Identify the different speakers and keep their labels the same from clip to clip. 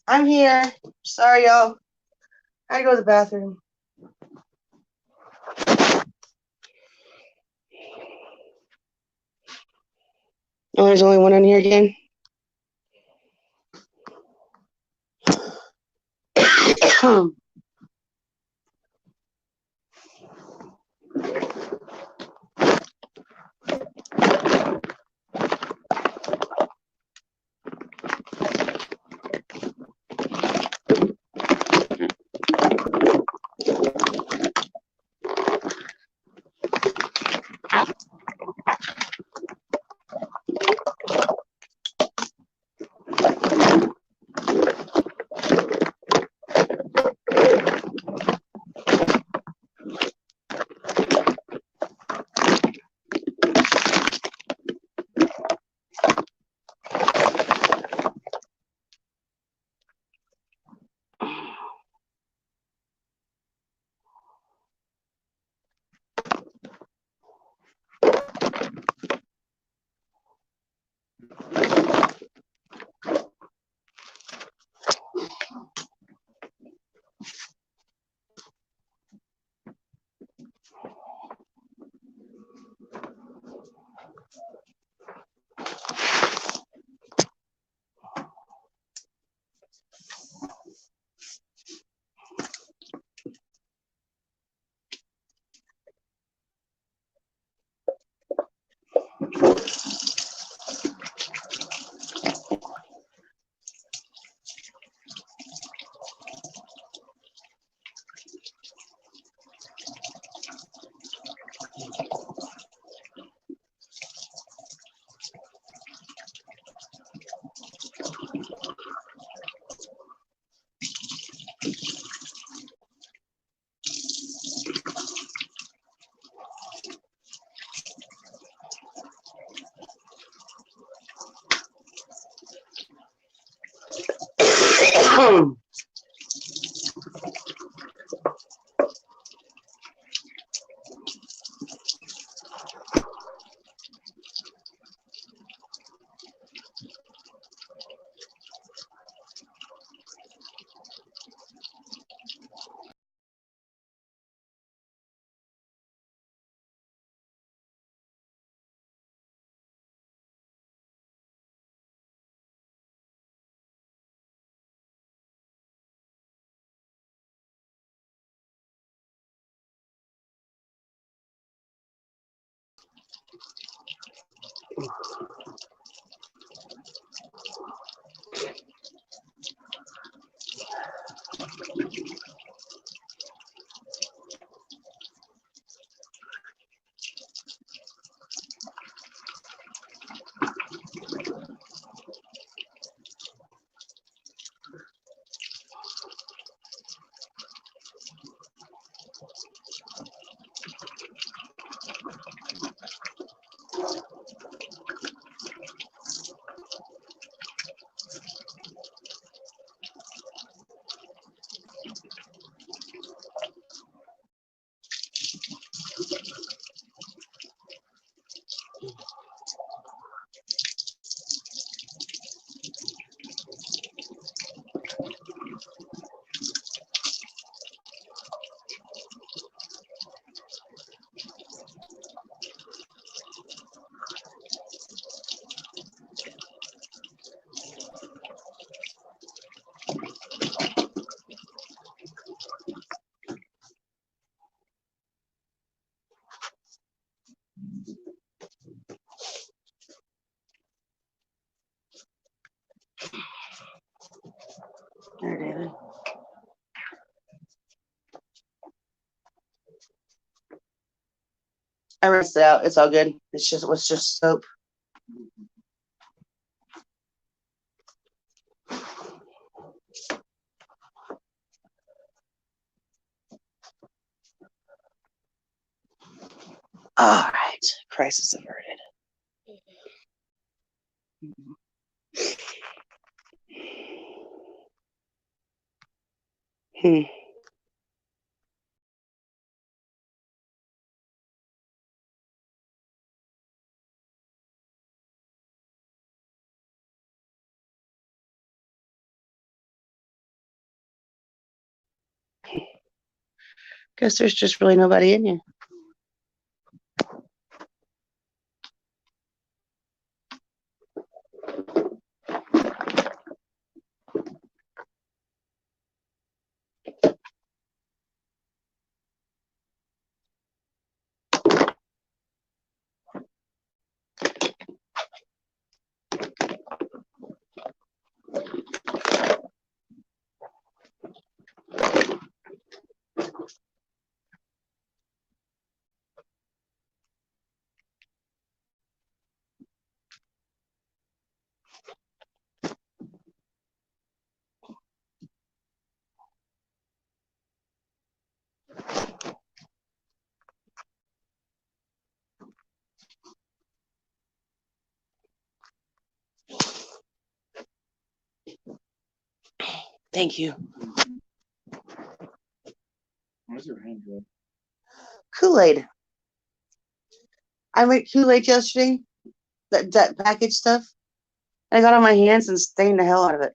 Speaker 1: I'm here. Sorry, y'all. I gotta go to the bathroom. Oh, there's only one on here again. There, David. I rinsed it out. It's all good. It was just soap. All right. Crisis averted. Hmm. Guess there's just really nobody in here. Thank you.
Speaker 2: Where's your hand go?
Speaker 1: Kool-Aid. I made Kool-Aid yesterday. That package stuff. I got on my hands and stained the hell out of it.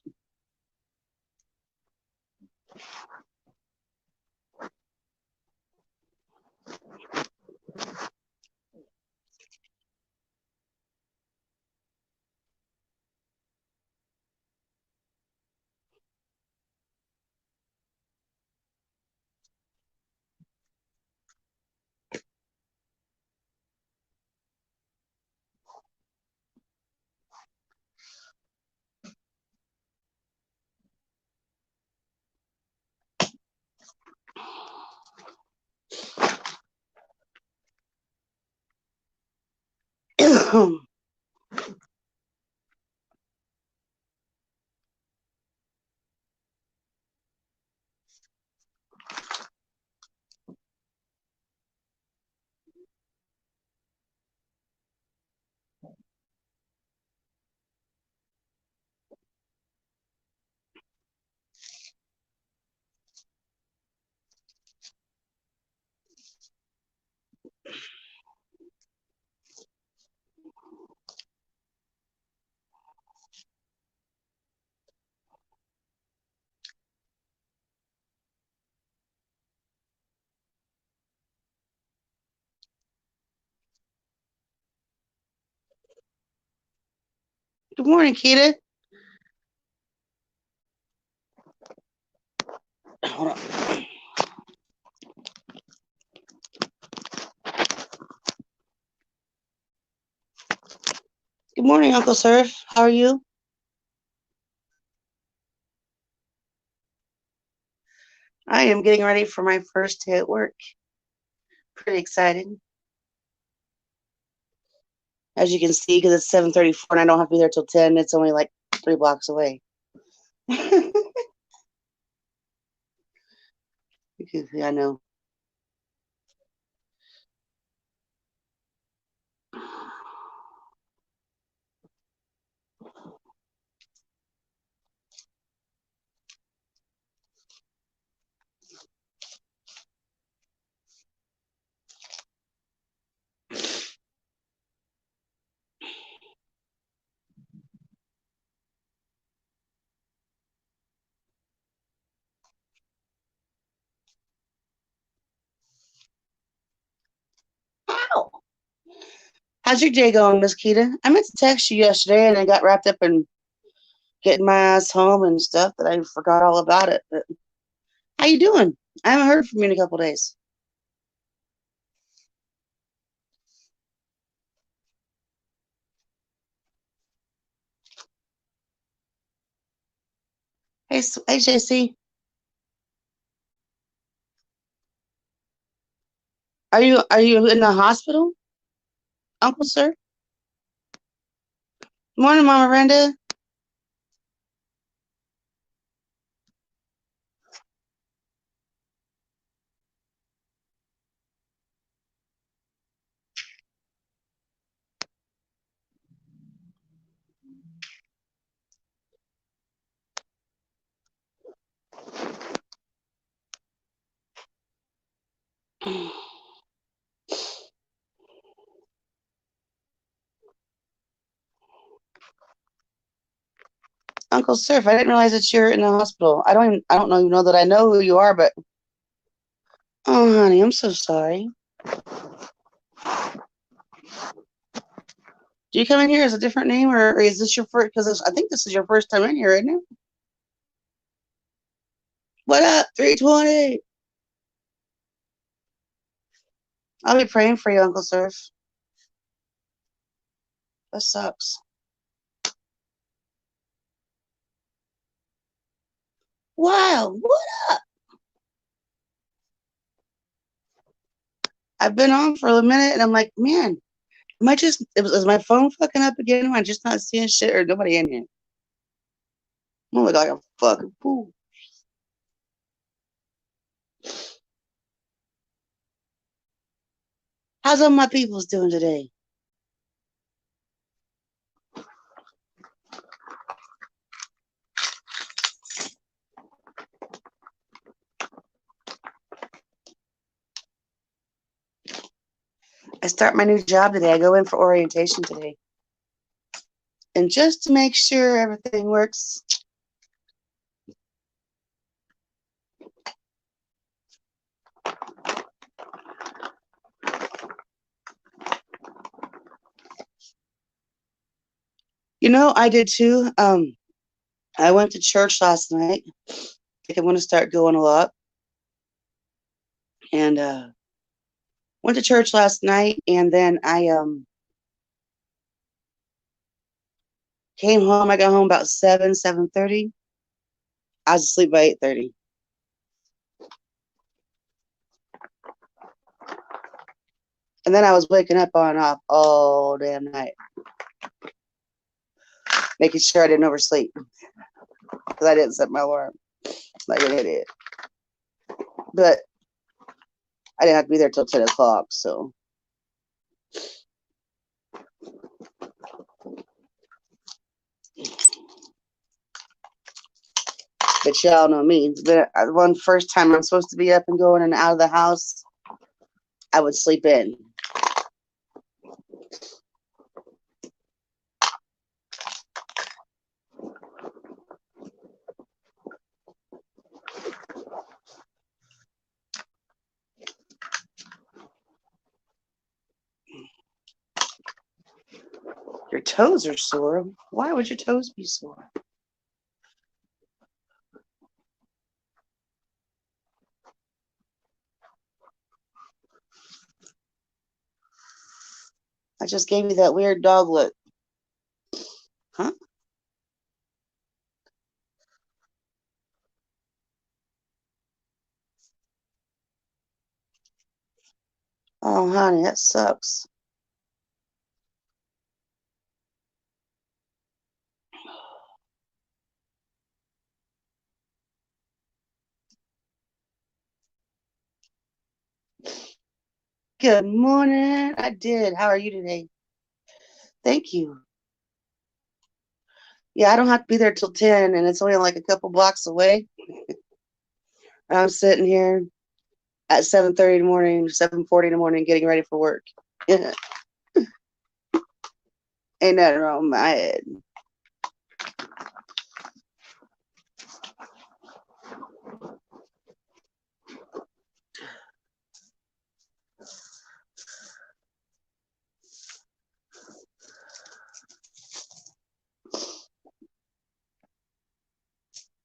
Speaker 1: Good morning, Keita. Hold on. Good morning, Uncle Surf. How are you? I am getting ready for my first day at work. Pretty excited. As you can see, because it's 7:34 and I don't have to be there till 10. It's only like 3 blocks away. I know. Ow. How's your day going, Miss Keita? I meant to text you yesterday and I got wrapped up in getting my ass home and stuff that I forgot all about it. But how you doing? I haven't heard from you in a couple days. Hey, hey, JC. Are you in the hospital, Uncle Sir? Morning, Mama Miranda. Uncle Surf, I didn't realize that you're in the hospital. I don't know that I know who you are, but Oh, honey, I'm so sorry. Do you come in here as a different name, or is this your first? Because I think this is your first time in here, isn't it? What up, 320? I'll be praying for you, Uncle Surf. That sucks. Wow, what up? I've been on for a minute, and I'm like, man, am I just? Is my phone fucking up again? Am I just not seeing shit, or nobody in here? I'm look like a fucking fool. How's all my peoples doing today? I start my new job today. I go in for orientation today. And just to make sure everything works, I did too. I went to church last night. I think I'm going to start going a lot. And went to church last night, and then I came home. I got home about 7:30. I was asleep by 8:30. And then I was waking up on and off all damn night, making sure I didn't oversleep because I didn't set my alarm like an idiot. But I didn't have to be there till 10 o'clock, so. But y'all know me. The one first time I'm supposed to be up and going and out of the house, I would sleep in. Your toes are sore. Why would your toes be sore? I just gave you that weird dog look. Huh? Oh, honey, that sucks. Good morning. I did. How are you today? Thank you. Yeah, I don't have to be there till 10, and it's only like a couple blocks away. I'm sitting here at 7:30 in the morning, 7:40 in the morning, getting ready for work. Ain't nothing wrong with my head.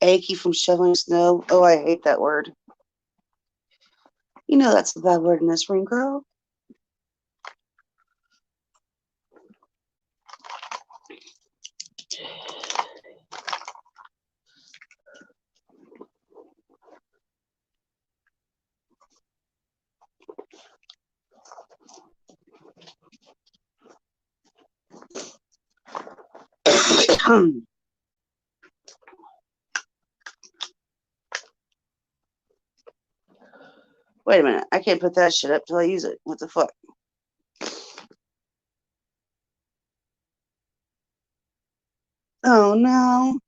Speaker 1: Achy from shoveling snow. Oh, I hate that word. You know that's a bad word in this room, girl. Wait a minute. I can't put that shit up till I use it. What the fuck? Oh, no.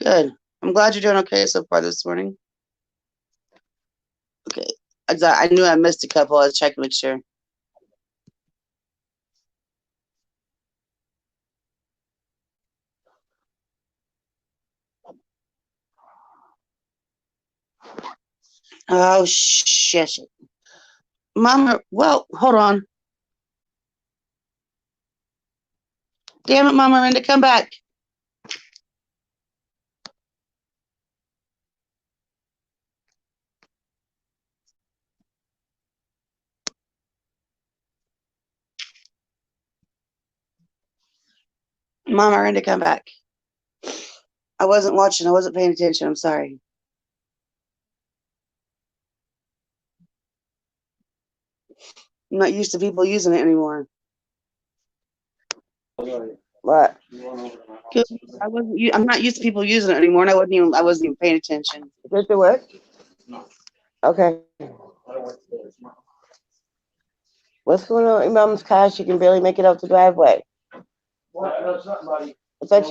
Speaker 1: Good. I'm glad you're doing okay so far this morning. Okay. I knew I missed a couple. I was checking to make sure. Oh, shit. Mama, well, hold on. Damn it, Mama Miranda, come back. Mama Miranda, come back. I wasn't watching. I wasn't paying attention. I'm sorry. I'm not used to people using it anymore.
Speaker 3: What?
Speaker 1: I'm not used to people using it anymore, and I wasn't even paying attention.
Speaker 3: Did it work?
Speaker 2: No.
Speaker 3: Okay.
Speaker 2: I don't work today. Tomorrow.
Speaker 3: What's going on with your mom's car? She can barely make it out the driveway.
Speaker 2: What? No, it's not muddy.
Speaker 3: I thought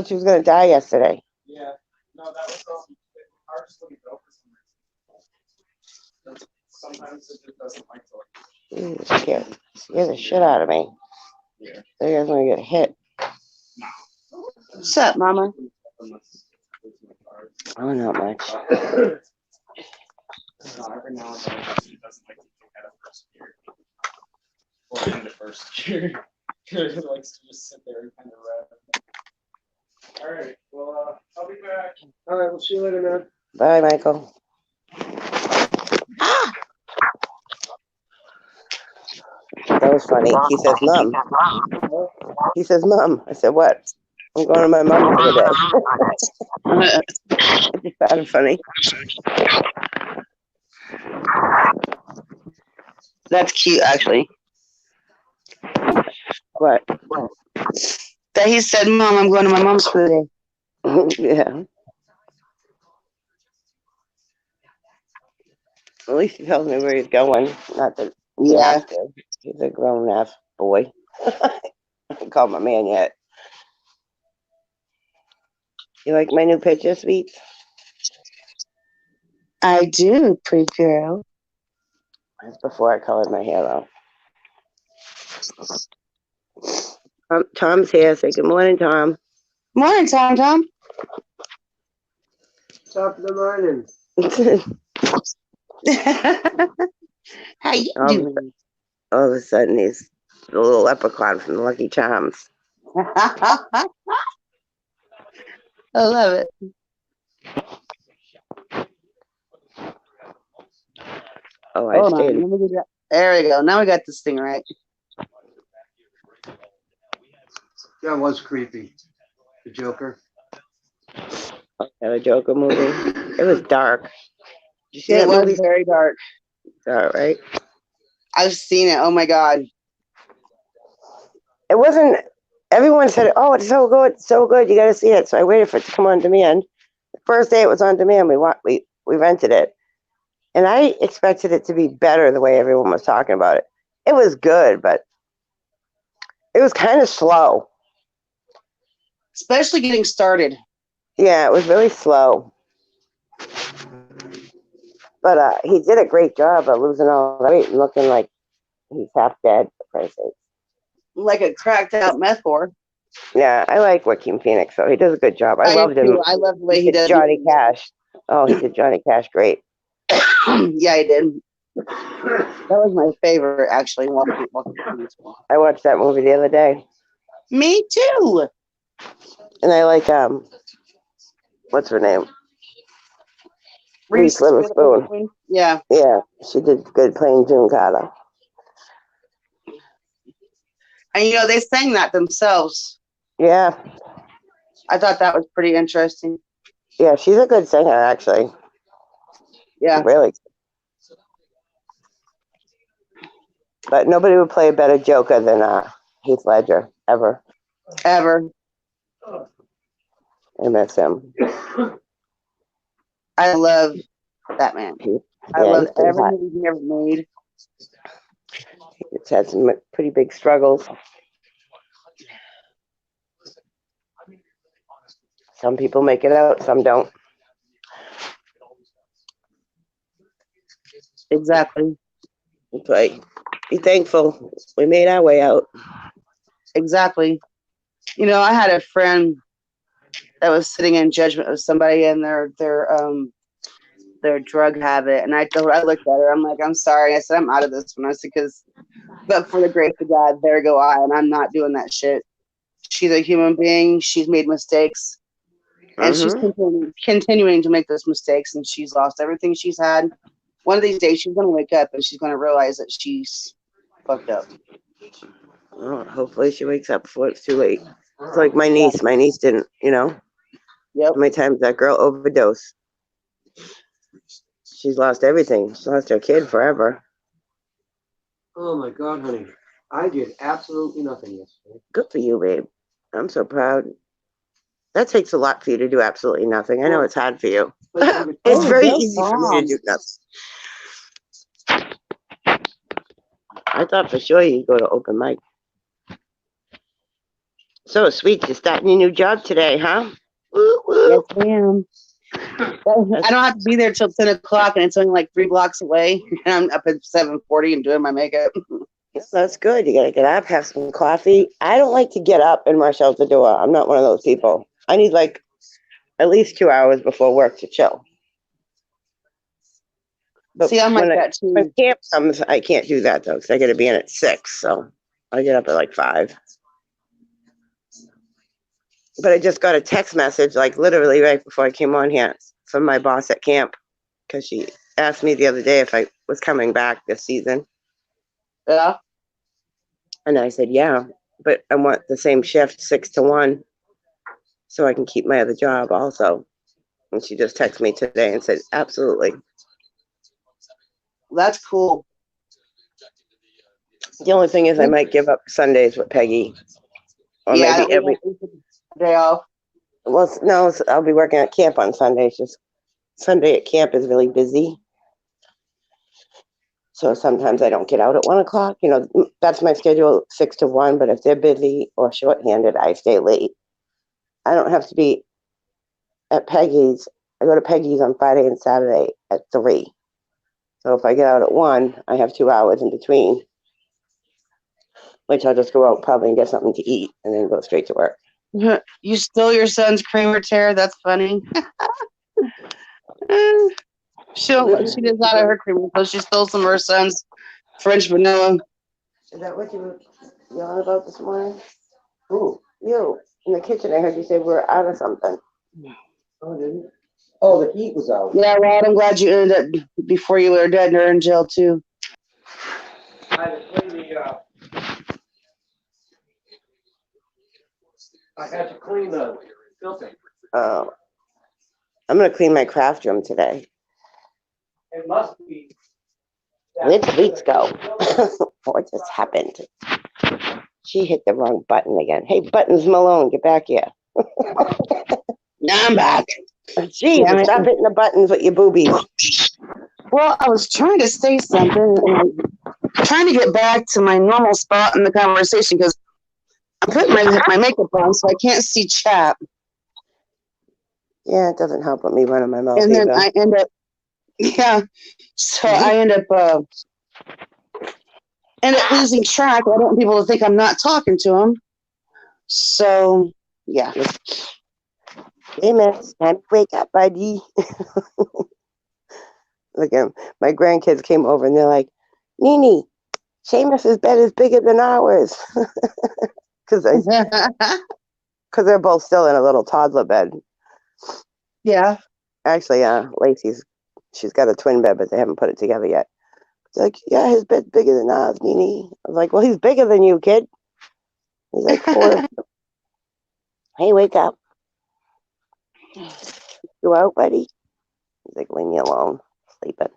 Speaker 3: she was gonna die yesterday.
Speaker 2: Yeah. No, that was our just looking for some reason. Sometimes it just doesn't like to
Speaker 3: Scare the shit out of me.
Speaker 2: Yeah.
Speaker 3: They're gonna get hit.
Speaker 1: What's up, Mama?
Speaker 3: Oh, not much.
Speaker 2: No, every now and then it doesn't like to look at a first gear. Or into first gear. It likes to just sit there and kind of rev. All right. Well, I'll be back. All right. We'll see you later, man.
Speaker 3: Bye, Michael.
Speaker 1: Ah!
Speaker 3: That was funny. He says, Mom. He says, Mom. I said, what? I'm going to my mom for the day. It sounded funny.
Speaker 1: That's cute, actually.
Speaker 3: What?
Speaker 1: That he said, Mom, I'm going to my mom's for the day.
Speaker 3: Yeah. At least he tells me where he's going. Not that he
Speaker 1: Yeah.
Speaker 3: has to. He's a grown-ass boy. I haven't called my man yet. You like my new picture, Sweets?
Speaker 1: I do, pretty girl.
Speaker 3: That's before I colored my hair, though. Tom's here. Say good morning, Tom.
Speaker 1: Morning, Tom.
Speaker 4: Top of the morning.
Speaker 1: How you doing?
Speaker 3: All of a sudden, he's the little leprechaun from the Lucky Charms.
Speaker 1: I love it.
Speaker 3: Oh,
Speaker 1: Hold
Speaker 3: I
Speaker 1: on.
Speaker 3: stayed.
Speaker 1: Let me get that. There we go. Now we got this thing right.
Speaker 4: That was creepy. The Joker.
Speaker 3: A Joker movie. It was dark. Did you see
Speaker 1: It
Speaker 3: that
Speaker 1: was
Speaker 3: movie?
Speaker 1: very dark.
Speaker 3: Dark, right?
Speaker 1: I've seen it. Oh my God.
Speaker 3: It wasn't. Everyone said, "Oh, it's so good, so good. You got to see it." So I waited for it to come on demand. The first day it was on demand, we rented it, and I expected it to be better the way everyone was talking about it. It was good, but it was kind of slow.
Speaker 1: Especially getting started.
Speaker 3: Yeah, it was really slow. But he did a great job of losing all the weight and looking like he's half dead, for Christ's sake.
Speaker 1: Like a cracked out meth whore.
Speaker 3: Yeah, I like Joaquin Phoenix, so he does a good job. I loved him.
Speaker 1: Too. I love the way he did
Speaker 3: Johnny Cash. Oh, he did Johnny Cash great.
Speaker 1: Yeah, he did. That was my favorite, actually.
Speaker 3: I watched that movie the other day.
Speaker 1: Me too.
Speaker 3: And I like, what's her name? Reese Witherspoon.
Speaker 1: Yeah.
Speaker 3: Yeah, she did good playing June Carter.
Speaker 1: And they sang that themselves.
Speaker 3: Yeah.
Speaker 1: I thought that was pretty interesting.
Speaker 3: Yeah, she's a good singer, actually.
Speaker 1: Yeah.
Speaker 3: Really. But nobody would play a better Joker than Heath Ledger, ever.
Speaker 1: Ever.
Speaker 3: I miss him.
Speaker 1: I love that man. I love everything he's ever made.
Speaker 3: He's had some pretty big struggles. Some people make it out, some don't.
Speaker 1: Exactly.
Speaker 3: But be thankful. We made our way out.
Speaker 1: Exactly. I had a friend that was sitting in judgment of somebody, and their their drug habit. And I looked at her. I'm like, I'm sorry. I said, I'm out of this one. I said, but for the grace of God, there go I, and I'm not doing that shit. She's a human being. She's made mistakes, and she's continuing to make those mistakes. And she's lost everything she's had. One of these days, she's gonna wake up and she's gonna realize that she's fucked up.
Speaker 3: Oh, hopefully she wakes up before it's too late. It's like my niece. My niece didn't,
Speaker 1: Yep.
Speaker 3: How many times that girl overdosed? She's lost everything. She's lost her kid forever.
Speaker 4: Oh my God, honey. I did absolutely nothing yesterday.
Speaker 3: Good for you, babe. I'm so proud. That takes a lot for you to do absolutely nothing. I know it's hard for you. It's very easy for me to do nothing. I thought for sure you'd go to open mic. So sweet, you're starting your new job today, huh? Woo, woo.
Speaker 1: Yes, ma'am. I don't have to be there till 10 o'clock, and it's only like 3 blocks away. And I'm up at 7:40 and doing my makeup.
Speaker 3: That's good. You gotta get up, have some coffee. I don't like to get up and rush out the door. I'm not one of those people. I need like at least 2 hours before work to chill. But
Speaker 1: See, I'm like that too.
Speaker 3: when camp comes, I can't do that though, because I gotta be in at 6. So I get up at like 5. But I just got a text message, like literally right before I came on here, from my boss at camp, because she asked me the other day if I was coming back this season.
Speaker 1: Yeah.
Speaker 3: And I said, yeah, but I want the same shift, 6 to 1, so I can keep my other job also. And she just texted me today and said, absolutely.
Speaker 1: That's cool.
Speaker 3: The only thing is I might give up Sundays with Peggy. Or maybe every
Speaker 1: day off.
Speaker 3: Well, no, I'll be working at camp on Sundays. Just Sunday at camp is really busy. So sometimes I don't get out at 1 o'clock. That's my schedule, 6 to 1. But if they're busy or shorthanded, I stay late. I don't have to be at Peggy's. I go to Peggy's on Friday and Saturday at 3. So if I get out at 1, I have 2 hours in between, which I'll just go out probably and get something to eat and then go straight to work.
Speaker 1: You stole your son's creamer tear? That's funny. She does not have her creamer, so she stole some of her son's French vanilla.
Speaker 3: Is that what you were yelling about this morning? Ooh, you. In the kitchen, I heard you say we're out of something.
Speaker 4: Oh, didn't you? Oh, the heat was out.
Speaker 1: Yeah, Rod, I'm glad you ended up before you were dead and are in jail, too.
Speaker 4: I had to clean the filter.
Speaker 3: Oh. I'm going to clean my craft room today.
Speaker 4: It must be.
Speaker 3: Where'd the weeks go? What just happened? She hit the wrong button again. Hey, Buttons Malone, get back here.
Speaker 1: Now I'm back.
Speaker 3: Jeez, stop hitting the buttons with your boobies.
Speaker 1: Well, I was trying to say something, and I'm trying to get back to my normal spot in the conversation because I'm putting my makeup on, so I can't see chat.
Speaker 3: Yeah, it doesn't help with me running my mouth.
Speaker 1: And then
Speaker 3: either.
Speaker 1: I end up, I end up losing track. I don't want people to think I'm not talking to them. So, yeah.
Speaker 3: Hey, man, it's time to wake up, buddy. Look at him. My grandkids came over and they're like, Nene, Seamus's bed is bigger than ours. Because they're both still in a little toddler bed.
Speaker 1: Yeah.
Speaker 3: Actually, she's got a twin bed, but they haven't put it together yet. It's like, yeah, his bed's bigger than ours, Nene. I was like, well, he's bigger than you, kid. He's like, 4. Hey, wake up. You out, buddy? He's like, leave me alone. Sleeping.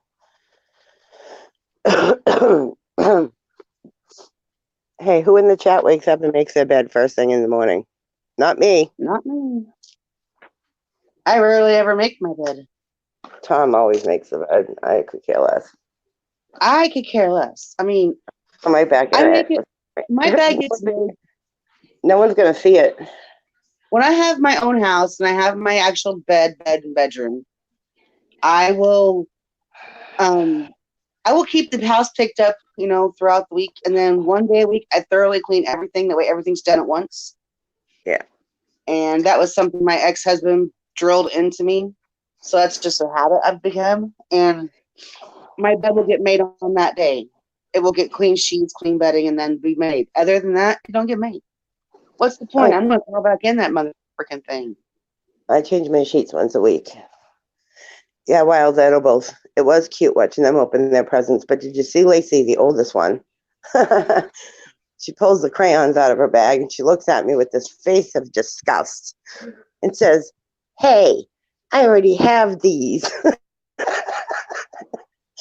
Speaker 3: Hey, who in the chat wakes up and makes their bed first thing in the morning? Not me.
Speaker 1: Not me. I rarely ever make my bed.
Speaker 3: Tom always makes the bed. I could care less.
Speaker 1: I could care less. I mean,
Speaker 3: My back.
Speaker 1: my bed gets big.
Speaker 3: No one's gonna see it.
Speaker 1: When I have my own house and I have my actual bed and bedroom, I will keep the house picked up, throughout the week. And then one day a week, I thoroughly clean everything. That way everything's done at once.
Speaker 3: Yeah.
Speaker 1: And that was something my ex-husband drilled into me. So that's just a habit I've become. And my bed will get made on that day. It will get clean sheets, clean bedding, and then be made. Other than that, it don't get made. What's the point? I'm gonna throw back in that mother freaking thing.
Speaker 3: I change my sheets once a week. Yeah, wild edibles. It was cute watching them open their presents. But did you see Lacey, the oldest one? She pulls the crayons out of her bag and she looks at me with this face of disgust and says, "Hey, I already have these."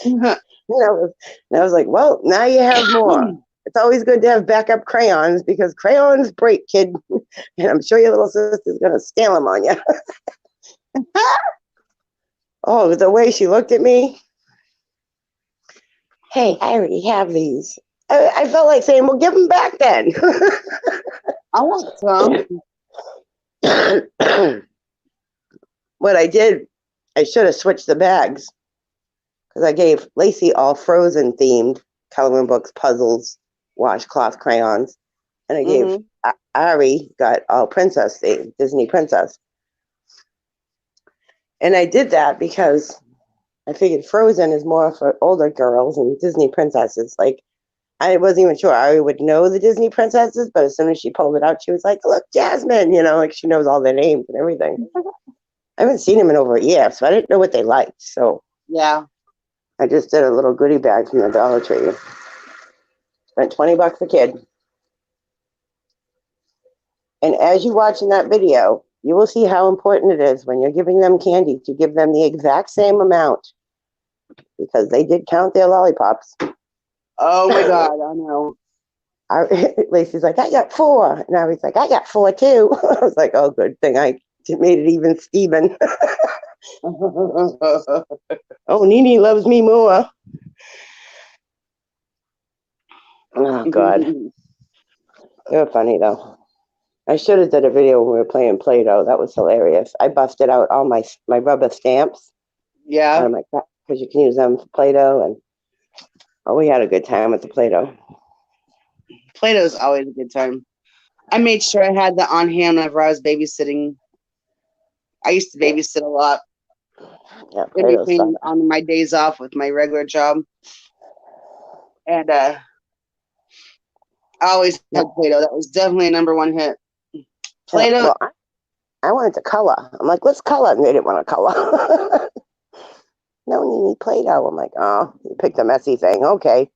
Speaker 3: And I was like, well, now you have more. It's always good to have backup crayons because crayons break, kid. And I'm sure your little sister's going to steal them on you. Oh, the way she looked at me. Hey, I already have these. I felt like saying, well, give them back then.
Speaker 1: I want some.
Speaker 3: What I did, I should have switched the bags because I gave Lacey all Frozen themed coloring books, puzzles, washcloth crayons, and I gave Ari got all princess themed, Disney princess. And I did that because I figured Frozen is more for older girls and Disney princesses. Like, I wasn't even sure Ari would know the Disney princesses, but as soon as she pulled it out, she was like, look, Jasmine, like she knows all their names and everything. I haven't seen them in over a year, so I didn't know what they liked. So
Speaker 1: yeah,
Speaker 3: I just did a little goodie bag from the Dollar Tree. Spent $20 a kid. And as you watch in that video, you will see how important it is when you're giving them candy to give them the exact same amount because they did count their lollipops.
Speaker 1: Oh my God, I know.
Speaker 3: Lacey's like, I got 4. And I was like, I got 4 too. I was like, oh, good thing I made it even Steven. Oh, Nene loves me more. Oh, God. They were funny, though. I should have did a video when we were playing Play-Doh. That was hilarious. I busted out all my rubber stamps.
Speaker 1: Yeah.
Speaker 3: Because you can use them for Play-Doh. And we had a good time with the Play-Doh.
Speaker 1: Play-Doh's always a good time. I made sure I had that on hand whenever I was babysitting. I used to babysit a lot.
Speaker 3: Yeah,
Speaker 1: in between on my days off with my regular job. And I always had Play-Doh. That was definitely a #1 hit. Play-Doh.
Speaker 3: Yeah, well, I wanted to color. I'm like, let's color. And they didn't want to color. No, you need Play-Doh. I'm like, oh, you picked a messy thing. Okay.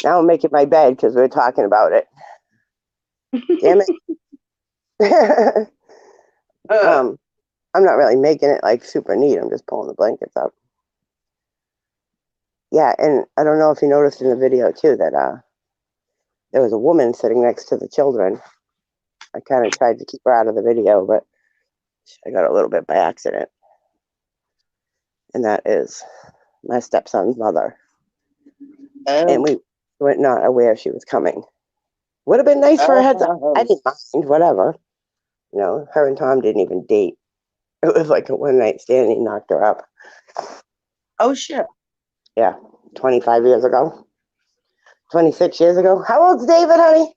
Speaker 3: Now I'm making my bed because we're talking about it. Damn it. I'm not really making it like super neat. I'm just pulling the blankets up. Yeah, and I don't know if you noticed in the video too that there was a woman sitting next to the children. I kind of tried to keep her out of the video, but I got a little bit by accident. And that is my stepson's mother. And we were not aware she was coming. Would have been nice for a heads up. I didn't mind, whatever. Her and Tom didn't even date. It was like a one-night stand and he knocked her up.
Speaker 1: Oh, shit.
Speaker 3: Yeah, 25 years ago. 26 years ago. How old's David, honey?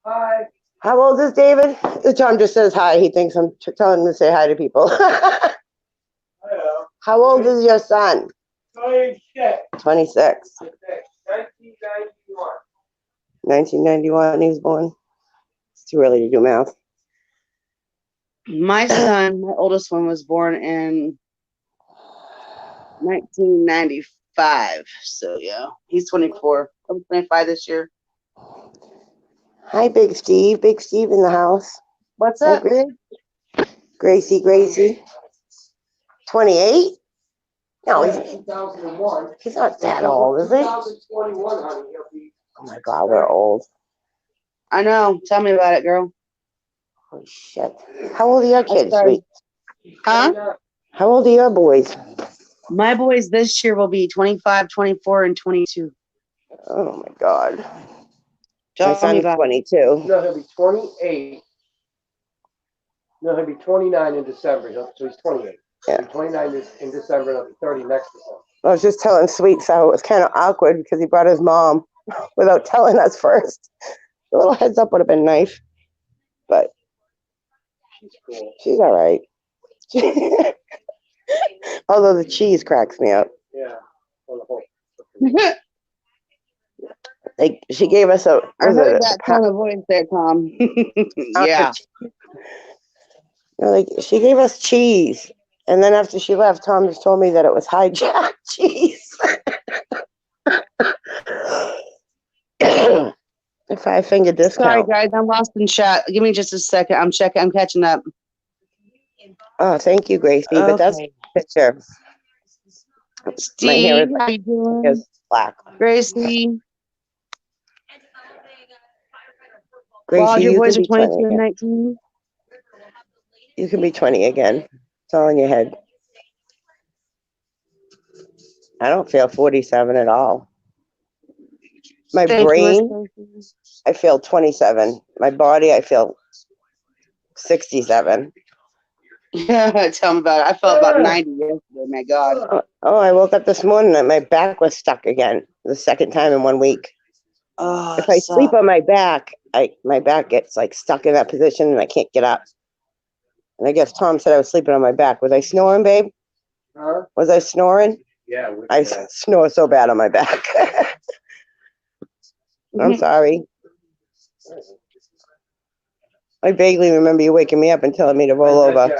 Speaker 4: Hi.
Speaker 3: How old is David? Tom just says hi. He thinks I'm telling him to say hi to people.
Speaker 4: Hello.
Speaker 3: How old is your son? 26.
Speaker 4: 1991.
Speaker 3: 1991 he was born. It's too early to do math.
Speaker 1: My son, my oldest one, was born in 1995. So, yeah, he's 24. I'm 25 this year.
Speaker 3: Hi, Big Steve. Big Steve in the house.
Speaker 1: What's up, big?
Speaker 3: Gracie. 28? No,
Speaker 4: Yeah, 2001.
Speaker 3: he's not that old, is he?
Speaker 4: 2021, honey.
Speaker 3: Oh my God, we're old.
Speaker 1: I know. Tell me about it, girl.
Speaker 3: Holy shit. How old are your kids, sweet?
Speaker 1: Huh?
Speaker 3: How old are your boys?
Speaker 1: My boys this year will be 25, 24, and 22.
Speaker 3: Oh my God.
Speaker 1: Tell
Speaker 3: my son's 22.
Speaker 4: No, he'll be 28. No, he'll be 29 in December. So he's 28.
Speaker 3: Yeah.
Speaker 4: He'll be 29 in December and he'll be 30 next December.
Speaker 3: I was just telling Sweet, so it was kind of awkward because he brought his mom without telling us first. A little heads up would have been nice, but
Speaker 4: She's cool.
Speaker 3: She's all right. Although the cheese cracks me up.
Speaker 4: Yeah. On the whole.
Speaker 3: Like she gave us a
Speaker 1: I
Speaker 3: was
Speaker 1: heard
Speaker 3: it a
Speaker 1: that tone of voice there, Tom.
Speaker 3: pound
Speaker 1: Yeah.
Speaker 3: of cheese? Like she gave us cheese, and then after she left, Tom just told me that it was hijacked cheese. A 5-finger
Speaker 1: Sorry,
Speaker 3: discount.
Speaker 1: guys. I'm lost in chat. Give me just a second. I'm checking. I'm catching up.
Speaker 3: Oh, thank you, Gracie. But that's
Speaker 1: Okay.
Speaker 3: a picture. My hair
Speaker 1: Steve,
Speaker 3: is
Speaker 1: how you doing?
Speaker 3: just black.
Speaker 1: Gracie,
Speaker 3: Gracie,
Speaker 1: Roger,
Speaker 3: you
Speaker 1: boys
Speaker 3: can
Speaker 1: are
Speaker 3: be 20
Speaker 1: 22 and
Speaker 3: again.
Speaker 1: 19.
Speaker 3: You can be 20 again. It's all in your head. I don't feel 47 at all. My
Speaker 1: Thank you,
Speaker 3: brain,
Speaker 1: Stacey.
Speaker 3: I feel 27. My body, I feel 67.
Speaker 1: Yeah, tell me about it. I felt about 90 yesterday. My God.
Speaker 3: Oh, I woke up this morning and my back was stuck again. The second time in 1 week.
Speaker 1: Oh,
Speaker 3: If I sleep on my back, my back gets like stuck in that position and I can't get up. And I guess Tom said I was sleeping on my back. Was I snoring, babe?
Speaker 4: Huh?
Speaker 3: Was I snoring?
Speaker 4: Yeah.
Speaker 3: I snore so bad on my back. I'm sorry. I vaguely remember you waking me up and telling me to roll over.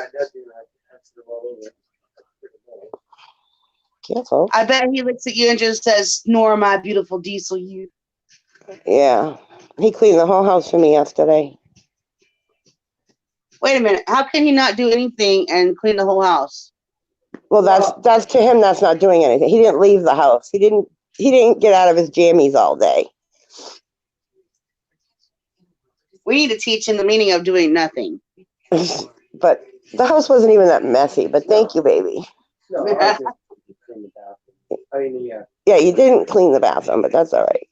Speaker 3: Careful.
Speaker 1: I bet he looks at you and just says, "Snore, my beautiful diesel, you."
Speaker 3: Yeah. He cleaned the whole house for me yesterday.
Speaker 1: Wait a minute. How can he not do anything and clean the whole house?
Speaker 3: Well, that's to him. That's not doing anything. He didn't leave the house. He didn't get out of his jammies all day.
Speaker 1: We need to teach him the meaning of doing nothing.
Speaker 3: But the house wasn't even that messy. But thank you, baby.
Speaker 4: No, I just cleaned the bathroom. I mean, yeah.
Speaker 3: Yeah, you didn't clean the bathroom, but that's all right.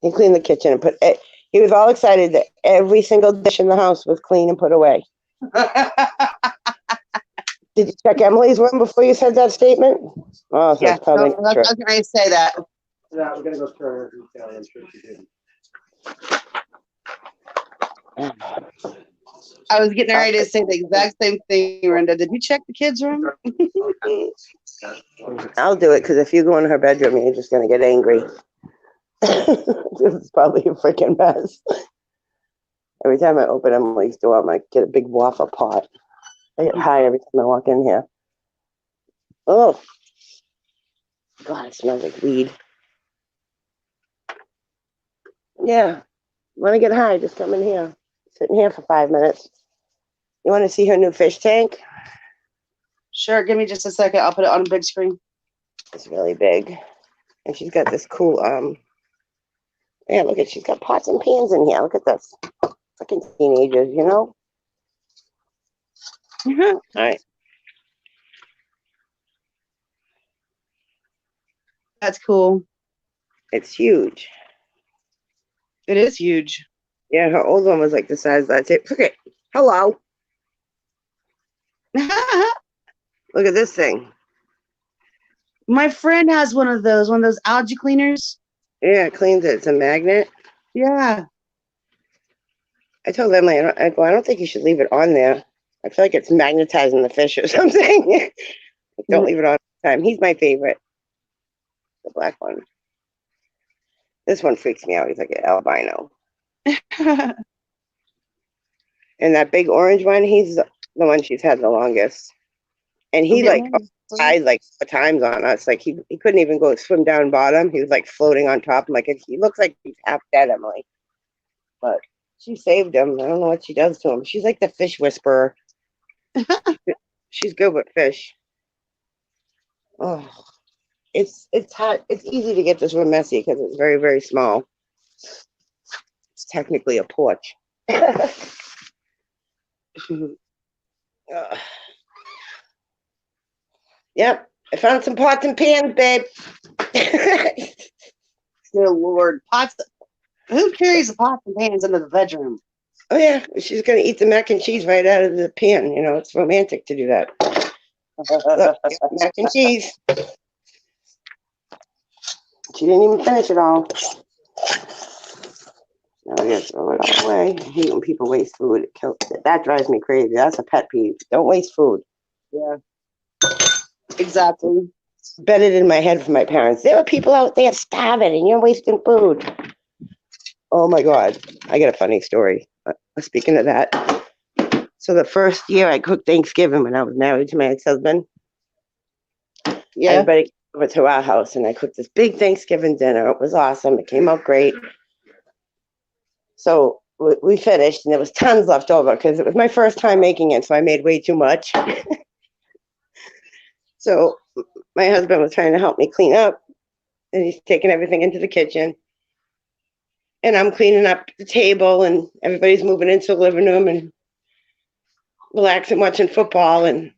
Speaker 3: He cleaned the kitchen and put it. He was all excited that every single dish in the house was clean and put away. Did you check Emily's room before you said that statement? Oh, so
Speaker 1: Yeah,
Speaker 3: it's probably
Speaker 1: no,
Speaker 3: not true.
Speaker 1: I was going to say that.
Speaker 4: Yeah, we're gonna go turn her down. I'm sure she didn't.
Speaker 1: I was getting ready to say the exact same thing, Brenda. Did you check the kids' room?
Speaker 3: I'll do it because if you go in her bedroom, you're just gonna get angry. This is probably a freaking mess. Every time I open Emily's door, I might get a big waffle pot. I get high every time I walk in here. Oh, God, it smells like weed. Yeah, want to get high? Just come in here. Sit in here for 5 minutes. You want to see her new fish tank?
Speaker 1: Sure, give me just a second. I'll put it on a big screen.
Speaker 3: It's really big, and she's got this cool Yeah, look at she's got pots and pans in here. Look at this. Fucking teenagers, you know? All right.
Speaker 1: That's cool.
Speaker 3: It's huge.
Speaker 1: It is huge.
Speaker 3: Yeah, her old one was like the size of that tape. Look at hello. Look at this thing.
Speaker 1: My friend has one of those algae cleaners.
Speaker 3: Yeah, it cleans it. It's a magnet.
Speaker 1: Yeah.
Speaker 3: I told Emily, I don't think you should leave it on there. I feel like it's magnetizing the fish or something. Don't leave it on all the time. He's my favorite. The black one. This one freaks me out. He's like an albino. And that big orange one, he's the one she's had the longest. And he died like 4 times on us. Like he couldn't even go swim down bottom. He was like floating on top. I'm like, he looks like he's half dead, Emily. But she saved him. I don't know what she does to him. She's like the fish whisperer. She's good with fish. Oh, it's hot. It's easy to get this room messy because it's very, very small. It's technically a porch. Yep, I found some pots and pans, babe.
Speaker 1: Good Lord. Pots. Who carries the pots and pans into the bedroom?
Speaker 3: Oh yeah, she's gonna eat the mac and cheese right out of the pan. You know, it's romantic to do that. Look, mac and cheese. She didn't even finish it all. I just throw it all away. I hate when people waste food. That drives me crazy. That's a pet peeve. Don't waste food.
Speaker 1: Yeah. Exactly.
Speaker 3: Embedded in my head from my parents. There are people out there starving and you're wasting food. Oh my God. I got a funny story. Speaking of that. So the first year I cooked Thanksgiving when I was married to my ex-husband,
Speaker 1: Yeah.
Speaker 3: everybody came over to our house and I cooked this big Thanksgiving dinner. It was awesome. It came out great. So we finished and there was tons left over because it was my first time making it. So I made way too much. So my husband was trying to help me clean up and he's taking everything into the kitchen. And I'm cleaning up the table and everybody's moving into the living room and relaxing, watching football. And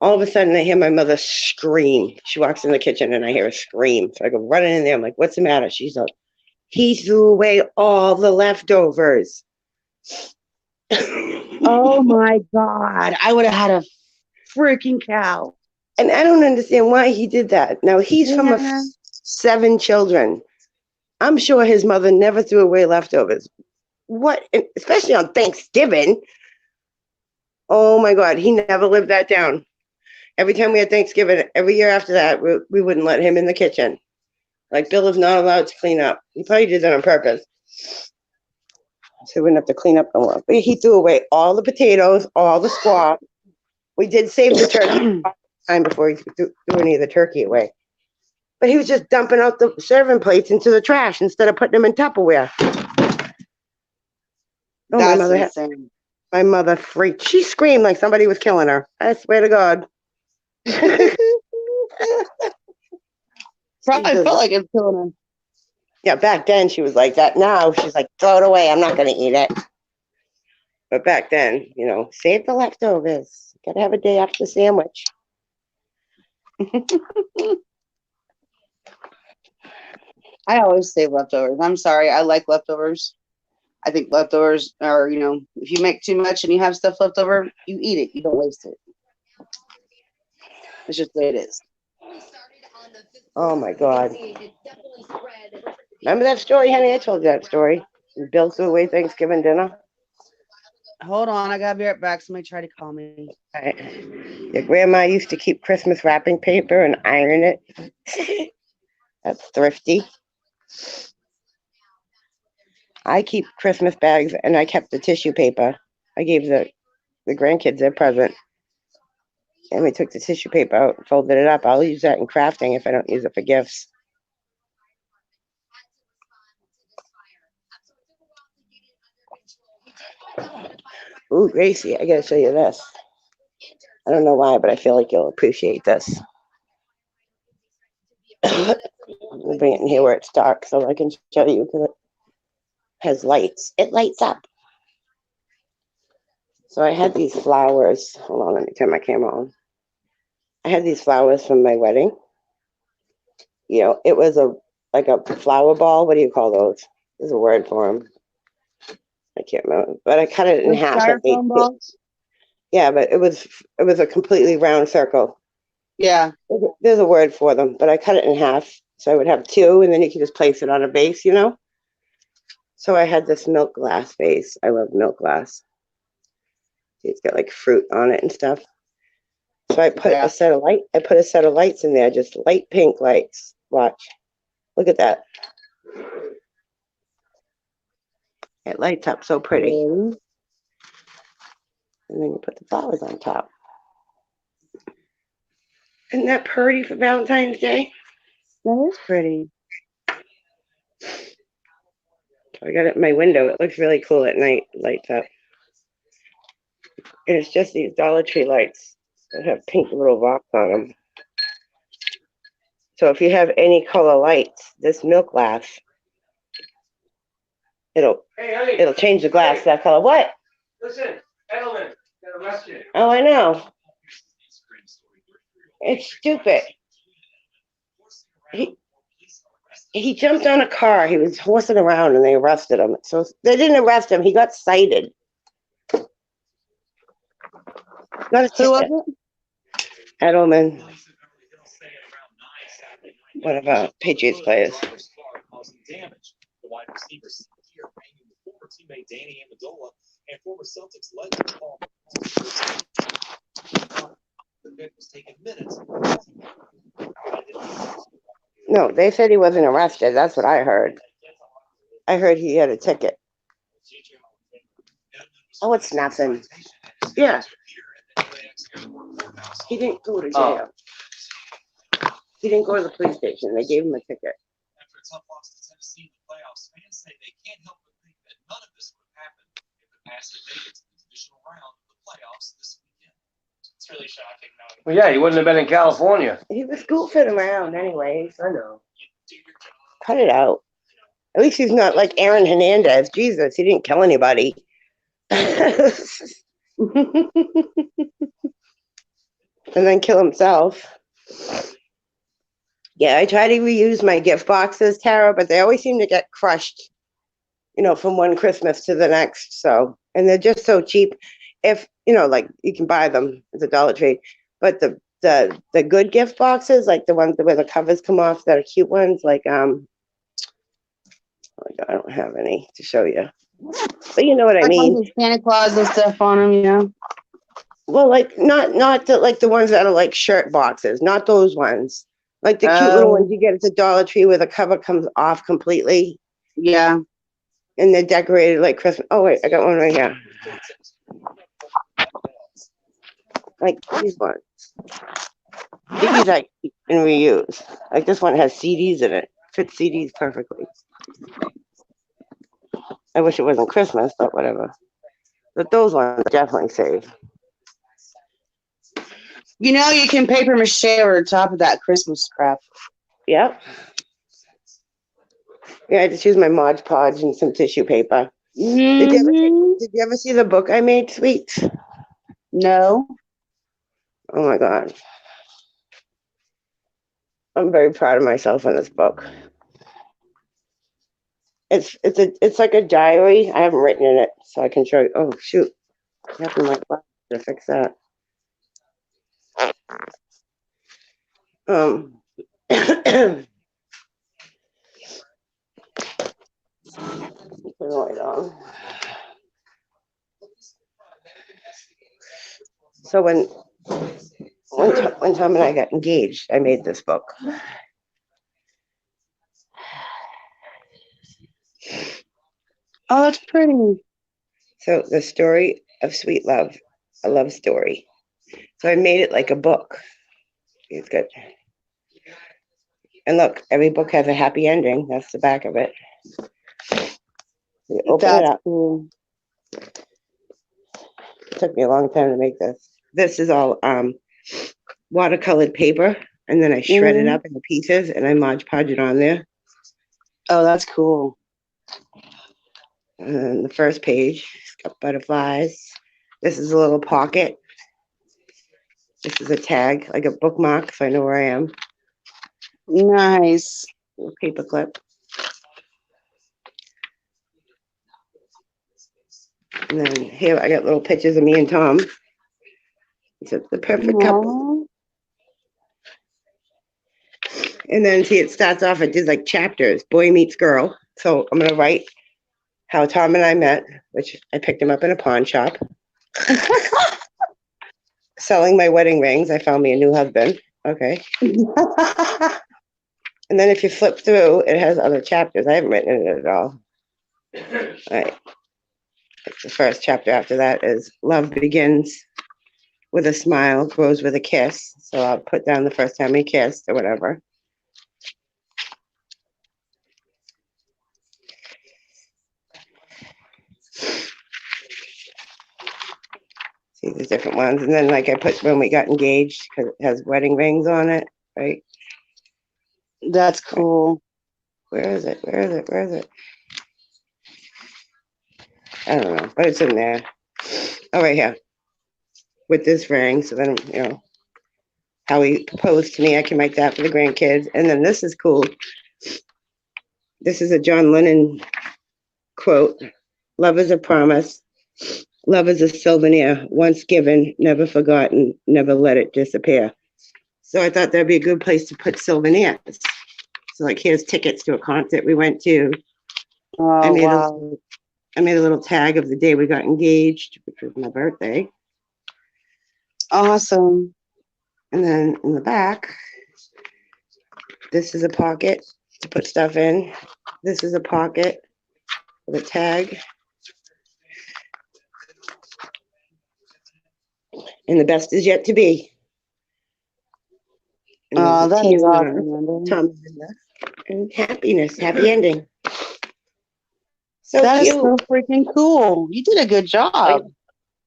Speaker 3: all of a sudden I hear my mother scream. She walks in the kitchen and I hear her scream. So I go running in there. I'm like, what's the matter? She's like, he threw away all the leftovers.
Speaker 1: Oh my God. I would have had a freaking cow.
Speaker 3: And I don't understand why he did that. Now he's from
Speaker 1: Yeah.
Speaker 3: 7 children. I'm sure his mother never threw away leftovers. What, especially on Thanksgiving. Oh my God, he never lived that down. Every time we had Thanksgiving, every year after that, we wouldn't let him in the kitchen. Like, Bill is not allowed to clean up. He probably did that on purpose. So we wouldn't have to clean up no more. But he threw away all the potatoes, all the squash. We did save the turkey time before he threw any of the turkey away. But he was just dumping out the serving plates into the trash instead of putting them in Tupperware. Oh,
Speaker 1: That's insane.
Speaker 3: my mother freaked. She screamed like somebody was killing her. I swear to God.
Speaker 1: Probably felt like it's killing him.
Speaker 3: Yeah, back then she was like that. Now she's like, throw it away. I'm not going to eat it. But back then, save the leftovers. Got to have a day after sandwich.
Speaker 1: I always save leftovers. I'm sorry. I like leftovers. I think leftovers are, if you make too much and you have stuff left over, you eat it. You don't waste it. It's just the way it is.
Speaker 3: Oh my God. Remember that story, honey? I told you that story. Bill threw away Thanksgiving dinner.
Speaker 1: Hold on. I got to be right back. Somebody tried to call me.
Speaker 3: Right. Your grandma used to keep Christmas wrapping paper and iron it. That's thrifty. I keep Christmas bags and I kept the tissue paper. I gave the grandkids their present. And we took the tissue paper out and folded it up. I'll use that in crafting if I don't use it for gifts. Ooh, Gracie, I gotta show you this. I don't know why, but I feel like you'll appreciate this. We'll bring it in here where it's dark so I can show you because it has lights. It lights up. So I had these flowers. Hold on, let me turn my camera on. I had these flowers from my wedding. It was like a flower ball. What do you call those? There's a word for them. I can't remember. But I cut it in half.
Speaker 1: Styrofoam balls?
Speaker 3: Yeah, but it was a completely round circle.
Speaker 1: Yeah.
Speaker 3: There's a word for them, but I cut it in half. So I would have 2, and then you can just place it on a base, So I had this milk glass vase. I love milk glass. It's got like fruit on it and stuff. So I put a set of lights in there, just light pink lights. Watch. Look at that. It lights up so pretty. And then you put the flowers on top. Isn't that pretty for Valentine's Day?
Speaker 1: That is pretty.
Speaker 3: I got it in my window. It looks really cool at night. Lights up. And it's just these Dollar Tree lights that have pink little rocks on them. So if you have any color lights, this milk glass, it'll change the glass that color. What?
Speaker 4: Listen, Edelman, got arrested.
Speaker 3: Oh, I know. It's stupid. He jumped on a car. He was horsing around and they arrested him. So they didn't arrest him. He got cited. Got a
Speaker 1: Who was
Speaker 3: ticket.
Speaker 1: it?
Speaker 3: Edelman. One of our Patriots players.
Speaker 5: year, bringing with former teammate Danny Amendola and former Celtics legend Paul. The pick was taking minutes.
Speaker 3: No, they said he wasn't arrested. That's what I heard. I heard he had a ticket. Oh, it's nothing. Yeah. He didn't go to jail. He didn't go to the police station. They gave him a ticket.
Speaker 5: After a tough loss to Tennessee in the playoffs, fans say they can't help but think that none of this would have happened if the Pats had made it to the divisional round of the playoffs this weekend. It's really shocking knowing.
Speaker 4: Well, yeah, he wouldn't have been in California.
Speaker 3: He was goofing around anyways.
Speaker 4: I know.
Speaker 5: You do your job.
Speaker 3: Cut it out. At least he's not like Aaron Hernandez. Jesus, he didn't kill anybody. And then kill himself. Yeah, I try to reuse my gift boxes, Tara, but they always seem to get crushed, from one Christmas to the next. So, and they're just so cheap. If, like you can buy them at the Dollar Tree, but the good gift boxes, like the ones where the covers come off that are cute ones, like, oh my God, I don't have any to show you, but you know what I mean.
Speaker 1: Like Santa Claus and stuff on them, yeah.
Speaker 3: Well, like not the ones that are like shirt boxes, not those ones. Like the cute little ones you get at the Dollar Tree where the cover comes off completely.
Speaker 1: Yeah.
Speaker 3: And they're decorated like Christmas. Oh wait, I got one right here. Like these ones. These I keep and reuse. Like this one has CDs in it. Fits CDs perfectly. I wish it wasn't Christmas, but whatever. But those ones definitely save.
Speaker 1: You can paper mache over the top of that Christmas crap.
Speaker 3: Yep. Yeah, I just use my Mod Podge and some tissue paper.
Speaker 1: Mm-hmm.
Speaker 3: Did you ever see the book I made, Sweets?
Speaker 1: No.
Speaker 3: Oh my God. I'm very proud of myself in this book. It's like a diary. I haven't written in it, so I can show you. Oh shoot. I have my glasses to fix that. Put the light on. So when Tom and I got engaged, I made this book.
Speaker 1: Oh, that's pretty.
Speaker 3: So the story of sweet love, a love story. So I made it like a book. It's good. And look, every book has a happy ending. That's the back of it. You open it up.
Speaker 1: Cool.
Speaker 3: It took me a long time to make this. This is all watercolored paper, and then I shred it up into pieces, and I Mod Podge it on there.
Speaker 1: Oh, that's cool.
Speaker 3: And then the first page, it's got butterflies. This is a little pocket. This is a tag, like a bookmark, so I know where I am.
Speaker 1: Nice.
Speaker 3: Little paper clip. And then here I got little pictures of me and Tom. It's the perfect couple. And then see, it starts off, it does like chapters, boy meets girl. So I'm going to write how Tom and I met, which I picked him up in a pawn shop. Selling my wedding rings, I found me a new husband. Okay. And then if you flip through, it has other chapters. I haven't written in it at all. All right. The first chapter after that is love begins with a smile, grows with a kiss. So I'll put down the first time we kissed or whatever. See the different ones. And then like I put when we got engaged because it has wedding rings on it, right?
Speaker 1: That's cool.
Speaker 3: Where is it? Where is it? Where is it? I don't know, but it's in there. Oh, right here. With this ring. So then, how he proposed to me, I can make that for the grandkids. And then this is cool. This is a John Lennon quote. Love is a promise. Love is a souvenir. Once given, never forgotten, never let it disappear. So I thought that'd be a good place to put souvenirs. So like, here's tickets to a concert we went to. I
Speaker 1: Oh,
Speaker 3: made a
Speaker 1: wow.
Speaker 3: I made a little tag of the day we got engaged, which was my birthday.
Speaker 1: Awesome.
Speaker 3: And then in the back, this is a pocket to put stuff in. This is a pocket with a tag. And the best is yet to be. And there's
Speaker 1: Oh,
Speaker 3: a
Speaker 1: that
Speaker 3: T
Speaker 1: is
Speaker 3: on
Speaker 1: awesome,
Speaker 3: there.
Speaker 1: Linda.
Speaker 3: Tom and happiness, happy ending. So
Speaker 1: That is
Speaker 3: cute.
Speaker 1: so freaking cool. You did a good job.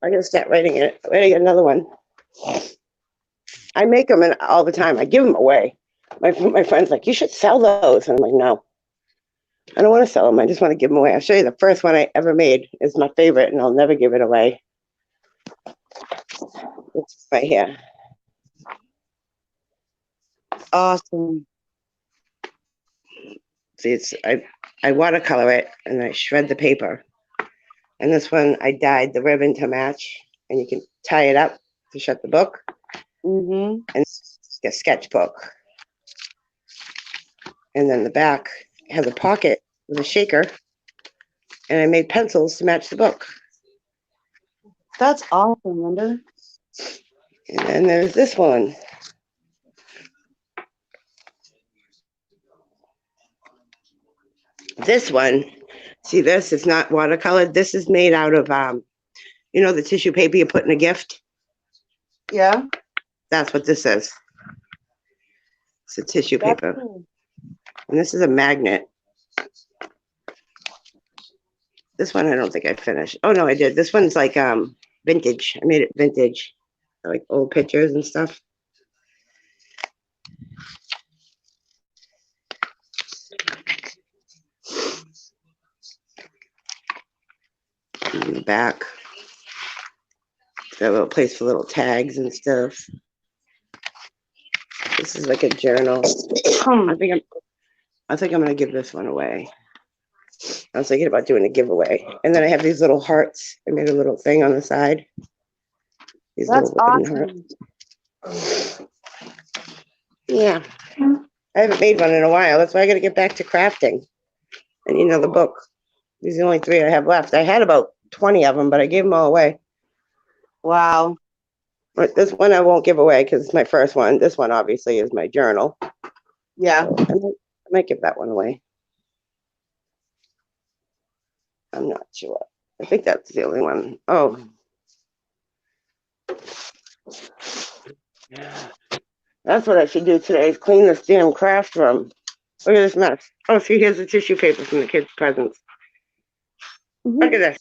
Speaker 3: I'm gonna start writing it. Writing another one. I make them all the time. I give them away. My friend's like, you should sell those. And I'm like, no, I don't want to sell them. I just want to give them away. I'll show you the first one I ever made. It's my favorite, and I'll never give it away. It's right here.
Speaker 1: Awesome.
Speaker 3: See, I watercolor it and I shred the paper. And this one I dyed the ribbon to match, and you can tie it up to shut the book.
Speaker 1: Mm-hmm.
Speaker 3: And it's a sketchbook. And then the back has a pocket with a shaker, and I made pencils to match the book.
Speaker 1: That's awesome, Linda.
Speaker 3: And then there's this one. This one, see this, it's not watercolored. This is made out of, you know, the tissue paper you put in a gift?
Speaker 1: Yeah.
Speaker 3: That's what this is. It's a tissue
Speaker 1: That's
Speaker 3: paper.
Speaker 1: cool.
Speaker 3: And this is a magnet. This one I don't think I finished. Oh no, I did. This one's like vintage. I made it vintage. Like old pictures and stuff. In the back. It's got a little place for little tags and stuff. This is like a journal. I think I'm gonna give this one away. I was thinking about doing a giveaway. And then I have these little hearts. I made a little thing on the side. These
Speaker 1: That's
Speaker 3: little wooden hearts.
Speaker 1: awesome.
Speaker 3: Yeah. I haven't made one in a while. That's why I gotta get back to crafting. I need another book. These are the only 3 I have left. I had about 20 of them, but I gave them all away.
Speaker 1: Wow.
Speaker 3: But this one I won't give away because it's my first one. This one obviously is my journal.
Speaker 1: Yeah.
Speaker 3: So I might give that one away. I'm not sure. I think that's the only one. Oh. That's what I should do today is clean this damn craft room. Look at this mess. Oh, see, here's the tissue paper from the kids' presents. Look at this.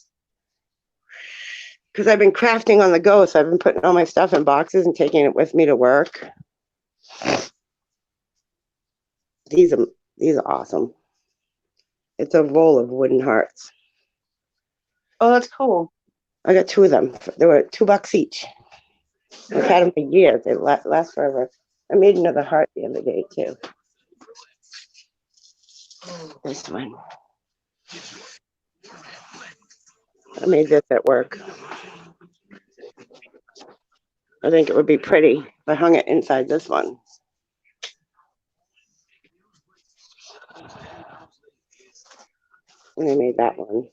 Speaker 3: Because I've been crafting on the go, so I've been putting all my stuff in boxes and taking it with me to work. These are awesome. It's a roll of wooden hearts.
Speaker 1: Oh, that's cool.
Speaker 3: I got 2 of them. They were $2 each. I've had them for years. They last forever. I made another heart the other day too. This one. I made this at work. I think it would be pretty if I hung it inside this one. And I made that one.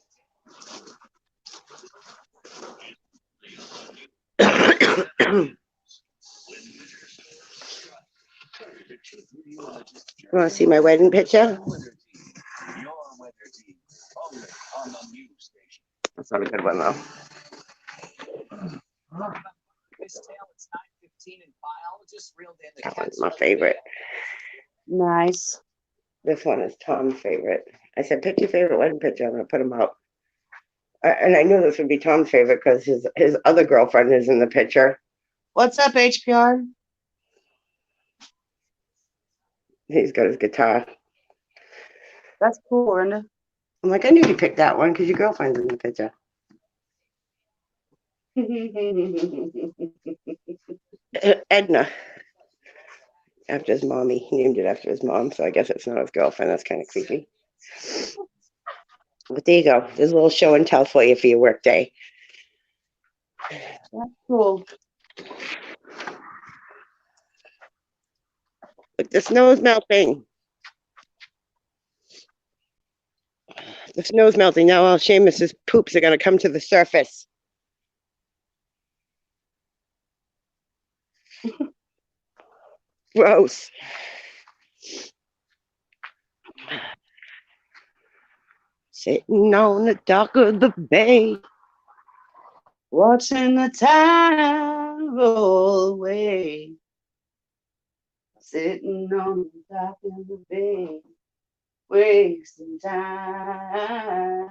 Speaker 3: You want to see my wedding picture? That's not a good one though. That one's my favorite.
Speaker 1: Nice.
Speaker 3: This one is Tom's favorite. I said, pick your favorite wedding picture. I'm going to put them up. And I knew this would be Tom's favorite because his other girlfriend is in the picture.
Speaker 1: What's up, HPR?
Speaker 3: He's got his guitar.
Speaker 1: That's cool, Linda.
Speaker 3: I'm like, I knew you picked that one because your girlfriend's in the picture. Edna. After his mommy. He named it after his mom, so I guess it's not his girlfriend. That's kind of creepy. But there you go. There's a little show and tell for you for your work day.
Speaker 1: That's cool. Look,
Speaker 3: the snow's melting. The snow's melting now. All Seamus's poops are going to come to the surface. Gross. Sitting on the dock of the bay.
Speaker 1: Watching the time roll away. Sitting on the dock of the bay. Wasting time.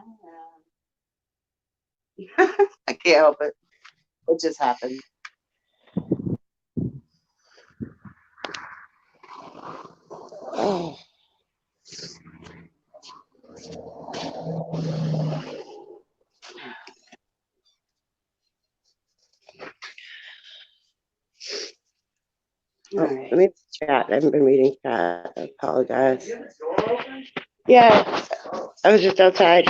Speaker 1: I can't help it. It just happened.
Speaker 3: Oh.
Speaker 1: All right.
Speaker 3: Let me chat. I haven't been reading chat. I apologize. Yeah, I was just outside.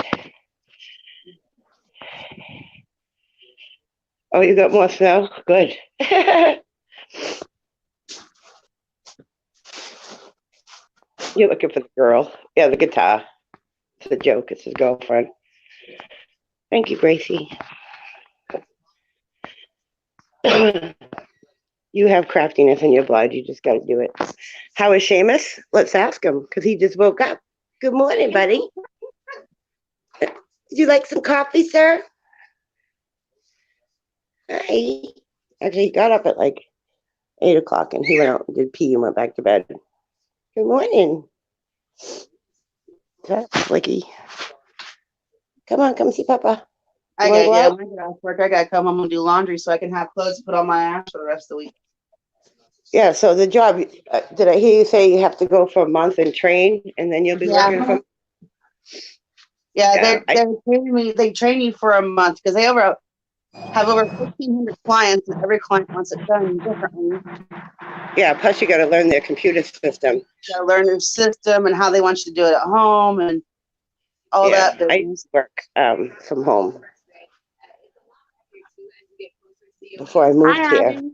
Speaker 3: Oh, you got more snow? Good. You're looking for the girl. Yeah, the guitar. It's a joke. It's his girlfriend. Thank you, Gracie. You have craftiness in your blood. You just got to do it. How is Seamus? Let's ask him because he just woke up. Good morning, buddy. Would you like some coffee, sir? Hi. Actually, he got up at like 8 o'clock and he went out and did pee and went back to bed. Good morning. That's Flicky. Come on, come see Papa.
Speaker 1: I
Speaker 3: You wanna
Speaker 1: gotta
Speaker 3: go
Speaker 1: get
Speaker 3: out?
Speaker 1: when I get off work. I gotta come home and do laundry so I can have clothes to put on my ass for the rest of the week.
Speaker 3: Yeah, so the job, did I hear you say you have to go for a month and train and then you'll be
Speaker 1: Yeah.
Speaker 3: working from?
Speaker 1: Yeah,
Speaker 3: Yeah,
Speaker 1: they're training me. They train you for a month because they have over 1,500 clients, and every client wants it done differently.
Speaker 3: Yeah, plus you got to learn their computer system.
Speaker 1: You gotta learn their system and how they want you to do it at home and all
Speaker 3: Yeah,
Speaker 1: that
Speaker 3: I
Speaker 1: business.
Speaker 3: work from home before I moved
Speaker 1: Hi,
Speaker 3: here.
Speaker 1: Abby.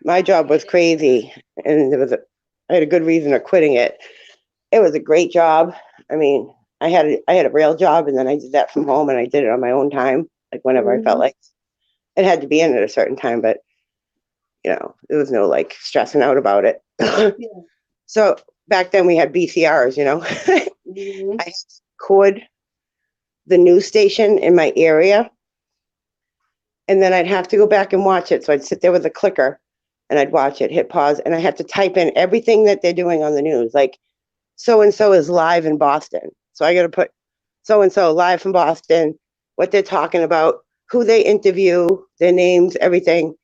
Speaker 3: My job was crazy, and I had a good reason for quitting it. It was a great job. I mean, I had a real job, and then I did that from home, and I did it on my own time, like whenever I felt like it had to be in at a certain time. But there was no like stressing out about it. So back then we had BCRs.
Speaker 1: Mhm.
Speaker 3: I record the news station in my area, and then I'd have to go back and watch it. So I'd sit there with a clicker and I'd watch it, hit pause, and I have to type in everything that they're doing on the news. Like so and so is live in Boston. So I got to put so and so live from Boston, what they're talking about, who they interview, their names, everything.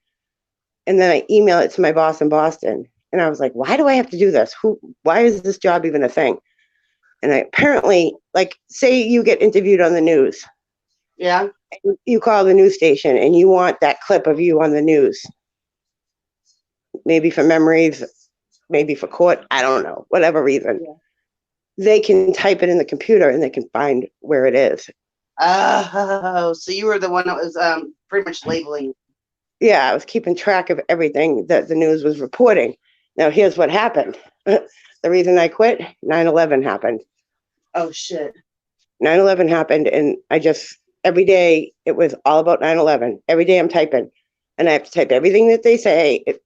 Speaker 3: And then I email it to my boss in Boston. And I was like, why do I have to do this? Why is this job even a thing? And I apparently, like, say you get interviewed on the news.
Speaker 1: Yeah.
Speaker 3: You call the news station and you want that clip of you on the news. Maybe for memories, maybe for court, I don't know, whatever reason.
Speaker 1: Yeah.
Speaker 3: They can type it in the computer and they can find where it is.
Speaker 1: Oh, so you were the one that was pretty much labeling.
Speaker 3: Yeah, I was keeping track of everything that the news was reporting. Now, here's what happened. The reason I quit, 9/11 happened.
Speaker 1: Oh, shit.
Speaker 3: 9/11 happened, and every day, it was all about 9/11. Every day I'm typing, and I have to type everything that they say, and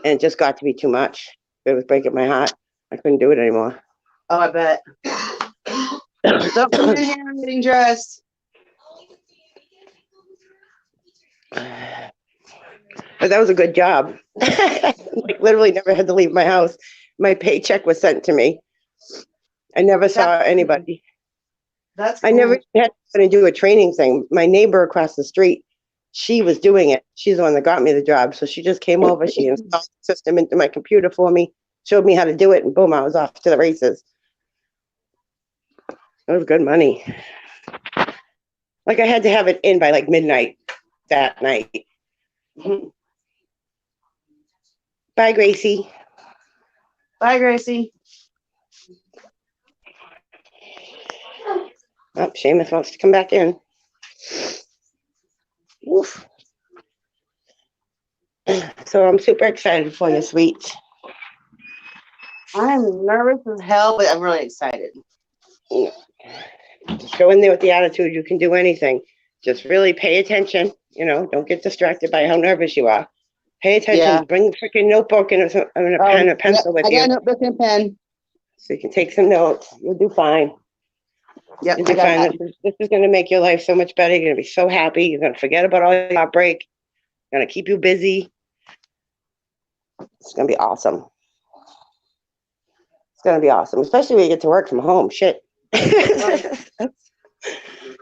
Speaker 3: it just got to be too much. It was breaking my heart. I couldn't do it anymore.
Speaker 1: Oh, I bet. Don't come in here. I'm getting dressed.
Speaker 3: But that was a good job. Like literally never had to leave my house. My paycheck was sent to me. I never saw anybody.
Speaker 1: That's cool.
Speaker 3: I never had to do a training thing. My neighbor across the street, she was doing it. She's the one that got me the job. So she just came over. She installed the system into my computer for me, showed me how to do it, and boom, I was off to the races. It was good money. Like I had to have it in by like midnight that night. Bye, Gracie.
Speaker 1: Bye, Gracie.
Speaker 3: Oh, Seamus wants to come back in. Oof. So I'm super excited for you, sweet.
Speaker 1: I'm nervous as hell, but I'm really excited.
Speaker 3: Just go in there with the attitude you can do anything. Just really pay attention. Don't get distracted by how nervous you are. Pay attention.
Speaker 1: Yeah.
Speaker 3: Bring a freaking notebook and a pen or pencil with
Speaker 1: I got
Speaker 3: you,
Speaker 1: a notebook and a pen.
Speaker 3: so you can take some notes. You'll do fine.
Speaker 1: Yep,
Speaker 3: You'll
Speaker 1: I
Speaker 3: do
Speaker 1: got
Speaker 3: fine.
Speaker 1: that.
Speaker 3: This is going to make your life so much better. You're going to be so happy. You're going to forget about all your heartbreak. Going to keep you busy. It's going to be awesome. It's going to be awesome, especially when you get to work from home. Shit.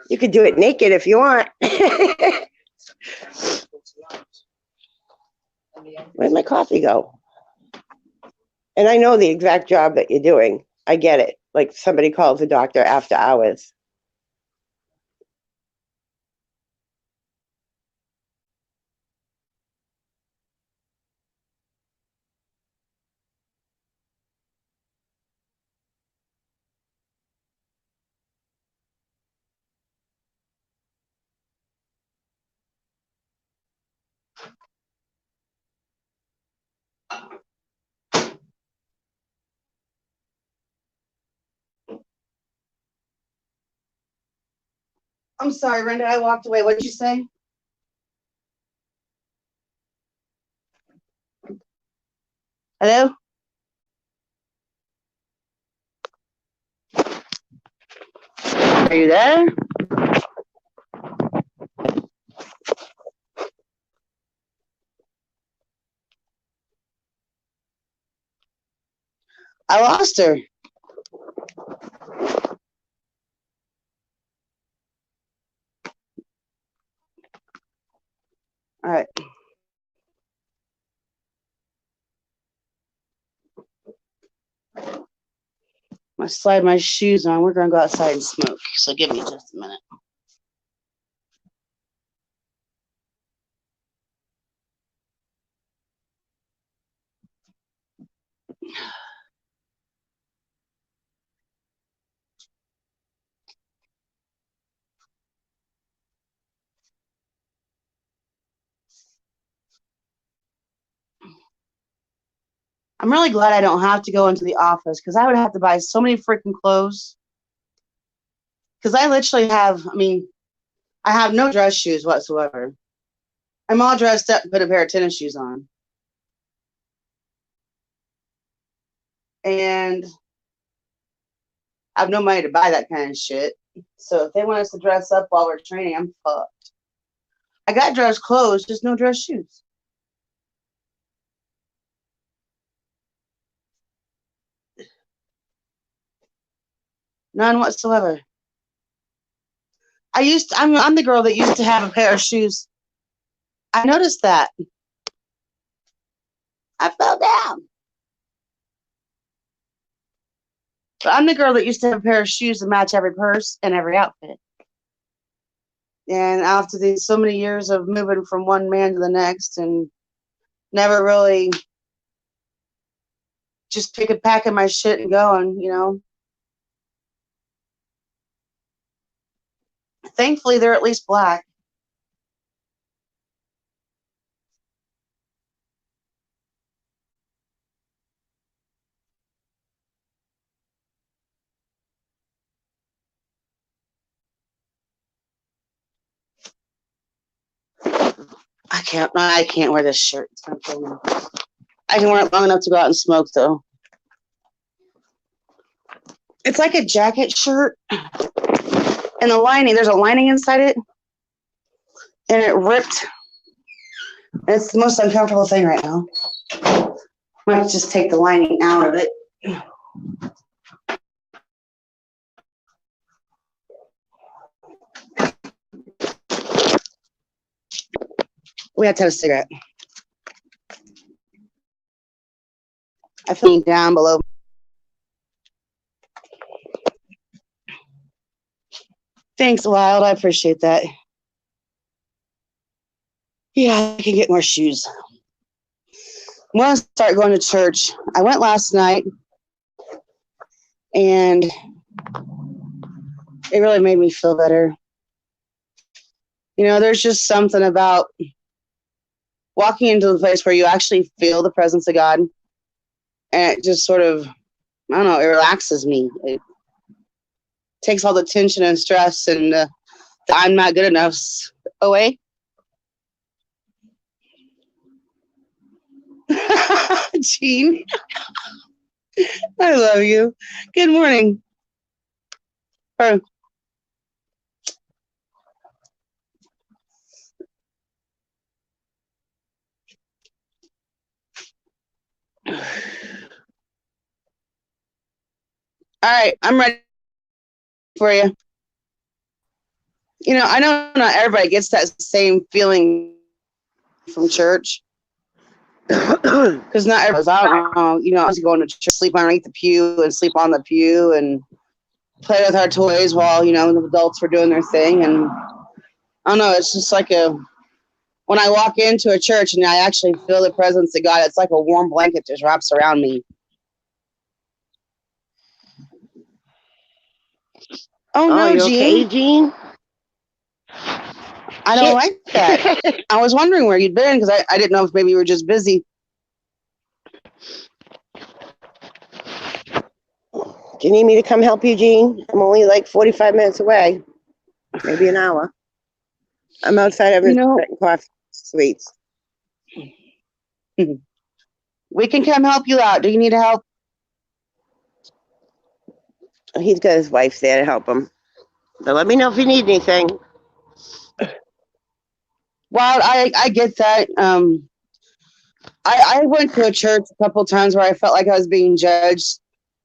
Speaker 3: You could do it naked if you want. Where'd my coffee go? And I know the exact job that you're doing. I get it. Like somebody calls a doctor after hours.
Speaker 1: I'm sorry, Brenda. I walked away. What did you say? Hello? Are you there? I lost her. All right. I'm gonna slide my shoes on. We're gonna go outside and smoke. So give me just a minute. I'm really glad I don't have to go into the office because I would have to buy so many freaking clothes. Because I literally have, I have no dress shoes whatsoever. I'm all dressed up, put a pair of tennis shoes on. And I have no money to buy that kind of shit. So if they want us to dress up while we're training, I'm fucked. I got dress clothes, just no dress shoes. None whatsoever. I'm the girl that used to have a pair of shoes. I noticed that. I fell down. But I'm the girl that used to have a pair of shoes to match every purse and every outfit. And after these so many years of moving from one man to the next and never really just packing my shit and going, Thankfully, they're at least black. I can't wear this shirt. It's gonna kill me. I can wear it long enough to go out and smoke, though. It's like a jacket shirt. And the lining, there's a lining inside it. And it ripped. And it's the most uncomfortable thing right now. Might just take the lining out of it. We have to have a cigarette. I feel down below. Thanks, Wild. I appreciate that. Yeah, I can get more shoes. I'm going to start going to church. I went last night, and it really made me feel better. There's just something about walking into the place where you actually feel the presence of God, and it just sort of, I don't know, it relaxes me. takes all the tension and stress and the I'm not good enough away. Jean, I love you. Good morning. Oh. All right, I'm ready for you. You know, I know not everybody gets that same feeling from church. Because not everybody's out. You know, I was going to church, sleep underneath the pew and sleep on the pew and play with our toys while, you know, the adults were doing their thing. And I don't know, it's just like when I walk into a church and I actually feel the presence of God, it's like a warm blanket just wraps around me. Oh no,
Speaker 3: you
Speaker 1: Jean.
Speaker 3: okay, Jean?
Speaker 1: I don't like that. I was wondering where you'd been because I didn't know if maybe you were just busy.
Speaker 3: Do you need me to come help you, Jean? I'm only like 45 minutes away, maybe an hour. I'm outside having coffee sweets.
Speaker 1: We can come help you out. Do you need help?
Speaker 3: He's got his wife there to help him. So let me know if you need anything.
Speaker 1: Well, I get that. I went to a church a couple times where I felt like I was being judged.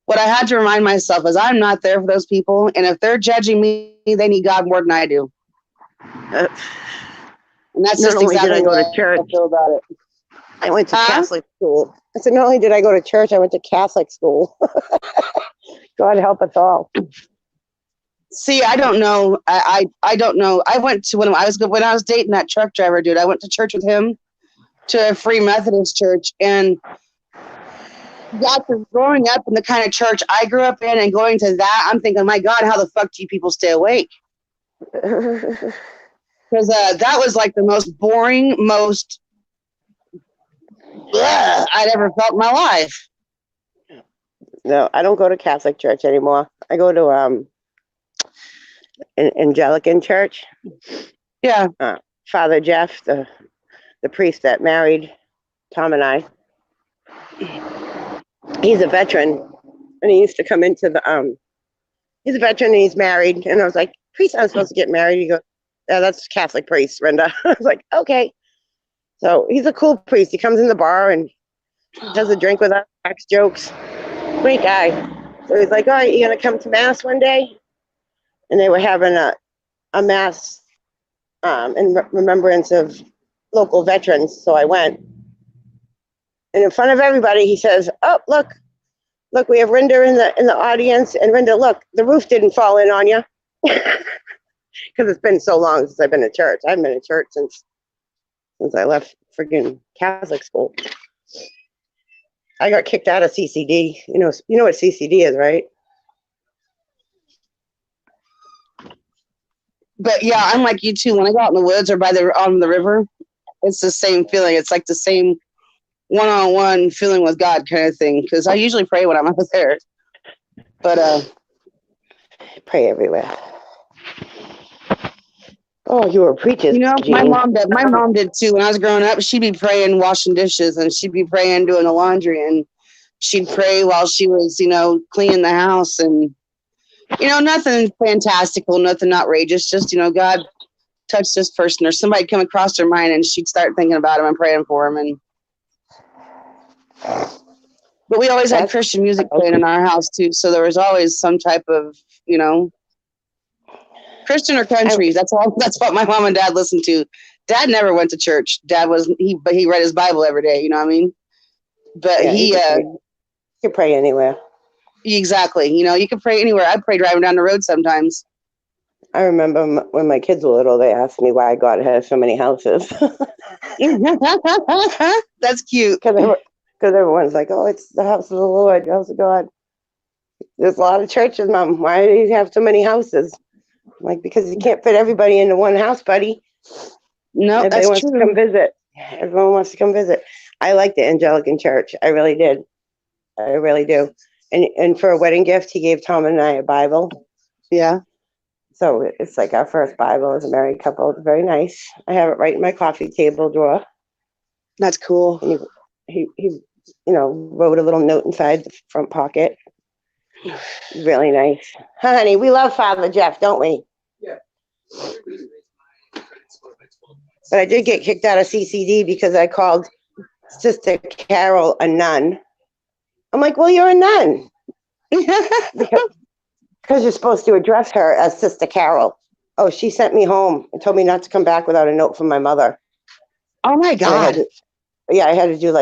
Speaker 1: What I had to remind myself is I'm not there for those people, and if they're judging me, they need God more than I do. And that's just exactly
Speaker 3: go to
Speaker 1: I
Speaker 3: church.
Speaker 1: feel about it.
Speaker 3: I went to Catholic school. I said, not only did I go to church, I went to Catholic school. God help us all.
Speaker 1: See, I don't know. I don't know. I went to when I was dating that truck driver dude. I went to church with him to a Free Methodist church, and after growing up in the kind of church I grew up in and going to that, I'm thinking, my God, how the fuck do you people stay awake? Because that was like the most boring, most I'd ever felt in my life.
Speaker 3: No, I don't go to Catholic church anymore. I go to an Anglican church.
Speaker 1: Yeah.
Speaker 3: Father Jeff, the priest that married Tom and I. He's a veteran, and he used to come into the he's a veteran and he's married. And I was like, priest aren't supposed to get married. He goes, yeah, that's Catholic priest, Brenda. I was like, okay. So he's a cool priest. He comes in the bar and does a drink with us, cracks jokes. Great guy. So he's like, all right, you gonna come to mass one day? And they were having a mass in remembrance of local veterans. So I went. And in front of everybody, he says, oh, look, we have Rinda in the audience. And Rinda, look, the roof didn't fall in on you. Because it's been so long since I've been to church. I haven't been to church since I left freaking Catholic school. I got kicked out of CCD. You know what CCD is, right?
Speaker 1: But yeah, I'm like you too. When I go out in the woods or on the river, it's the same feeling. It's like the same one-on-one feeling with God kind of thing. Because I usually pray when I'm out there. But
Speaker 3: I pray everywhere. Oh, you were preaching.
Speaker 1: You know, my mom did too. When I was growing up, she'd be praying, washing dishes, and she'd be praying, doing the laundry, and she'd pray while she was, cleaning the house, and nothing fantastical, nothing outrageous. Just, God, touch this person, or somebody come across her mind, and she'd start thinking about him and praying for him. But we always had Christian music playing in our house too, so there was always some type of, Christian or country. That's what my mom and dad listened to. Dad never went to church. But he read his Bible every day. You know what I mean? But
Speaker 3: yeah, you can pray anywhere.
Speaker 1: Exactly. You can pray anywhere. I pray driving down the road sometimes.
Speaker 3: I remember when my kids were little, they asked me why God has so many houses.
Speaker 1: That's cute.
Speaker 3: Because everyone's like, oh, it's the house of the Lord, the house of God. There's a lot of churches, Mom. Why do you have so many houses? I'm like, because you can't fit everybody into one house, buddy.
Speaker 1: No,
Speaker 3: everybody
Speaker 1: that's
Speaker 3: wants
Speaker 1: true.
Speaker 3: to come visit. Everyone wants to come visit. I like the Anglican church. I really did. I really do. And for a wedding gift, he gave Tom and I a Bible.
Speaker 1: Yeah.
Speaker 3: So it's like our first Bible as a married couple. It's very nice. I have it right in my coffee table drawer.
Speaker 1: That's cool.
Speaker 3: And he wrote a little note inside the front pocket. Really nice. Honey, we love Father Jeff, don't we?
Speaker 4: Yeah.
Speaker 3: But I did get kicked out of CCD because I called Sister Carol a nun. I'm like, well, you're a nun. Because you're supposed to address her as Sister Carol. Oh, she sent me home and told me not to come back without a note from my mother.
Speaker 1: Oh my God.
Speaker 3: I had to do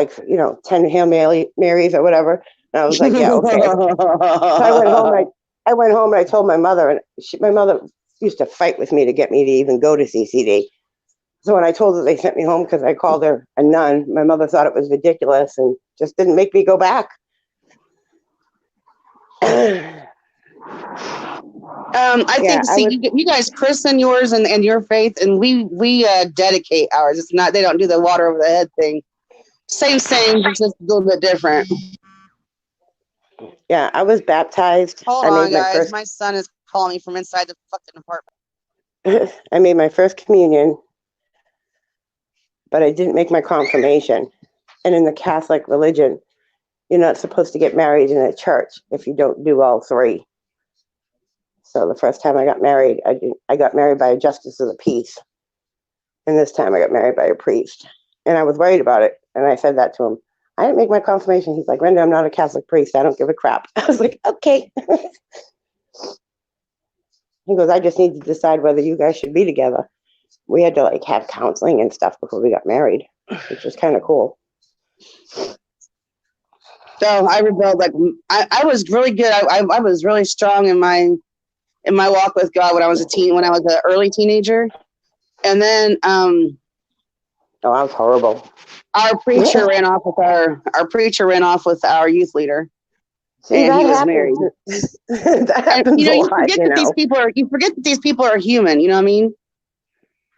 Speaker 3: 10 Hail Marys or whatever. And I was like, yeah, okay. So I went home. I went home and I told my mother, and my mother used to fight with me to get me to even go to CCD. So when I told her they sent me home because I called her a nun, my mother thought it was ridiculous and just didn't make me go back.
Speaker 1: I think, you guys christen yours and your faith, and we dedicate ours. It's not, they don't do the water over the head thing. Same, just a little bit different.
Speaker 3: Yeah, I was baptized.
Speaker 1: Hold on, guys. My son is calling me from inside the fucking apartment.
Speaker 3: I made my first communion, but I didn't make my confirmation. And in the Catholic religion, you're not supposed to get married in a church if you don't do all three. So the first time I got married, I got married by a justice of the peace. And this time I got married by a priest. And I was worried about it. And I said that to him. I didn't make my confirmation. He's like, Brenda, I'm not a Catholic priest. I don't give a crap. I was like, okay. He goes, I just need to decide whether you guys should be together. We had to have counseling and stuff before we got married, which was kind of cool.
Speaker 1: So I rebelled. I was really good. I was really strong in my walk with God when I was when I was an early teenager. And then I
Speaker 3: was horrible.
Speaker 1: Our preacher ran off with our youth leader. See, and he was married.
Speaker 3: That happens
Speaker 1: you forget that these people are human, you know what I mean?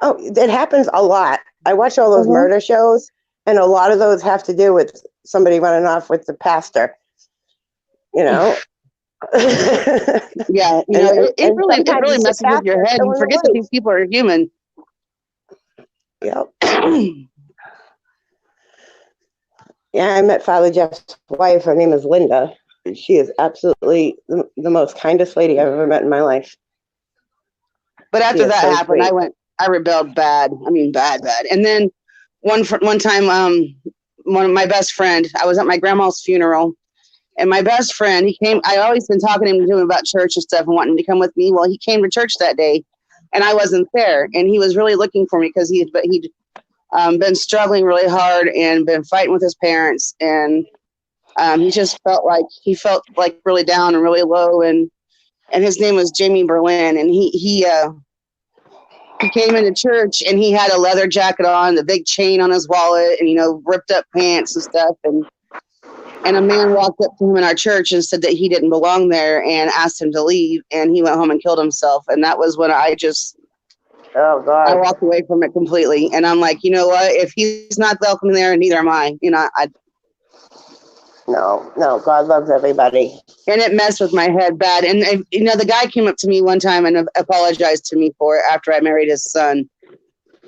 Speaker 3: Oh, it happens a lot. I watch all those murder shows, and a lot of those have to do with somebody running off with the pastor. Yeah, it really messes with your head. You forget that these people are human. Yep. Yeah, I met Father Jeff's wife. Her name is Linda. She is absolutely the most kindest lady I've ever met in my life. But after that happened, I rebelled bad. I mean, bad. And then one time, my best friend, I was at my grandma's funeral, and my best friend, he came. I always been talking to him about church and stuff and wanting to come with me. Well, he came to church that day, and I wasn't there, and he was really looking for me because he'd been struggling really hard and been fighting with his parents, and he just felt like really down and really low, and his name was Jamie Berlin, and he came into church, and he had a leather jacket on, the big chain on his wallet, and ripped up pants and stuff, and a man walked up to him in our church and said that he didn't belong there and asked him to leave, and he went home and killed himself. And that was when I walked away from it completely. And I'm like, you know what? If he's not welcome there, neither am I. No, God loves everybody. And it messed with my head bad. And the guy came up to me one time and apologized to me for it after I married his son.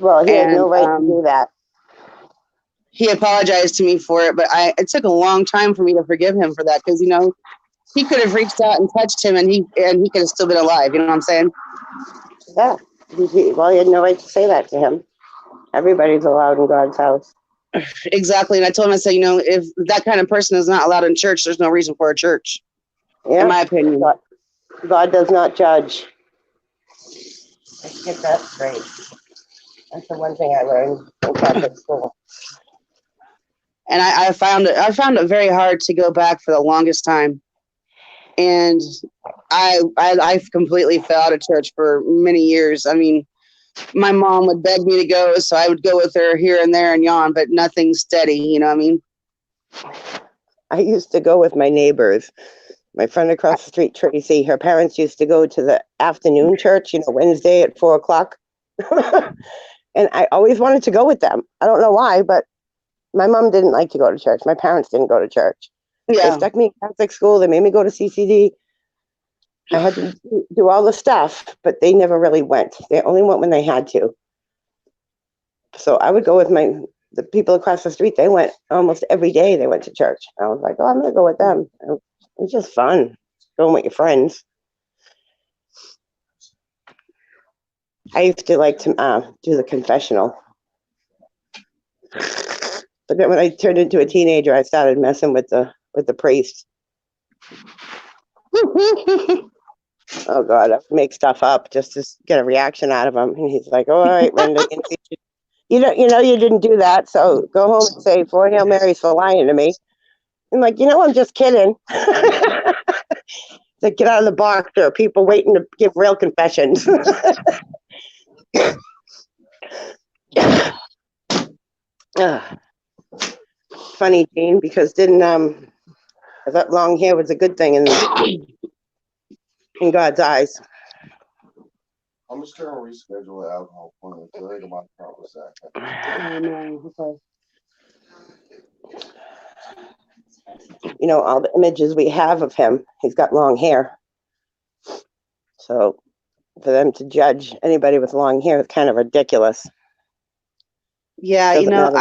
Speaker 3: Well, he had no right to do that. He apologized to me for it, but it took a long time for me to forgive him for that, because he could have reached out and touched him, and he could have still been alive. You know what I'm saying? Yeah. Well, he had no right to say that to him. Everybody's allowed in God's house. Exactly. And I told him, I said, if that kind of person is not allowed in church, there's no reason for a church. Yeah. In my opinion. God does not judge. Let's get that straight. That's the one thing I learned in Catholic school. And I found it very hard to go back for the longest time. And I completely fell out of church for many years. I mean, my mom would beg me to go, so I would go with her here and there and yawn, but nothing steady, you know what I mean? I used to go with my neighbors. My friend across the street, Tracy, her parents used to go to the afternoon church, Wednesday at 4:00. And I always wanted to go with them. I don't know why, but my mom didn't like to go to church. My parents didn't go to church. Yeah. They stuck me in Catholic school. They made me go to CCD. I had to do all the stuff, but they never really went. They only went when they had to. So I would go with the people across the street. They went almost every day. They went to church. I was like, oh, I'm gonna go with them. It's just fun going with your friends. I used to like to do the confessional, but then when I turned into a teenager, I started messing with the priest. Oh God, I would make stuff up just to get a reaction out of him, and he's like, "Oh, all right, Brenda, you know you didn't do that, so go home and say 4 Hail Marys for lying to me." I'm like, I'm just kidding. Like, get out of the box. There are people waiting to give real confessions. Funny, Gene, because I thought long hair was a good thing in God's eyes.
Speaker 6: I'm just gonna reschedule the alcohol appointment so they can buy the
Speaker 3: All the images we have of him, he's got long hair. So for them to judge anybody with long hair is kind of ridiculous.
Speaker 1: Yeah,
Speaker 3: Doesn't matter.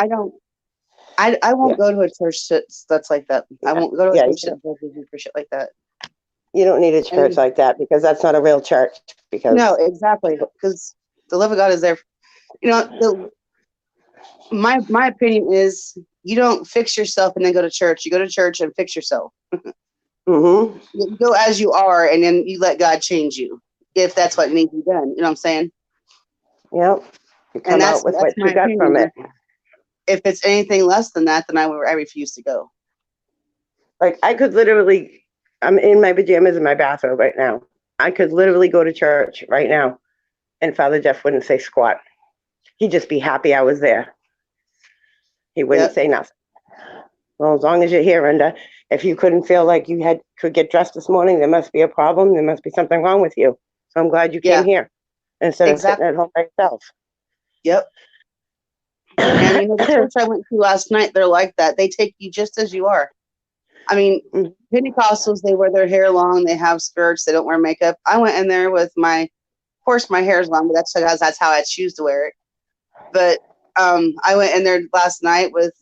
Speaker 1: I won't go to a church that's like that. I won't go to a church that does for shit like that.
Speaker 3: You don't need a church like that because that's not a real church. Because
Speaker 1: no, exactly, because the love of God is there. My opinion is you don't fix yourself and then go to church. You go to church and fix yourself.
Speaker 3: Mm-hmm.
Speaker 1: You go as you are, and then you let God change you if that's what needs to be done. You know what I'm saying?
Speaker 3: Yep. You come out with what you got from it.
Speaker 1: If it's anything less than that, then I refuse to go.
Speaker 3: Like, I could literally, I'm in my pajamas in my bathrobe right now. I could literally go to church right now, and Father Jeff wouldn't say squat. He'd just be happy I was there. He wouldn't say nothing. Well, as long as you're here, Brenda, if you couldn't feel like you could get dressed this morning, there must be a problem. There must be something wrong with you. So I'm glad you came here instead of sitting at home by yourself.
Speaker 1: Yep. And the church I went to last night, they're like that. They take you just as you are. I mean, Pentecostals, they wear their hair long. They have skirts. They don't wear makeup. I went in there with of course, my hair is long, but that's how I choose to wear it. But I went in there last night with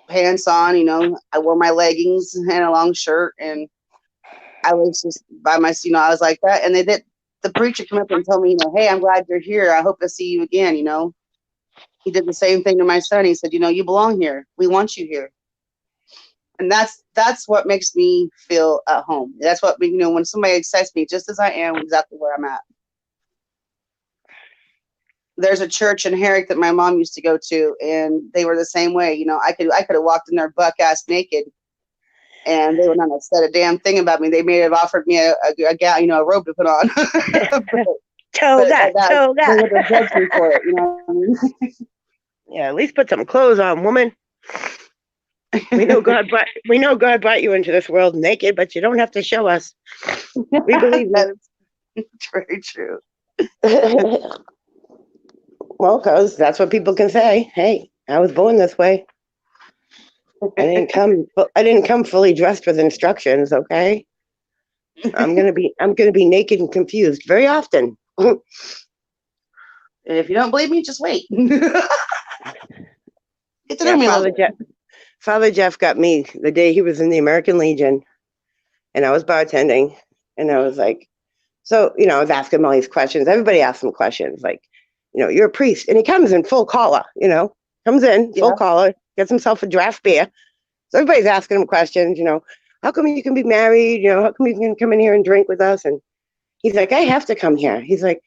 Speaker 1: pants on. I wore my leggings and a long shirt, and I was just by myself. I was like that. And the preacher came up and told me, hey, I'm glad you're here. I hope to see you again. He did the same thing to my son. He said, you belong here. We want you here. And that's what makes me feel at home. That's what, when somebody accepts me just as I am, exactly where I'm at. There's a church in Herrick that my mom used to go to, and they were the same way. I could have walked in there buck ass naked, and they would not have said a damn thing about me. They may have offered me a robe to put on.
Speaker 3: Toga.
Speaker 1: They would have judged me for it. You know what I mean?
Speaker 3: Yeah, at least put some clothes on, woman. We know God brought you into this world naked, but you don't have to show us. We believe that.
Speaker 1: It's very true.
Speaker 3: Well, because that's what people can say. Hey, I was born this way. I didn't come fully dressed with instructions. Okay, I'm gonna be naked and confused very often.
Speaker 1: And if you don't believe me, just wait.
Speaker 3: Father Jeff got me the day he was in the American Legion, and I was bartending, and I was like, so, I was asking him all these questions. Everybody asks him questions like, you're a priest, and he comes in full collar, comes in full collar, gets himself a draft beer. So everybody's asking him questions, how come you can be married? How come you can come in here and drink with us? And he's like, I have to come here. He's like,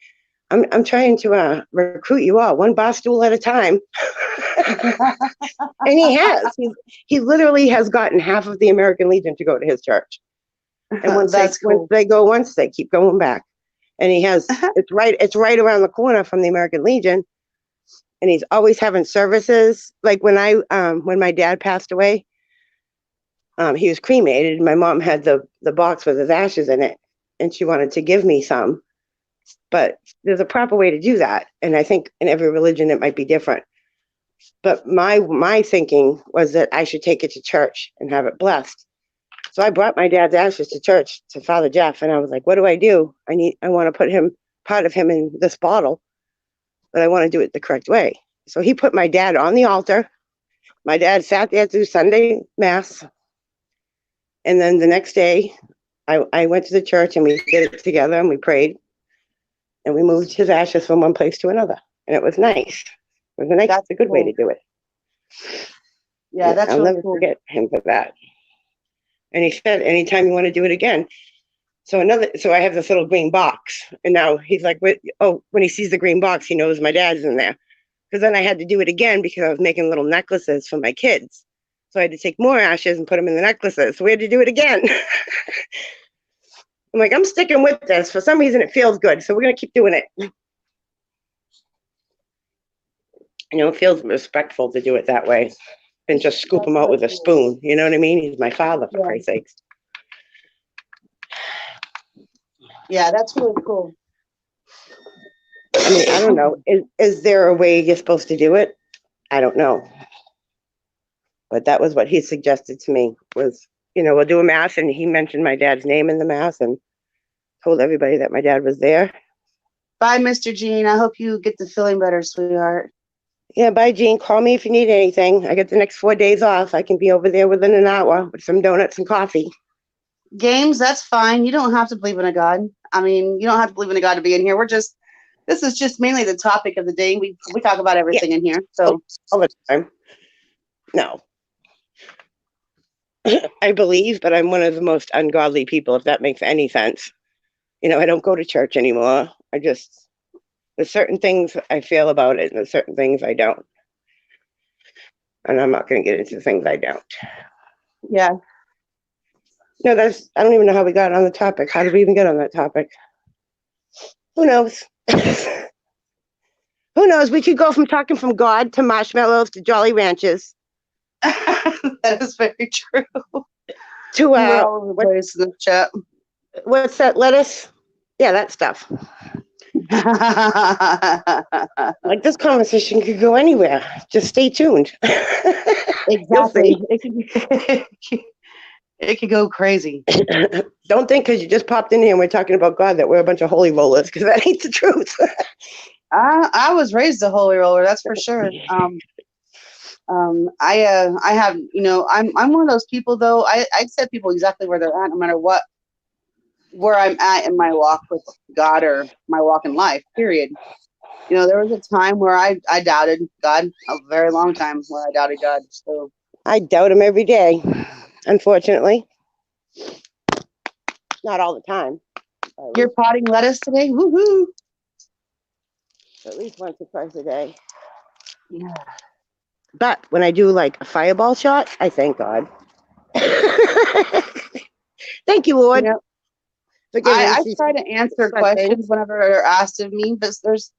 Speaker 3: I'm trying to recruit you all one bar stool at a time. And he has. He literally has gotten half of the American Legion to go to his church. And once they go once, they keep going back. And he has it's right around the corner from the American Legion. And he's always having services. Like when my dad passed away, he was cremated. My mom had the box with his ashes in it, and she wanted to give me some. But there's a proper way to do that. And I think in every religion it might be different. But my thinking was that I should take it to church and have it blessed. So I brought my dad's ashes to church to Father Jeff, and I was like, what do? I want to put part of him in this bottle, but I want to do it the correct way. So he put my dad on the altar. My dad sat there through Sunday Mass. And then the next day, I went to the church and we did it together and we prayed. And we moved his ashes from one place to another. And it was nice. It was
Speaker 1: That's
Speaker 3: a good way to
Speaker 1: cool.
Speaker 3: do it.
Speaker 1: Yeah, that's
Speaker 3: I'll
Speaker 1: really
Speaker 3: never
Speaker 1: cool.
Speaker 3: forget him for that. And he said, anytime you want to do it again. So I have this little green box. And now he's like, when he sees the green box, he knows my dad's in there. Because then I had to do it again because I was making little necklaces for my kids. So I had to take more ashes and put them in the necklaces. So we had to do it again. I'm like, I'm sticking with this. For some reason, it feels good. So we're going to keep doing it. You know, it feels respectful to do it that way and just scoop him out with a spoon. You know what I mean? He's my father, for Christ's sakes.
Speaker 1: Yeah, that's really cool.
Speaker 3: I mean, I don't know. Is there a way you're supposed to do it? I don't know. But that was what he suggested to me was, we'll do a mass, and he mentioned my dad's name in the mass and told everybody that my dad was there.
Speaker 1: Bye, Mr. Gene. I hope you get the feeling better, sweetheart.
Speaker 3: Yeah, bye, Jean. Call me if you need anything. I get the next 4 days off. I can be over there within an hour with some donuts and coffee.
Speaker 1: Games, that's fine. You don't have to believe in a God. I mean, you don't have to believe in a God to be in here. This is just mainly the topic of the day. We talk about everything in here. So
Speaker 3: all the time. No. I believe, but I'm one of the most ungodly people, if that makes any sense. I don't go to church anymore. There's certain things I feel about it, and there's certain things I don't. And I'm not going to get into things I don't.
Speaker 1: yeah.
Speaker 3: No, I don't even know how we got on the topic. How did we even get on that topic? Who knows? Who knows? We could go from talking from God to marshmallows to Jolly Ranchers.
Speaker 1: That is very true.
Speaker 3: To
Speaker 1: We're all over the place in the chat.
Speaker 3: What's that? Lettuce? Yeah, that stuff. Like, this conversation could go anywhere. Just stay tuned.
Speaker 1: Exactly. It could go crazy.
Speaker 3: Don't think because you just popped in here and we're talking about God that we're a bunch of holy rollers, because that ain't the truth.
Speaker 1: I was raised a holy roller, that's for sure. I have, I'm one of those people though. I accept people exactly where they're at, no matter where I'm at in my walk with God or my walk in life, period. There was a time where I doubted God, a very long time where I doubted God. So
Speaker 3: I doubt him every day, unfortunately. Not all the time.
Speaker 1: You're potting lettuce today? Woohoo!
Speaker 3: At least once or twice a day.
Speaker 1: Yeah.
Speaker 3: But when I do like a fireball shot, I thank God. Thank you, Lord.
Speaker 1: I try to answer questions whenever they're asked of me, but there's,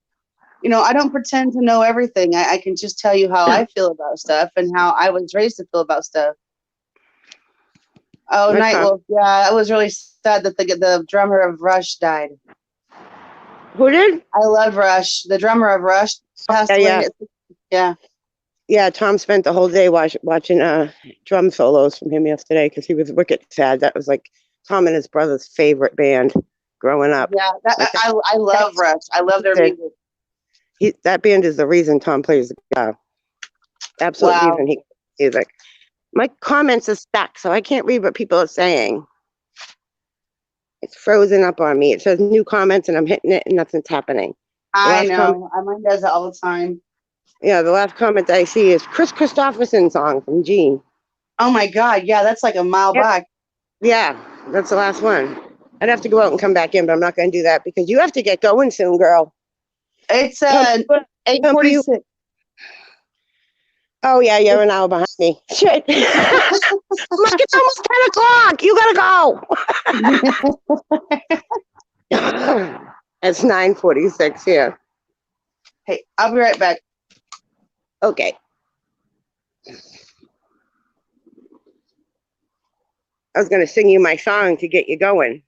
Speaker 1: I don't pretend to know everything. I can just tell you how I feel about stuff and how I was raised to feel about stuff. Oh, Nightwolf. Yeah, I was really sad that the drummer of Rush died.
Speaker 3: Who did?
Speaker 1: I love Rush. The drummer of Rush passed away. Yeah.
Speaker 3: Yeah, Tom spent the whole day watching drum solos from him yesterday because he was wicked sad. That was like Tom and his brother's favorite band growing up.
Speaker 1: Yeah, I love Rush. I love their music.
Speaker 3: That band is the reason Tom plays the guitar. Absolute reason he plays music. My comments are stuck, so I can't read what people are saying. It's frozen up on me. It says new comments, and I'm hitting it, and nothing's happening.
Speaker 1: I know. Mine does it all the time.
Speaker 3: Yeah, the last comment I see is Chris Christopherson song from Gene.
Speaker 1: Oh my God! Yeah, that's like a mile back.
Speaker 3: Yeah, that's the last one. I'd have to go out and come back in, but I'm not going to do that because you have to get going soon, girl.
Speaker 1: It's 8:46.
Speaker 3: Oh yeah, you're an hour behind me. Shit. I'm like, it's almost 10 o'clock. You gotta go. It's 9:46 here.
Speaker 1: Hey, I'll be right back.
Speaker 3: Okay. I was gonna sing you my song to get you going.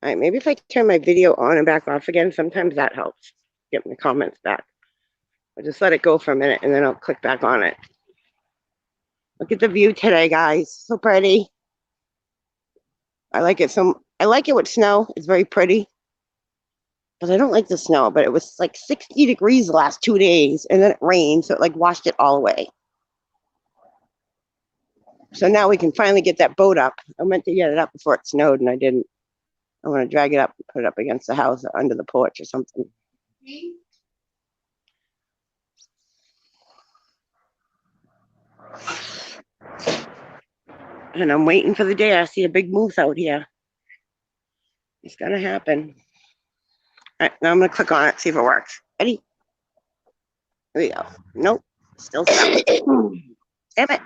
Speaker 3: All right, maybe if I turn my video on and back off again, sometimes that helps get my comments back. I'll just let it go for a minute and then I'll click back on it. Look at the view today, guys. So pretty. I like it. I like it with snow. It's very pretty. But I don't like the snow. But it was like 60 degrees the last 2 days, and then it rained, so it like washed it all away. So now we can finally get that boat up. I meant to get it up before it snowed, and I didn't. I want to drag it up and put it up against the house or under the porch or something. And I'm waiting for the day I see a big moose out here. It's going to happen. All right, now I'm going to click on it, see if it works. Ready? There we go. Nope. Still stuck. Damn it.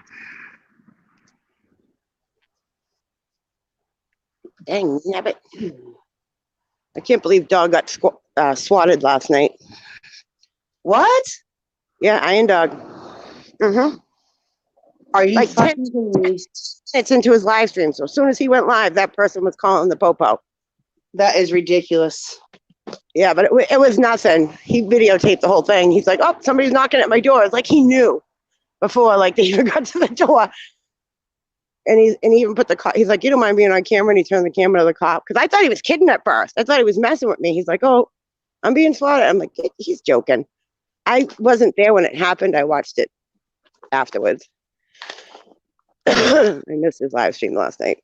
Speaker 3: Dang, nabbit. I can't believe dog got swatted last night.
Speaker 1: What?
Speaker 3: Yeah, Iron Dog. Mm-hmm.
Speaker 1: Are you
Speaker 3: Like
Speaker 1: fucking kidding me?
Speaker 3: It's into his live stream. So as soon as he went live, that person was calling the popo.
Speaker 1: That is ridiculous.
Speaker 3: Yeah, but it was nothing. He videotaped the whole thing. He's like, oh, somebody's knocking at my door. It's like he knew before, like, they even got to the door. And he even put the cop, he's like, you don't mind being on camera? And he turned the camera to the cop. Because I thought he was kidding at first. I thought he was messing with me. He's like, oh, I'm being slaughtered. I'm like, he's joking. I wasn't there when it happened. I watched it afterwards. I missed his live stream last night.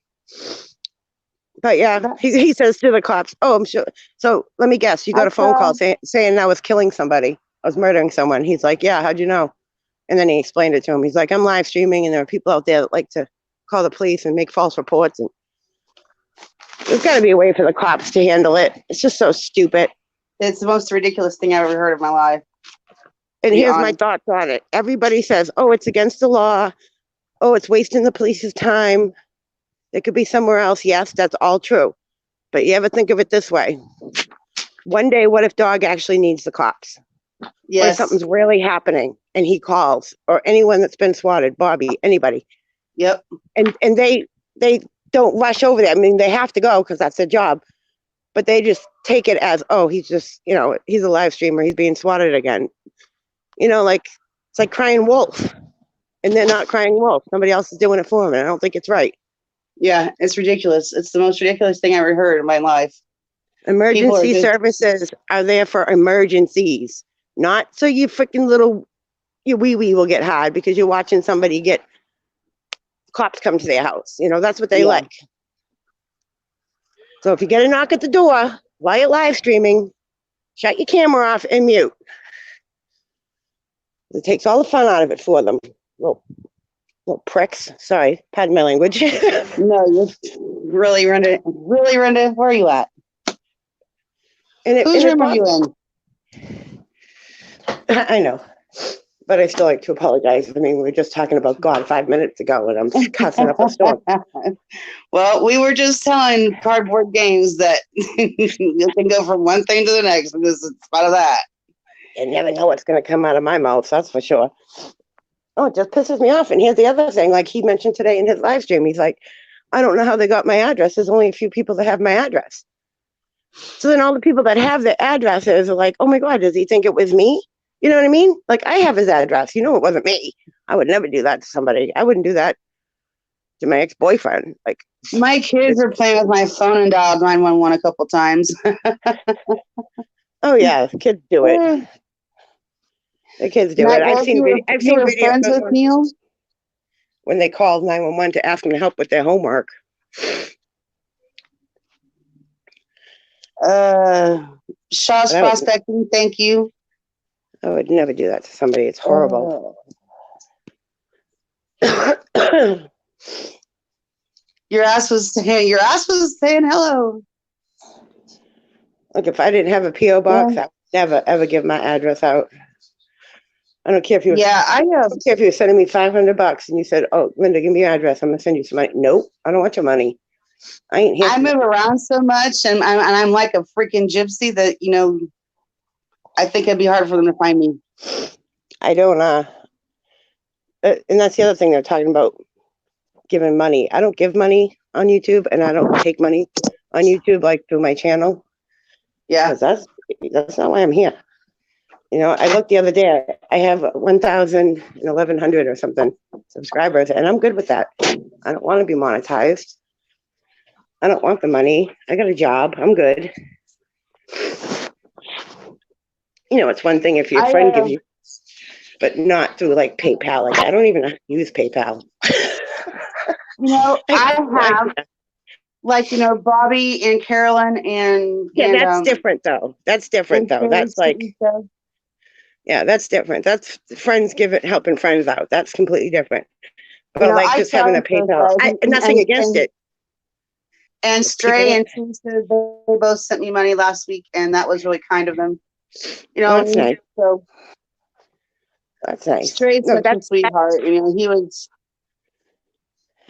Speaker 3: But yeah, he says to the cops, oh, I'm sure. So let me guess, you got a phone call saying I was killing somebody. I was murdering someone. He's like, yeah, how'd you know? And then he explained it to him. He's like, I'm live streaming and there are people out there that like to call the police and make false reports. And there's got to be a way for the cops to handle it. It's just so stupid.
Speaker 1: It's the most ridiculous thing I've ever heard in my life.
Speaker 3: And here's my thoughts on it. Everybody says, oh, it's against the law. Oh, it's wasting the police's time. It could be somewhere else. Yes, that's all true. But you ever think of it this way? One day, what if dog actually needs the cops?
Speaker 1: Yes.
Speaker 3: What if something's really happening and he calls, or anyone that's been swatted, Bobby, anybody.
Speaker 1: Yep.
Speaker 3: And they don't rush over there. I mean, they have to go because that's their job. But they just take it as, oh, he's just, he's a live streamer. He's being swatted again. Like, it's like crying wolf. And they're not crying wolf. Somebody else is doing it for them. And I don't think it's right.
Speaker 1: Yeah, it's ridiculous. It's the most ridiculous thing I ever heard in my life.
Speaker 3: Emergency services are there for emergencies. Not so you freaking your wee-wee will get hard because you're watching somebody get cops come to their house. That's what they like. So if you get a knock at the door while you're live streaming, shut your camera off and mute. It takes all the fun out of it for them. Little pricks. Sorry, pardon my language.
Speaker 1: No, you're really, Renda. Really, Renda, where are you at? Whose room are you in?
Speaker 3: I know, but I still like to apologize. I mean, we were just talking about God 5 minutes ago, and I'm cussing up a storm.
Speaker 1: Well, we were just telling Cardboard Games that you can go from one thing to the next because it's part of that.
Speaker 3: You never know what's going to come out of my mouth, that's for sure. Oh, it just pisses me off. And here's the other thing, like he mentioned today in his live stream, he's like, I don't know how they got my address. There's only a few people that have my address. So then all the people that have the addresses are like, oh my God, does he think it was me? You know what I mean? Like, I have his address. It wasn't me. I would never do that to somebody. I wouldn't do that to my ex-boyfriend. Like,
Speaker 1: my kids were playing with my phone and dialed 911 a couple times.
Speaker 3: Oh yeah, the kids do it. The kids do it. I've seen
Speaker 1: friends with Neil
Speaker 3: when they called 911 to ask them to help with their homework.
Speaker 1: Shaw's Prospecting, thank you.
Speaker 3: I would never do that to somebody. It's horrible.
Speaker 1: Your ass was saying hello.
Speaker 3: Like if I didn't have a P.O. box, I would never ever give my address out. I don't care if you
Speaker 1: I
Speaker 3: don't care if you were sending me $500 and you said, oh, Linda, give me your address. I'm gonna send you some money. Nope, I don't want your money. I ain't here.
Speaker 1: I move around so much and I'm like a freaking gypsy that, I think it'd be hard for them to find me.
Speaker 3: I don't and that's the other thing they're talking about, giving money. I don't give money on YouTube and I don't take money on YouTube like through my channel.
Speaker 1: Yeah.
Speaker 3: That's not why I'm here. You know, I looked the other day, I have 1,100 or something subscribers, and I'm good with that. I don't want to be monetized. I don't want the money. I got a job. I'm good. You know, it's one thing if your friend gives you, but not through like PayPal. Like, I don't even use PayPal.
Speaker 1: I have, like, Bobby and Carolyn and
Speaker 3: Yeah, that's
Speaker 1: and
Speaker 3: different though. That's different though. That's like, yeah, that's different. That's friends helping friends out. That's completely different. But like just having a PayPal, nothing against it.
Speaker 1: And Stray and Teresa, they both sent me money last week, and that was really kind of them.
Speaker 3: That's nice.
Speaker 1: So
Speaker 3: that's nice.
Speaker 1: Stray's such a sweetheart. He was.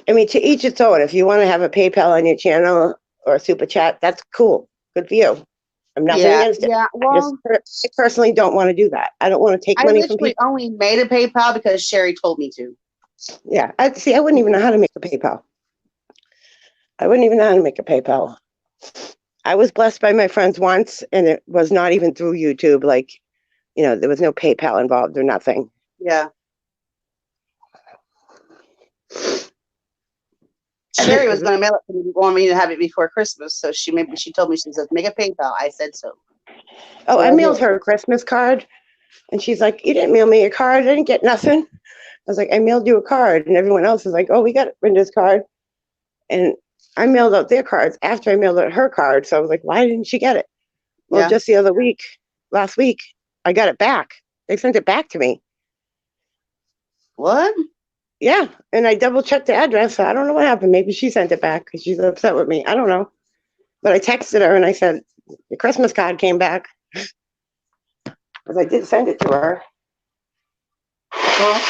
Speaker 3: I mean, to each its own. If you want to have a PayPal on your channel or a super chat, that's cool. Good for you. I'm nothing against it.
Speaker 1: Yeah, well,
Speaker 3: I personally don't want to do that. I don't want to take money from people.
Speaker 1: I only made a PayPal because Sherry told me to.
Speaker 3: Yeah, I wouldn't even know how to make a PayPal. I wouldn't even know how to make a PayPal. I was blessed by my friends once, and it was not even through YouTube. Like, there was no PayPal involved or nothing.
Speaker 1: Yeah. Sherry was going to mail it to me, want me to have it before Christmas. So she told me, she says, make a PayPal. I said so.
Speaker 3: Oh, I mailed her a Christmas card, and she's like, you didn't mail me a card. I didn't get nothing. I was like, I mailed you a card, and everyone else was like, oh, we got Brenda's card. And I mailed out their cards after I mailed out her card. So I was like, why didn't she get it? Well, just last week, I got it back. They sent it back to me.
Speaker 1: What?
Speaker 3: Yeah. And I double checked the address. So I don't know what happened. Maybe she sent it back because she's upset with me. I don't know. But I texted her and I said, the Christmas card came back. Because I did send it to her. Well,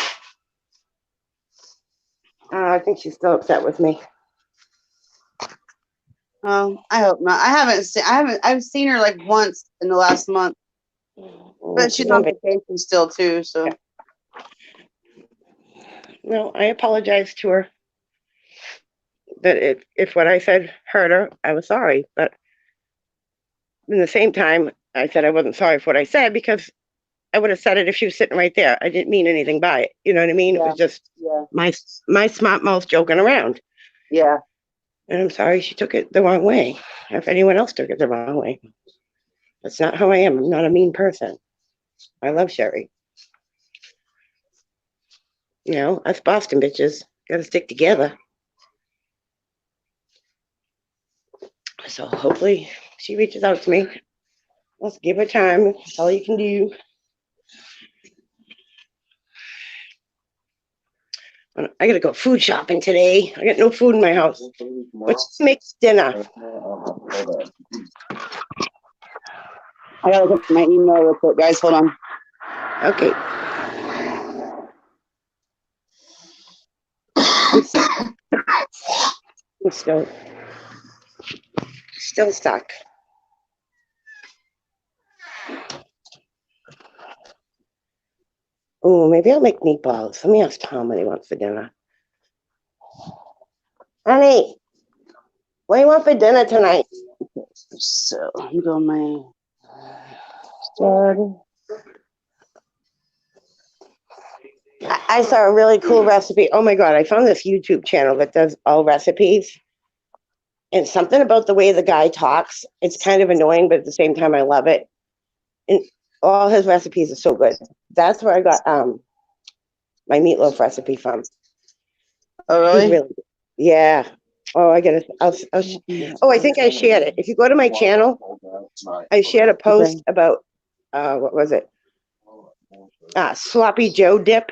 Speaker 3: I think she's still upset with me.
Speaker 1: I hope not. I've seen her like once in the last month, but she's on vacation still too. So,
Speaker 3: no, I apologize to her. That if what I said hurt her, I was sorry. But in the same time, I said I wasn't sorry for what I said because I would have said it if she was sitting right there. I didn't mean anything by it. You know what I mean? Yeah. It was just my smart mouth joking around.
Speaker 1: Yeah.
Speaker 3: And I'm sorry she took it the wrong way. If anyone else took it the wrong way. That's not how I am. I'm not a mean person. I love Sherry. Us Boston bitches gotta stick together. So hopefully she reaches out to me. Let's give her time. That's all you can do. I gotta go food shopping today. I got no food in my house. Let's make dinner.
Speaker 1: I gotta look at my email real quick, guys. Hold on.
Speaker 3: Okay. I'm still stuck. Oh, maybe I'll make meatballs. Let me ask Tom what he wants for dinner. Honey, what do you want for dinner tonight?
Speaker 1: So I'm going my start.
Speaker 3: I saw a really cool recipe. Oh my God, I found this YouTube channel that does all recipes. And something about the way the guy talks, it's kind of annoying, but at the same time, I love it. And all his recipes are so good. That's where I got my meatloaf recipe from.
Speaker 1: Oh, really?
Speaker 3: Yeah. Oh, I get it. I think I shared it. If you go to my channel, I shared a post about, what was it? Sloppy Joe dip.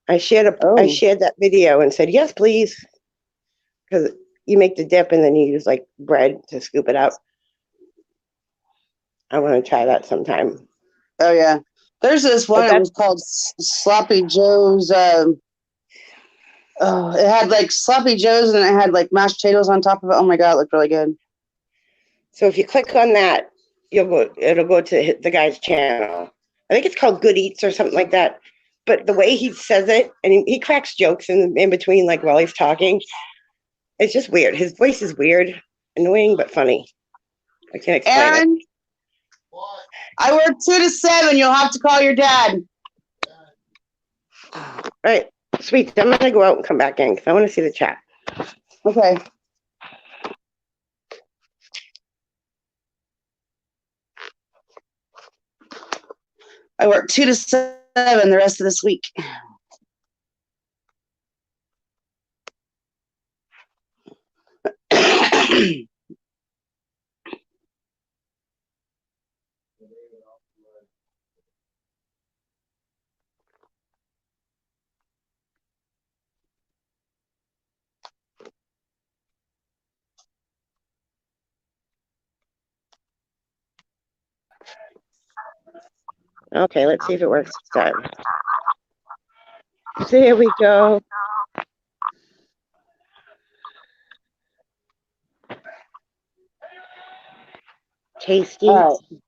Speaker 3: I shared that video and said, yes, please. Because you make the dip and then you use like bread to scoop it out. I want to try that sometime.
Speaker 1: Oh, yeah. There's this one that was called Sloppy Joe's. It had like Sloppy Joe's and it had like mashed potatoes on top of it. Oh my God, it looked really good.
Speaker 3: So if you click on that, it'll go to the guy's channel. I think it's called Good Eats or something like that. But the way he says it, and he cracks jokes in between, like while he's talking, it's just weird. His voice is weird, annoying, but funny. I can't explain it.
Speaker 1: I work 2 to 7. You'll have to call your dad.
Speaker 3: All right, sweet. I'm gonna go out and come back in because I want to see the chat.
Speaker 1: Okay. I work 2 to 7 the rest of this week.
Speaker 3: Okay, let's see if it works this time. There we go. Tasty.
Speaker 1: All right.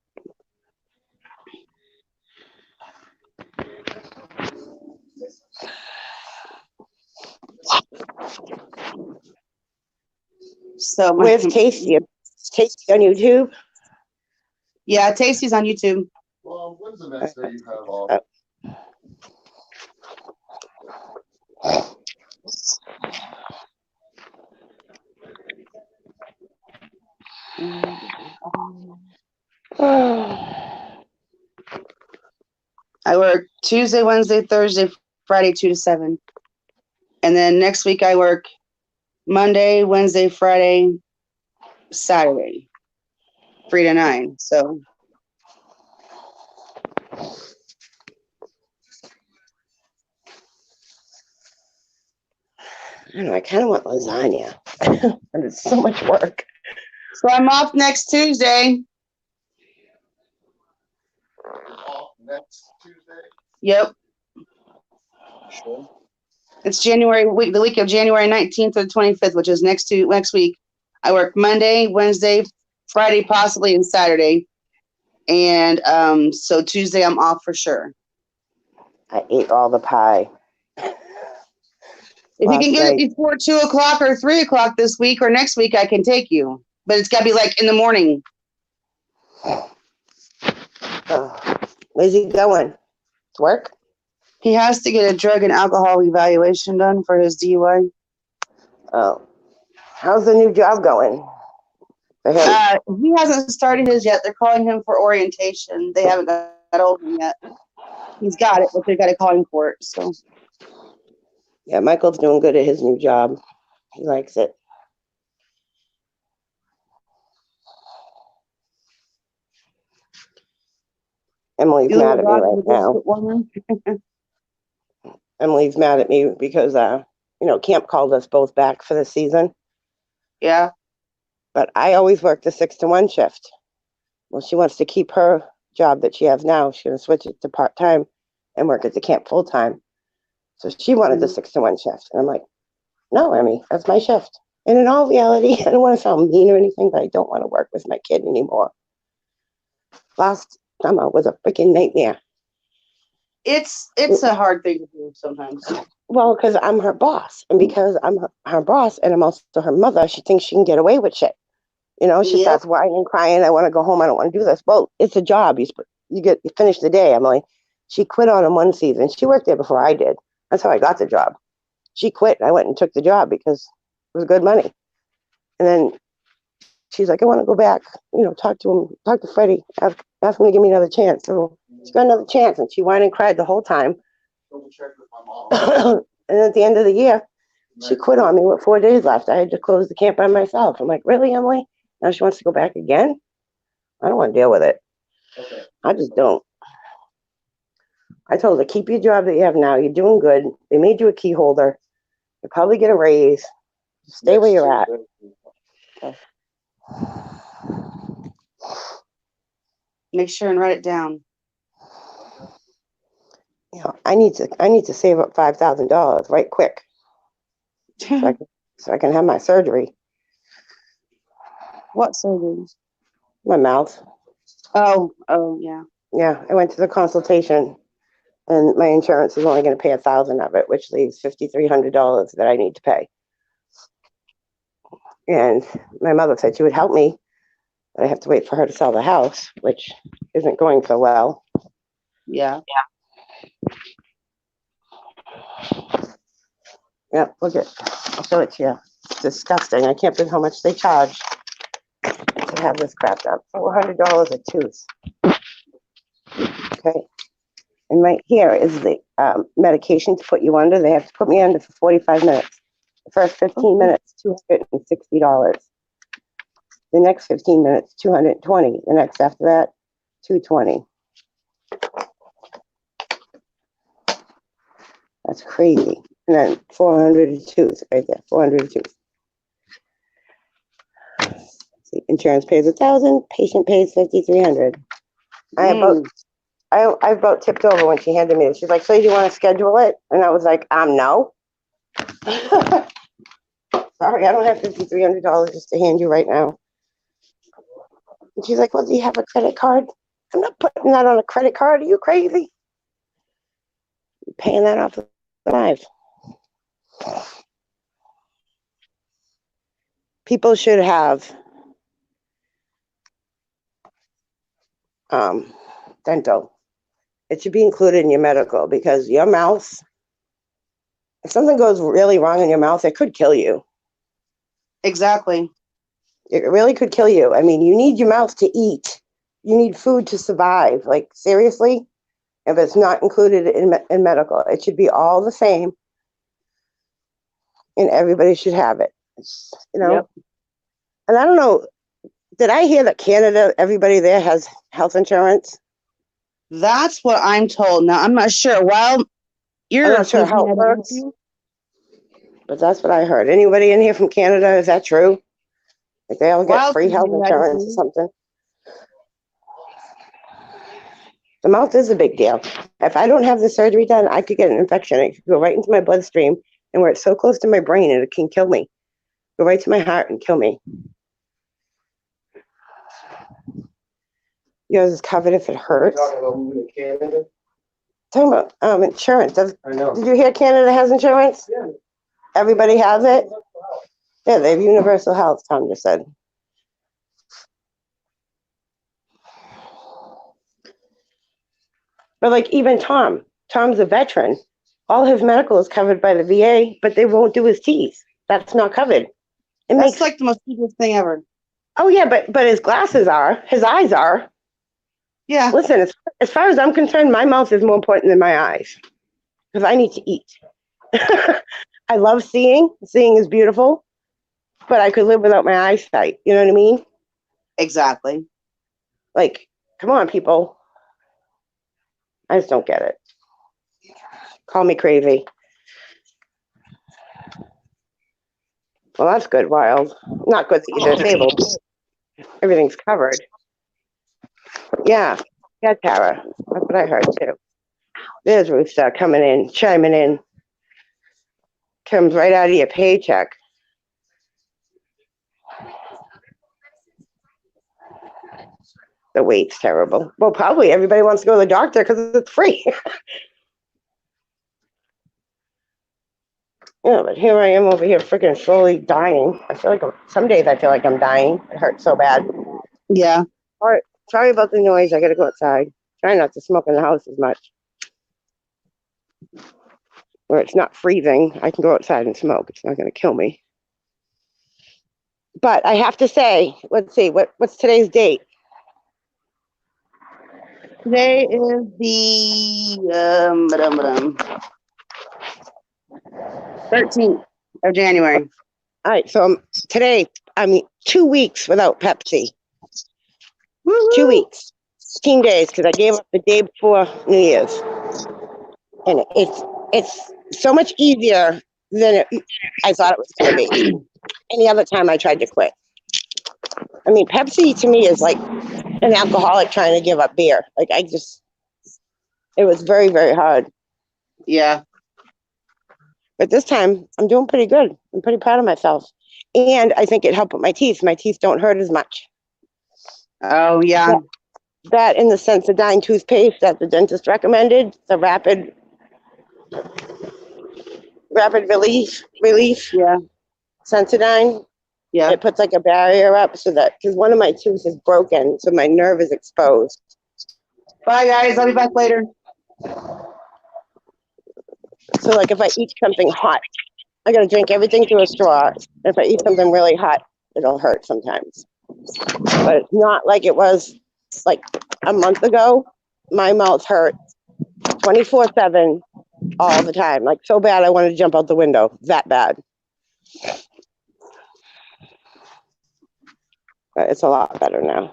Speaker 1: So
Speaker 3: Where's Tasty? Is Tasty on YouTube?
Speaker 1: Yeah, Tasty's on YouTube.
Speaker 6: Well, when's the next day you have off?
Speaker 1: I work Tuesday, Wednesday, Thursday, Friday, 2 to 7. And then next week I work Monday, Wednesday, Friday, Saturday, 3 to 9. So
Speaker 3: I don't know, I kind of want lasagna, but it's so much work.
Speaker 1: So I'm off next Tuesday.
Speaker 6: Off next Tuesday?
Speaker 1: Yep.
Speaker 6: Sure.
Speaker 1: It's the week of January 19th to the 25th, which is next week. I work Monday, Wednesday, Friday, possibly, and Saturday. And so Tuesday I'm off for sure.
Speaker 3: I ate all the pie.
Speaker 1: If you can get
Speaker 3: Last
Speaker 1: it before 2 o'clock or 3 o'clock this week or next week, I can take you. But it's got to be like in the morning.
Speaker 3: Oh, where's he going? To work?
Speaker 1: He has to get a drug and alcohol evaluation done for his DUI.
Speaker 3: Oh, how's the new job going for him?
Speaker 1: He hasn't started his yet. They're calling him for orientation. They haven't got hold of him yet. He's got it, but they got to call him for it. So
Speaker 3: Yeah, Michael's doing good at his new job. He likes it. Emily's
Speaker 1: you
Speaker 3: mad
Speaker 1: little
Speaker 3: at me
Speaker 1: dog
Speaker 3: right
Speaker 1: with a
Speaker 3: now.
Speaker 1: biscuit woman.
Speaker 3: Emily's mad at me because, Camp called us both back for the season.
Speaker 1: Yeah.
Speaker 3: But I always work the 6 to 1 shift. Well, she wants to keep her job that she has now. She's going to switch it to part-time and work at the camp full-time. So she wanted the 6 to 1 shift. And I'm like, no, Emmy, that's my shift. And in all reality, I don't want to sound mean or anything, but I don't want to work with my kid anymore. Last summer was a freaking nightmare.
Speaker 1: It's a hard thing to do sometimes.
Speaker 3: Well, because I'm her boss. And because I'm her boss and I'm also her mother, she thinks she can get away with shit. She starts whining and crying. I want to go home. I don't want to do this. Well, it's a job. You finish the day, Emily. She quit on him one season. She worked there before I did. That's how I got the job. She quit. I went and took the job because it was good money. And then she's like, I want to go back, talk to Freddie, ask him to give me another chance. So she got another chance and she whined and cried the whole time.
Speaker 6: Double check with my mom.
Speaker 3: And at the end of the year, she quit on me with 4 days left. I had to close the camp by myself. I'm like, really, Emily? Now she wants to go back again? I don't want to deal with it.
Speaker 6: Okay.
Speaker 3: I just don't. I told her, keep your job that you have now. You're doing good. They made you a key holder. You'll probably get a raise. Stay where you're at.
Speaker 1: Make sure and write it down.
Speaker 3: I need to save up $5,000 right quick so I can have my surgery.
Speaker 1: What surgery?
Speaker 3: My mouth.
Speaker 1: Oh, yeah.
Speaker 3: Yeah, I went to the consultation, and my insurance is only going to pay $1,000 of it, which leaves $5,300 that I need to pay. And my mother said she would help me, but I have to wait for her to sell the house, which isn't going so well.
Speaker 1: Yeah.
Speaker 3: Yep, look at, I'll show it to you. It's disgusting. I can't believe how much they charge to have this crap done. $400 a tooth. Okay. And right here is the medication to put you under. They have to put me under for 45 minutes. The first 15 minutes, $260. The next 15 minutes, $220. The next after that, $220. That's crazy. And then 400 a tooth right there, 400 a tooth. See, insurance pays $1,000, patient pays $5,300. I about tipped over when she handed me it. She's like, so do you want to schedule it? And I was like, no. Sorry, I don't have $5,300 just to hand you right now. And she's like, well, do you have a credit card? I'm not putting that on a credit card. Are you crazy? You're paying that off the life. People should have dental. It should be included in your medical because your mouth, if something goes really wrong in your mouth, it could kill you.
Speaker 1: Exactly.
Speaker 3: It really could kill you. I mean, you need your mouth to eat. You need food to survive. Like, seriously, if it's not included in medical, it should be all the same. And everybody should have it. It's,
Speaker 1: Yep.
Speaker 3: And I don't know, did I hear that Canada, everybody there has health insurance?
Speaker 1: That's what I'm told. Now, I'm not sure. Well, you're
Speaker 3: I'm not sure how it works, but that's what I heard. Anybody in here from Canada, is that true? Like they all get
Speaker 1: Well,
Speaker 3: free health
Speaker 1: yeah,
Speaker 3: insurance or something? The mouth is a big deal. If I don't have the surgery done, I could get an infection. It could go right into my bloodstream, and where it's so close to my brain, and it can kill me. Go right to my heart and kill me. Yours is covered if it hurts.
Speaker 4: Talking about moving to Canada?
Speaker 3: Talking about insurance.
Speaker 4: I know.
Speaker 3: Did you hear Canada has insurance?
Speaker 4: Yeah.
Speaker 3: Everybody has it? Yeah, they have universal health, Tom just said. But like even Tom's a veteran. All his medical is covered by the VA, but they won't do his teeth. That's not covered.
Speaker 1: That's like the most stupid thing ever.
Speaker 3: Oh yeah, but his glasses are, his eyes are.
Speaker 1: Yeah.
Speaker 3: Listen, as far as I'm concerned, my mouth is more important than my eyes because I need to eat. I love seeing. Seeing is beautiful, but I could live without my eyesight. You know what I mean?
Speaker 1: Exactly.
Speaker 3: Like, come on, people. I just don't get it. Call me crazy. Well, that's good, Wild. Not good that you're disabled. Everything's covered. Yeah, Tara. That's what I heard too. There's Rooster coming in, chiming in. Comes right out of your paycheck. The wait's terrible. Well, probably everybody wants to go to the doctor because it's free. Yeah, but here I am over here freaking slowly dying. I feel like some days I feel like I'm dying. It hurts so bad.
Speaker 1: Yeah.
Speaker 3: All right, sorry about the noise. I gotta go outside. Try not to smoke in the house as much. Where it's not freezing, I can go outside and smoke. It's not gonna kill me. But I have to say, let's see, what's today's date?
Speaker 1: Today is the 13th of January.
Speaker 3: All right, so today, 2 weeks without Pepsi.
Speaker 1: Woo-hoo.
Speaker 3: 2 weeks, 16 days, because I gave up the day before New Year's. And it's so much easier than I thought it was going to be. Any other time I tried to quit. I mean, Pepsi to me is like an alcoholic trying to give up beer. Like it was very, very hard.
Speaker 1: Yeah.
Speaker 3: But this time I'm doing pretty good. I'm pretty proud of myself. And I think it helped with my teeth. My teeth don't hurt as much.
Speaker 1: Oh, yeah.
Speaker 3: That in the Sensodyne toothpaste that the dentist recommended, the rapid relief.
Speaker 1: Yeah.
Speaker 3: Sensodyne.
Speaker 1: Yeah.
Speaker 3: It puts like a barrier up so that, because one of my tooth is broken, so my nerve is exposed.
Speaker 1: Bye, guys. I'll be back later.
Speaker 3: So like if I eat something hot, I gotta drink everything through a straw. If I eat something really hot, it'll hurt sometimes. But it's not like it was like a month ago. My mouth hurt 24/7 all the time. Like so bad I wanted to jump out the window. That bad. But it's a lot better now.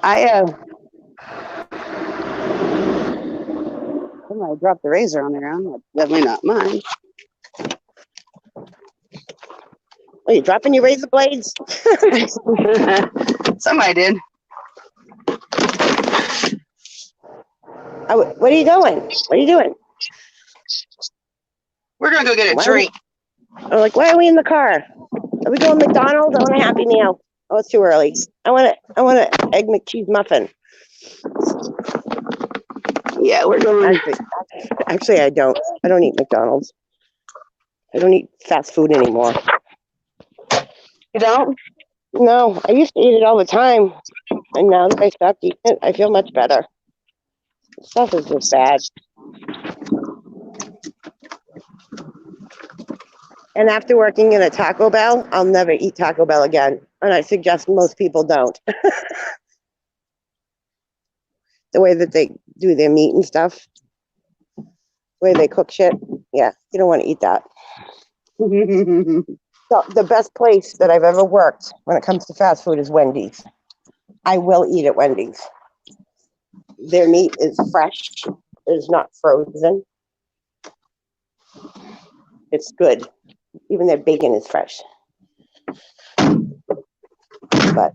Speaker 1: I dropped the razor on the ground. Definitely not mine.
Speaker 3: Are you dropping your razor blades?
Speaker 1: Somebody did.
Speaker 3: What are you doing? What are you doing?
Speaker 1: We're gonna go get a
Speaker 3: Why-
Speaker 1: drink.
Speaker 3: I'm like, why are we in the car? Are we going McDonald's? I want a Happy Meal. Oh, it's too early. I want an Egg McCheese muffin.
Speaker 1: Yeah, we're going.
Speaker 3: Actually, I don't. I don't eat McDonald's. I don't eat fast food anymore.
Speaker 1: You don't?
Speaker 3: No, I used to eat it all the time, and now that I stopped eating it, I feel much better. Stuff is just bad. And after working in a Taco Bell, I'll never eat Taco Bell again. And I suggest most people don't. The way that they do their meat and stuff, the way they cook shit, yeah, you don't want to eat that. So the best place that I've ever worked when it comes to fast food is Wendy's. I will eat at Wendy's. Their meat is fresh. It is not frozen. It's good. Even their bacon is fresh. But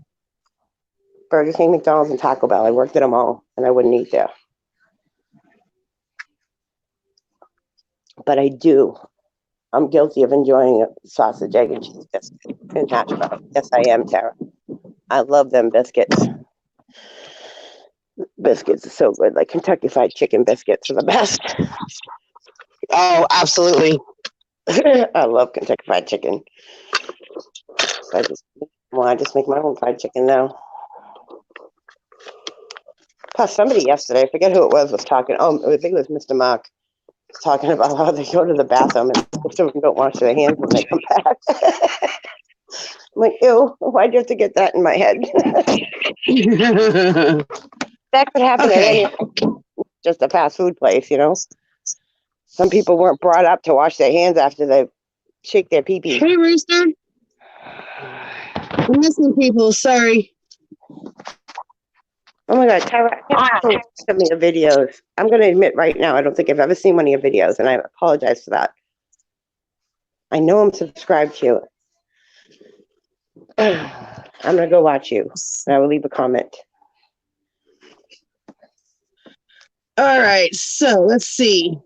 Speaker 3: Burger King, McDonald's, and Taco Bell, I worked at them all, and I wouldn't eat there. But I do. I'm guilty of enjoying a sausage, egg, and cheese biscuit and hash brown. Yes, I am, Tara. I love them biscuits. Biscuits are so good. Like Kentucky Fried Chicken biscuits are the best.
Speaker 1: Oh, absolutely.
Speaker 3: I love Kentucky Fried Chicken. I just make my own fried chicken now. Plus, somebody yesterday, I forget who it was talking. Oh, I think it was Mr. Mark, was talking about how they go to the bathroom and most of them don't wash their hands when they come back. I'm like, ew, why'd you have to get that in my head? That could happen at any, just a fast food place, you know? Some people weren't brought up to wash their hands after they shake their pee-pee.
Speaker 1: Hey, Rooster. I'm missing people. Sorry.
Speaker 3: Oh my God, Tara, I can't send me the videos. I'm going to admit right now, I don't think I've ever seen one of your videos, and I apologize for that. I know I'm subscribed to you. I'm going to go watch you, and I will leave a comment.
Speaker 1: All right, so let's see.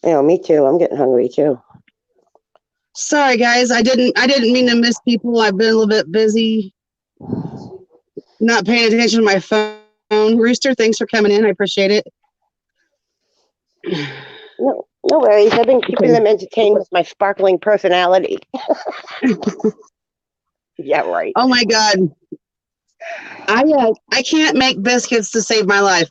Speaker 3: You know, me too. I'm getting hungry too.
Speaker 1: Sorry, guys. I didn't mean to miss people. I've been a little bit busy, not paying attention to my phone. Rooster, thanks for coming in. I appreciate it.
Speaker 3: No worries. I've been keeping them entertained with my sparkling personality. Yeah, right.
Speaker 1: Oh my God. I can't make biscuits to save my life.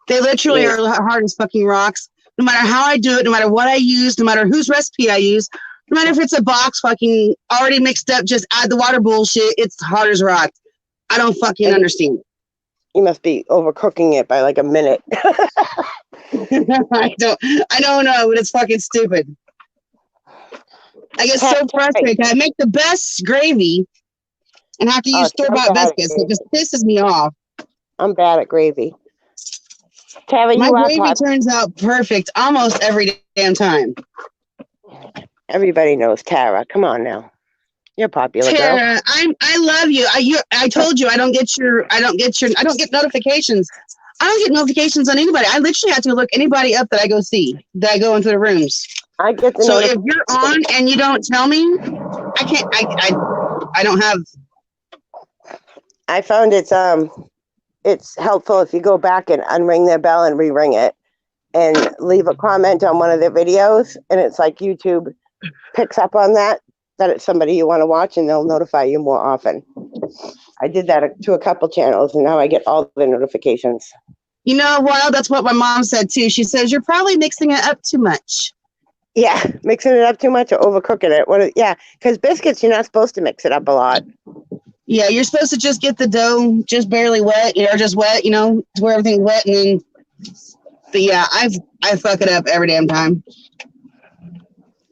Speaker 1: They literally are hard as fucking rocks. No matter how I do it, no matter what I use, no matter whose recipe I use, no matter if it's a box fucking already mixed up, just add the water bullshit. It's hard as rock. I don't fucking understand.
Speaker 3: You must be overcooking it by like a minute.
Speaker 1: I don't know, but it's fucking stupid. I get so frustrated. I make the best gravy and have to use store-bought biscuits. It just pisses me off.
Speaker 3: I'm bad at gravy. Tara,
Speaker 1: my gravy turns out perfect almost every damn time.
Speaker 3: Everybody knows Tara. Come on now. You're popular,
Speaker 1: Tara,
Speaker 3: girl.
Speaker 1: I love you. I told you I don't get notifications. I don't get notifications on anybody. I literally have to look anybody up that I go see, that I go into the rooms.
Speaker 3: I get the
Speaker 1: so if you're on and you don't tell me, I can't. I don't have.
Speaker 3: I found it's helpful if you go back and unring their bell and re-ring it and leave a comment on one of their videos, and it's like YouTube picks up on that it's somebody you want to watch, and they'll notify you more often. I did that to a couple channels, and now I get all the notifications.
Speaker 1: You know, well, that's what my mom said too. She says you're probably mixing it up too much.
Speaker 3: Yeah, mixing it up too much or overcooking it. Yeah, because biscuits, you're not supposed to mix it up a lot.
Speaker 1: Yeah, you're supposed to just get the dough just barely wet, or just wet, to where everything's wet, and then. But yeah, I fuck it up every damn time.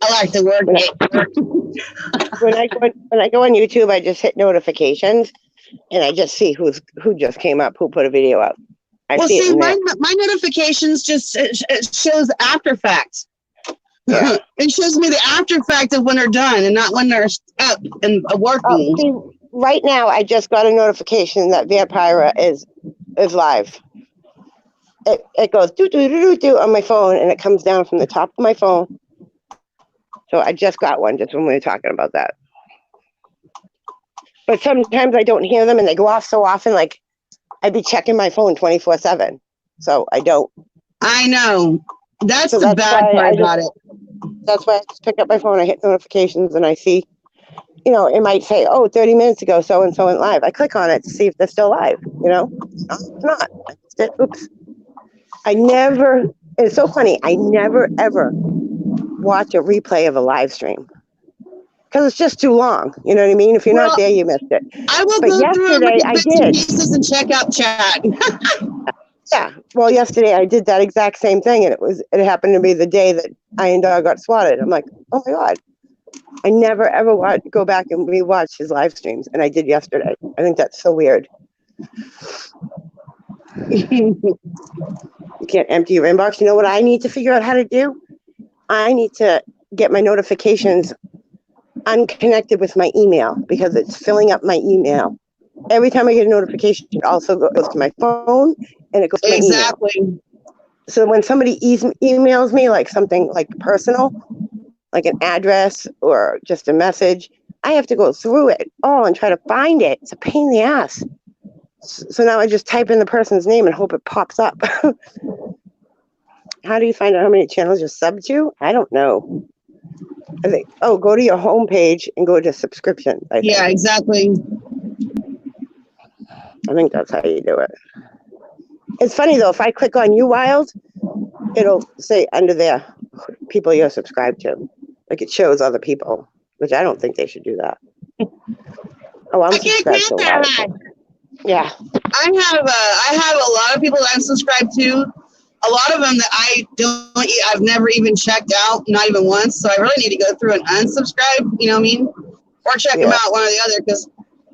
Speaker 1: I like to work it.
Speaker 3: When I go on YouTube, I just hit notifications, and I just see who just came up, who put a video up.
Speaker 1: See, my notifications just it shows after fact. Yeah. It shows me the after fact of when they're done, and not when they're up and working.
Speaker 3: See, right now, I just got a notification that Vampira is live. It goes do on my phone, and it comes down from the top of my phone. So I just got one just when we were talking about that. But sometimes I don't hear them, and they go off so often. Like I'd be checking my phone 24/7, so I don't.
Speaker 1: I know that's the bad part about it.
Speaker 3: That's why I just pick up my phone. I hit notifications, and I see. It might say, 30 minutes ago, so and so went live. I click on it to see if they're still live. No, it's not. Oops. It's so funny. I never, ever watch a replay of a live stream because it's just too long. You know what I mean? If you're not there, you missed it.
Speaker 1: I will
Speaker 3: but
Speaker 1: go
Speaker 3: yesterday,
Speaker 1: through bits and pieces and check out chat.
Speaker 3: Yeah. Well, yesterday I did that exact same thing, and it happened to be the day that Iron Dog got swatted. I'm like, oh my God. I never, ever go back and rewatch his live streams, and I did yesterday. I think that's so weird. You can't empty your inbox. You know what I need to figure out how to do? I need to get my notifications unconnected with my email because it's filling up my email. Every time I get a notification, it also goes to my phone and it goes to my email.
Speaker 1: Exactly.
Speaker 3: So when somebody emails me like something like personal, like an address or just a message, I have to go through it all and try to find it. It's a pain in the ass. So now I just type in the person's name and hope it pops up. How do you find out how many channels you're subbed to? I don't know. I think, go to your homepage and go to subscription.
Speaker 1: Yeah, exactly.
Speaker 3: I think that's how you do it. It's funny though, if I click on You Wild, it'll say under there people you're subscribed to. Like it shows other people, which I don't think they should do that. I'm subscribed to a lot of people. Yeah.
Speaker 1: I have a lot of people that I'm subscribed to. A lot of them that I've never even checked out, not even once. So I really need to go through and unsubscribe, you know what I mean? Or check them out, one or the other, because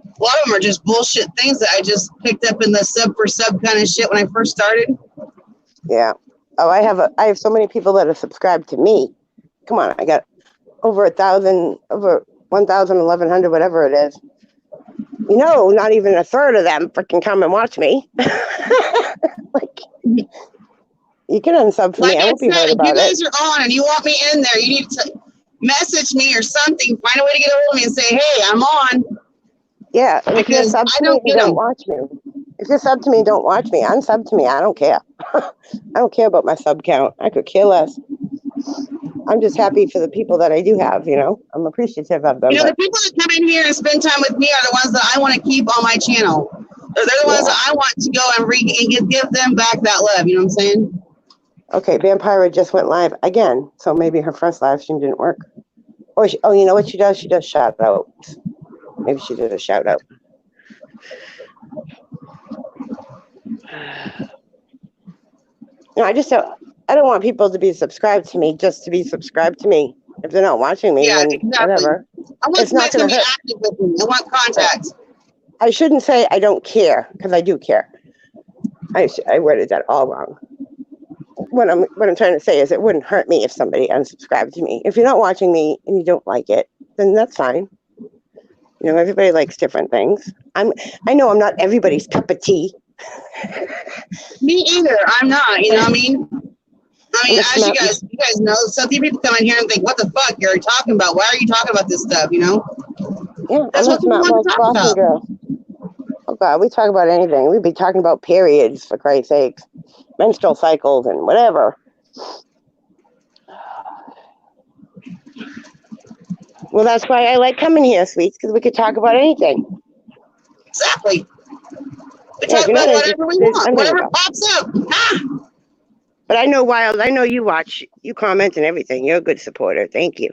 Speaker 1: a lot of them are just bullshit things that I just picked up in the sub for sub kind of shit when I first started.
Speaker 3: Yeah. Oh, I have so many people that are subscribed to me. Come on, I got over 1,000, over 1,000, 1,100, whatever it is. Not even a third of them freaking come and watch me. Like, you can unsub for me. I won't be hurt about it.
Speaker 1: If you guys are on and you want me in there, you need to message me or something. Find a way to get a hold of me and say, hey, I'm on.
Speaker 3: Yeah, and if you're sub to me, don't watch me. If you're sub to me, don't watch me. Unsub to me. I don't care. I don't care about my sub count. I could care less. I'm just happy for the people that I do have, I'm appreciative of them.
Speaker 1: The people that come in here and spend time with me are the ones that I want to keep on my channel. They're the ones that I want to go and give them back that love, you know what I'm saying?
Speaker 3: Okay, Vampira just went live again, so maybe her first live stream didn't work. Or you know what she does? She does shout out. Maybe she did a shout out. I don't want people to be subscribed to me just to be subscribed to me. If they're not watching me, then whatever.
Speaker 1: I want somebody to be active with me. I want contact.
Speaker 3: I shouldn't say I don't care, because I do care. I worded that all wrong. What I'm trying to say is it wouldn't hurt me if somebody unsubscribed to me. If you're not watching me and you don't like it, then that's fine. Everybody likes different things. I know I'm not everybody's cup of tea.
Speaker 1: Me either. I'm not. You know what I mean? As you guys know, some people come in here and think, "What the fuck you're talking about? Why are you talking about this stuff?"
Speaker 3: Yeah,
Speaker 1: that's what people want to talk about.
Speaker 3: Girl. Oh God, we talk about anything. We'd be talking about periods, for Christ's sakes, menstrual cycles, and whatever. Well, that's why I like coming here, sweets, because we could talk about anything.
Speaker 1: Exactly. We
Speaker 3: Yeah,
Speaker 1: talk
Speaker 3: if you're
Speaker 1: about
Speaker 3: not
Speaker 1: whatever we
Speaker 3: interested,
Speaker 1: want,
Speaker 3: I'm gonna
Speaker 1: whatever
Speaker 3: go.
Speaker 1: pops up. Ah!
Speaker 3: But I know, Wild, I know you watch, you comment and everything. You're a good supporter. Thank you.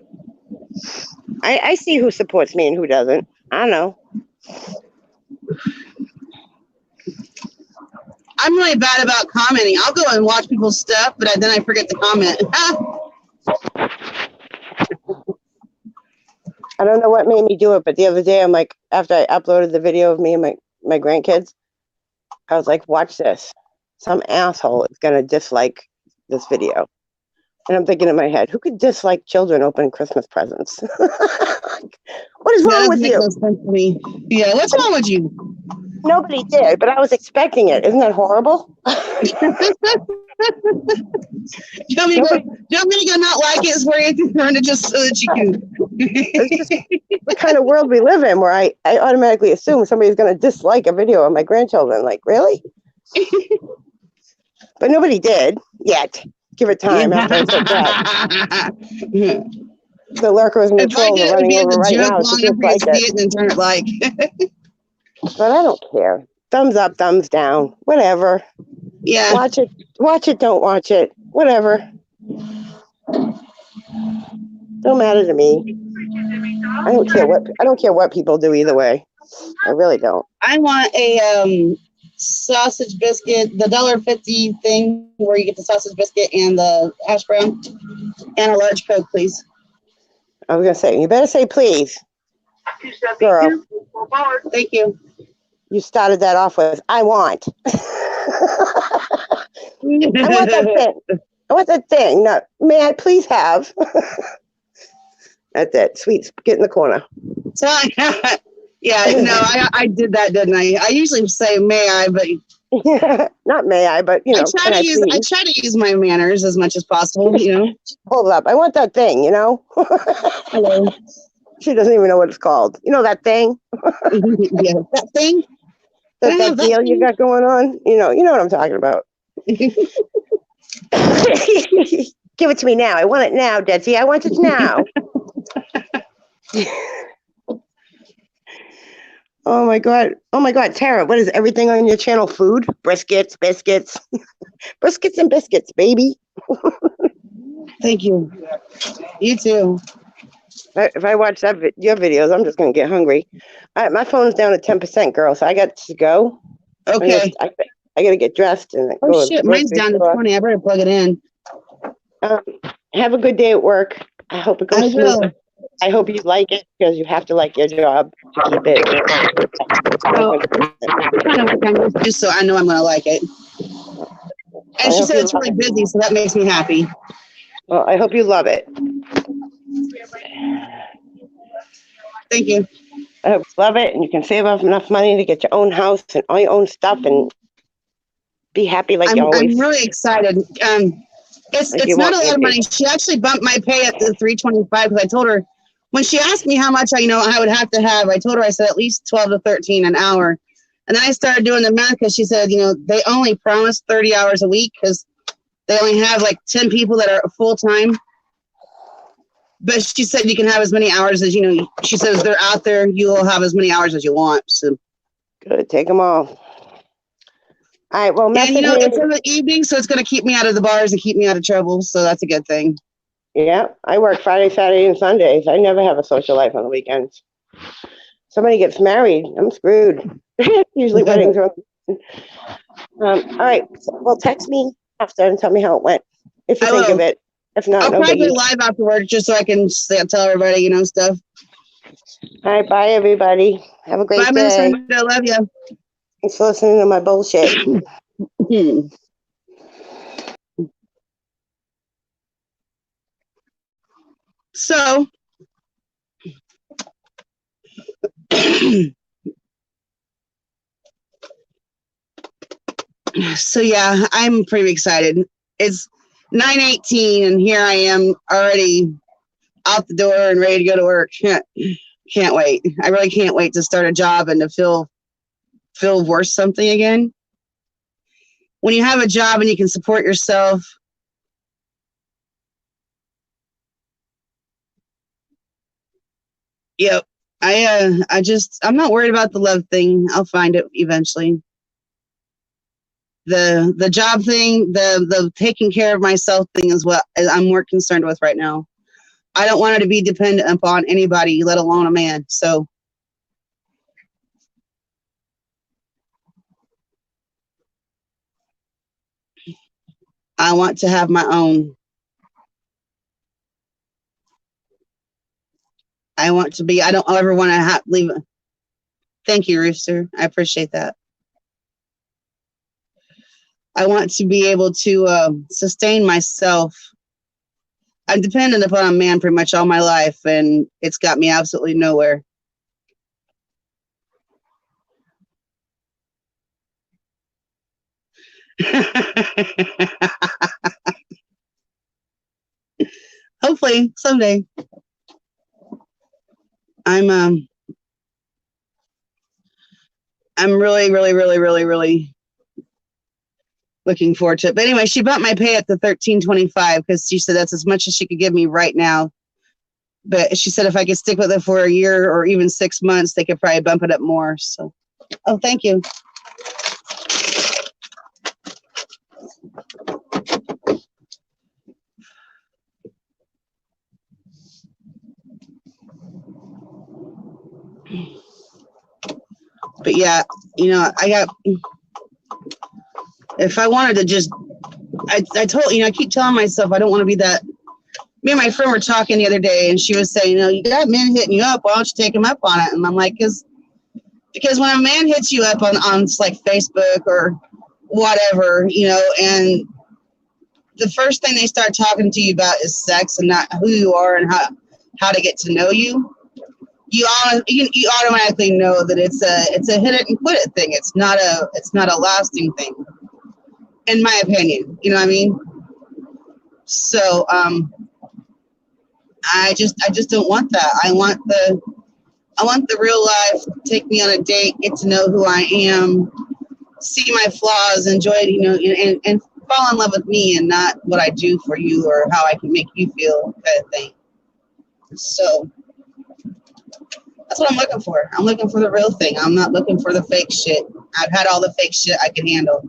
Speaker 3: I see who supports me and who doesn't. I know.
Speaker 1: I'm really bad about commenting. I'll go and watch people's stuff, but then I forget to comment.
Speaker 3: I don't know what made me do it, but the other day, I'm like, after I uploaded the video of me and my grandkids, I was like, watch this. Some asshole is going to dislike this video. And I'm thinking in my head, who could dislike children opening Christmas presents? What is
Speaker 1: That
Speaker 3: wrong
Speaker 1: doesn't
Speaker 3: with
Speaker 1: make
Speaker 3: you?
Speaker 1: no sense to me. Yeah, what's wrong with you?
Speaker 3: Nobody did, but I was expecting it. Isn't that horrible?
Speaker 1: You want me to go not like it where you turn it just so that you can.
Speaker 3: It's just the kind of world we live in where I automatically assume somebody's going to dislike a video of my grandchildren. Like, really? But nobody did yet. Give it time after I said that. The lurkers and the
Speaker 1: If I
Speaker 3: trolls
Speaker 1: get
Speaker 3: are
Speaker 1: it, it'd
Speaker 3: running
Speaker 1: be as
Speaker 3: over
Speaker 1: a
Speaker 3: right
Speaker 1: joke
Speaker 3: now to
Speaker 1: long enough for you to
Speaker 3: dislike
Speaker 1: see
Speaker 3: it.
Speaker 1: it and then turn it like.
Speaker 3: But I don't care. Thumbs up, thumbs down, whatever.
Speaker 1: Yeah.
Speaker 3: Watch it, don't watch it. Whatever. Don't matter to me. I don't care what people do either way. I really don't.
Speaker 1: I want a sausage biscuit, the $1.50 thing where you get the sausage biscuit and the hash brown, and a large Coke, please.
Speaker 3: I was gonna say, you better say please. Girl,
Speaker 1: Thank you.
Speaker 3: you started that off with I want. I want that thing. I want that thing. No, may I please have? That's it. Sweets, get in the corner.
Speaker 1: So, yeah, no, I did that, didn't I? I usually say may I, but
Speaker 3: Not may I, but you know, can I please?
Speaker 1: I try to use my manners as much as possible, you know.
Speaker 3: Hold up. I want that thing, you know?
Speaker 1: Hello.
Speaker 3: She doesn't even know what it's called. You know that thing?
Speaker 1: Yeah, that thing.
Speaker 3: That,
Speaker 1: I
Speaker 3: that
Speaker 1: have that
Speaker 3: deal you
Speaker 1: thing.
Speaker 3: got going on? You know what I'm talking about. Give it to me now. I want it now, Detsy. I want it now. Oh my God. Oh my God, Tara, what is everything on your channel? Food? Briskets, biscuits. Briskets and biscuits, baby.
Speaker 1: Thank you. You too.
Speaker 3: If I watch your videos, I'm just going to get hungry. All right, my phone's down to 10%, girl, so I got to go.
Speaker 1: Okay.
Speaker 3: I got to get dressed and
Speaker 1: Oh
Speaker 3: go to the
Speaker 1: shit, mine's
Speaker 3: grocery
Speaker 1: down to
Speaker 3: store.
Speaker 1: 20. I better plug it in.
Speaker 3: Have a good day at work. I hope it
Speaker 1: I
Speaker 3: goes
Speaker 1: will.
Speaker 3: smooth. I hope you like it because you have to like your job to keep it.
Speaker 1: So, I'm trying to work on this just so I know I'm gonna like it.
Speaker 3: I
Speaker 1: And she
Speaker 3: hope
Speaker 1: said
Speaker 3: you
Speaker 1: it's
Speaker 3: love
Speaker 1: really
Speaker 3: it.
Speaker 1: busy, so that makes me happy.
Speaker 3: Well, I hope you love it.
Speaker 1: Thank you.
Speaker 3: I hope you love it and you can save up enough money to get your own house and all your own stuff and be happy like you
Speaker 1: I'm
Speaker 3: always.
Speaker 1: really excited. It's
Speaker 3: Like you
Speaker 1: not a
Speaker 3: want me
Speaker 1: lot
Speaker 3: to
Speaker 1: of
Speaker 3: be.
Speaker 1: money. She actually bumped my pay up to $3.25 because I told her when she asked me how much I would have to have. I told her I said at least 12 to 13 an hour, and then I started doing the math because she said they only promise 30 hours a week because they only have like 10 people that are full time. But she said you can have as many hours as She says they're out there. You'll have as many hours as you want. So
Speaker 3: Good. Take them all. All right. Well,
Speaker 1: and
Speaker 3: message
Speaker 1: it's
Speaker 3: me.
Speaker 1: in the evening, so it's going to keep me out of the bars and keep me out of trouble. So that's a good thing.
Speaker 3: Yeah, I work Friday, Saturday, and Sundays. I never have a social life on the weekends. Somebody gets married, I'm screwed. Usually weddings are. All right. Well, text me after and tell me how it went. If you
Speaker 1: I
Speaker 3: think of
Speaker 1: will.
Speaker 3: it. If not,
Speaker 1: I'll
Speaker 3: no
Speaker 1: probably
Speaker 3: biggie.
Speaker 1: go live afterwards just so I can tell everybody, stuff.
Speaker 3: All right. Bye, everybody. Have a great
Speaker 1: Bye, Miss
Speaker 3: day.
Speaker 1: Linda. I love you.
Speaker 3: Thanks for listening to my bullshit.
Speaker 1: So, yeah, I'm pretty excited. It's 9:18 and here I am already out the door and ready to go to work. Can't wait. I really can't wait to start a job and to feel worth something again. When you have a job and you can support yourself, Yep. I'm not worried about the love thing. I'll find it eventually. The job thing, the taking care of myself thing is what I'm more concerned with right now. I don't want her to be dependent upon anybody, let alone a man. So I want to have my own. I don't ever want to leave. Thank you, Rooster. I appreciate that. I want to be able to sustain myself. I'm dependent upon a man pretty much all my life, and it's got me absolutely nowhere. Hopefully someday. I'm really, really, really, really, really looking forward to it. But anyway, she bumped my pay up to $13.25 because she said that's as much as she could give me right now. But she said if I could stick with it for a year or even 6 months, they could probably bump it up more. So, oh, thank you. But yeah, if I wanted to just, I keep telling myself I don't want to be that. Me and my friend were talking the other day, and she was saying, you got men hitting you up. Why don't you take them up on it? And I'm like, because when a man hits you up on like Facebook or whatever, and the first thing they start talking to you about is sex and not who you are and how to get to know you. You automatically know that it's a hit it and quit it thing. It's not a lasting thing, in my opinion. You know what I mean? So I just don't want that. I want the real life. Take me on a date, get to know who I am, see my flaws, enjoy it, and fall in love with me and not what I do for you or how I can make you feel, kind of thing. So that's what I'm looking for. I'm looking for the real thing. I'm not looking for the fake shit. I've had all the fake shit I can handle.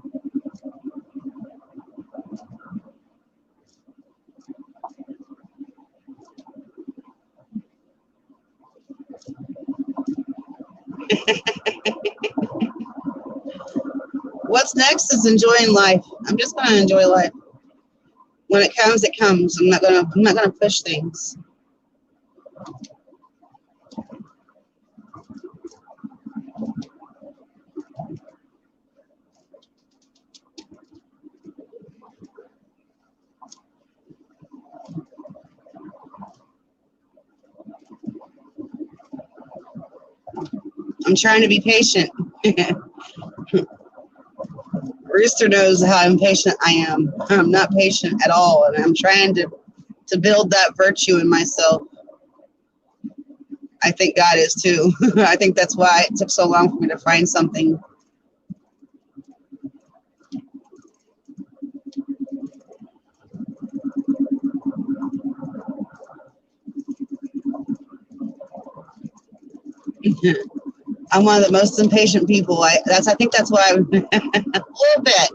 Speaker 1: What's next is enjoying life. I'm just gonna enjoy life. When it comes, it comes. I'm not gonna push things. I'm trying to be patient. Rooster knows how impatient I am. I'm not patient at all, and I'm trying to build that virtue in myself. I think God is too. I think that's why it took so long for me to find something. I'm one of the most impatient people. I think that's why I'm a little bit.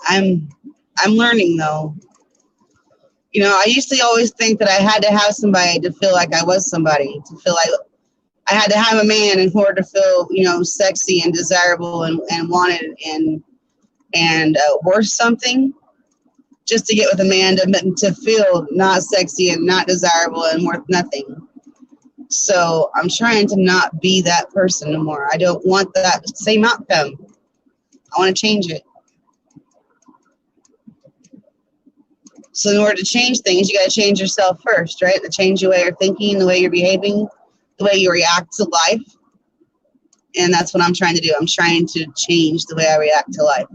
Speaker 1: I'm learning though. I used to always think that I had to have somebody to feel like I was somebody, to feel like I had to have a man in order to feel, sexy and desirable and wanted and worth something. Just to get with a man to feel not sexy and not desirable and worth nothing. So I'm trying to not be that person anymore. I don't want that same outcome. I want to change it. So in order to change things, you got to change yourself first, right? To change the way you're thinking, the way you're behaving, the way you react to life. And that's what I'm trying to do. I'm trying to change the way I react to life.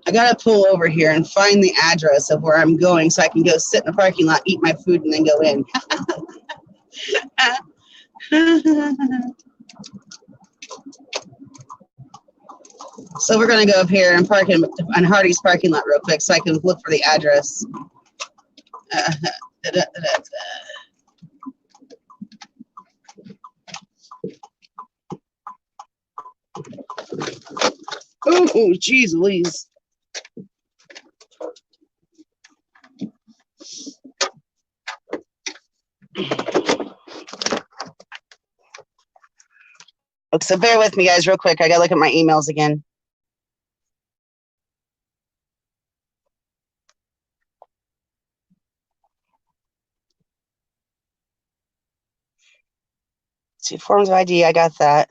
Speaker 1: I gotta pull over here and find the address of where I'm going so I can go sit in the parking lot, eat my food, and then go in. So we're gonna go up here and park in on Hardy's parking lot real quick so I can look for the address. Oh, geez, Louise. Okay, so bear with me, guys, real quick. I gotta look at my emails again. Let's see, forms of ID, I got that.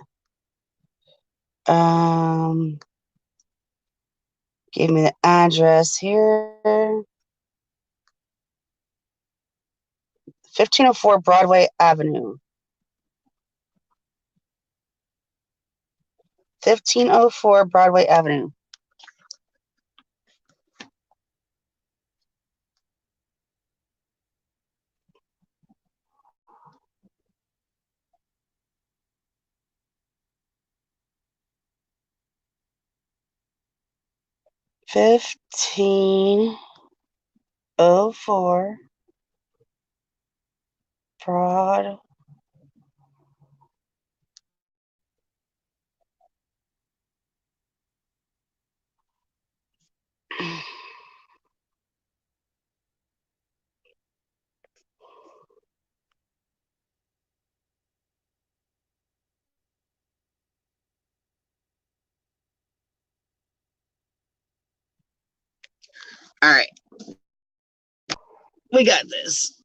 Speaker 1: Gave me the address here. 1504 Broadway Avenue. 1504 Broadway Avenue. $15.04 Broad. All right. We got this.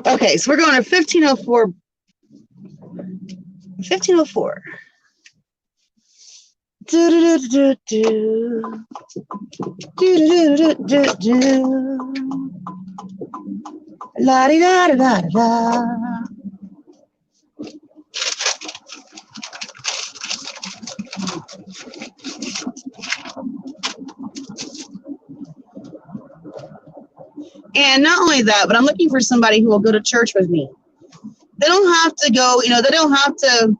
Speaker 1: Okay, so we're going to 1504. 1504. La di da da da da. And not only that, but I'm looking for somebody who will go to church with me. They don't have to go, they don't have to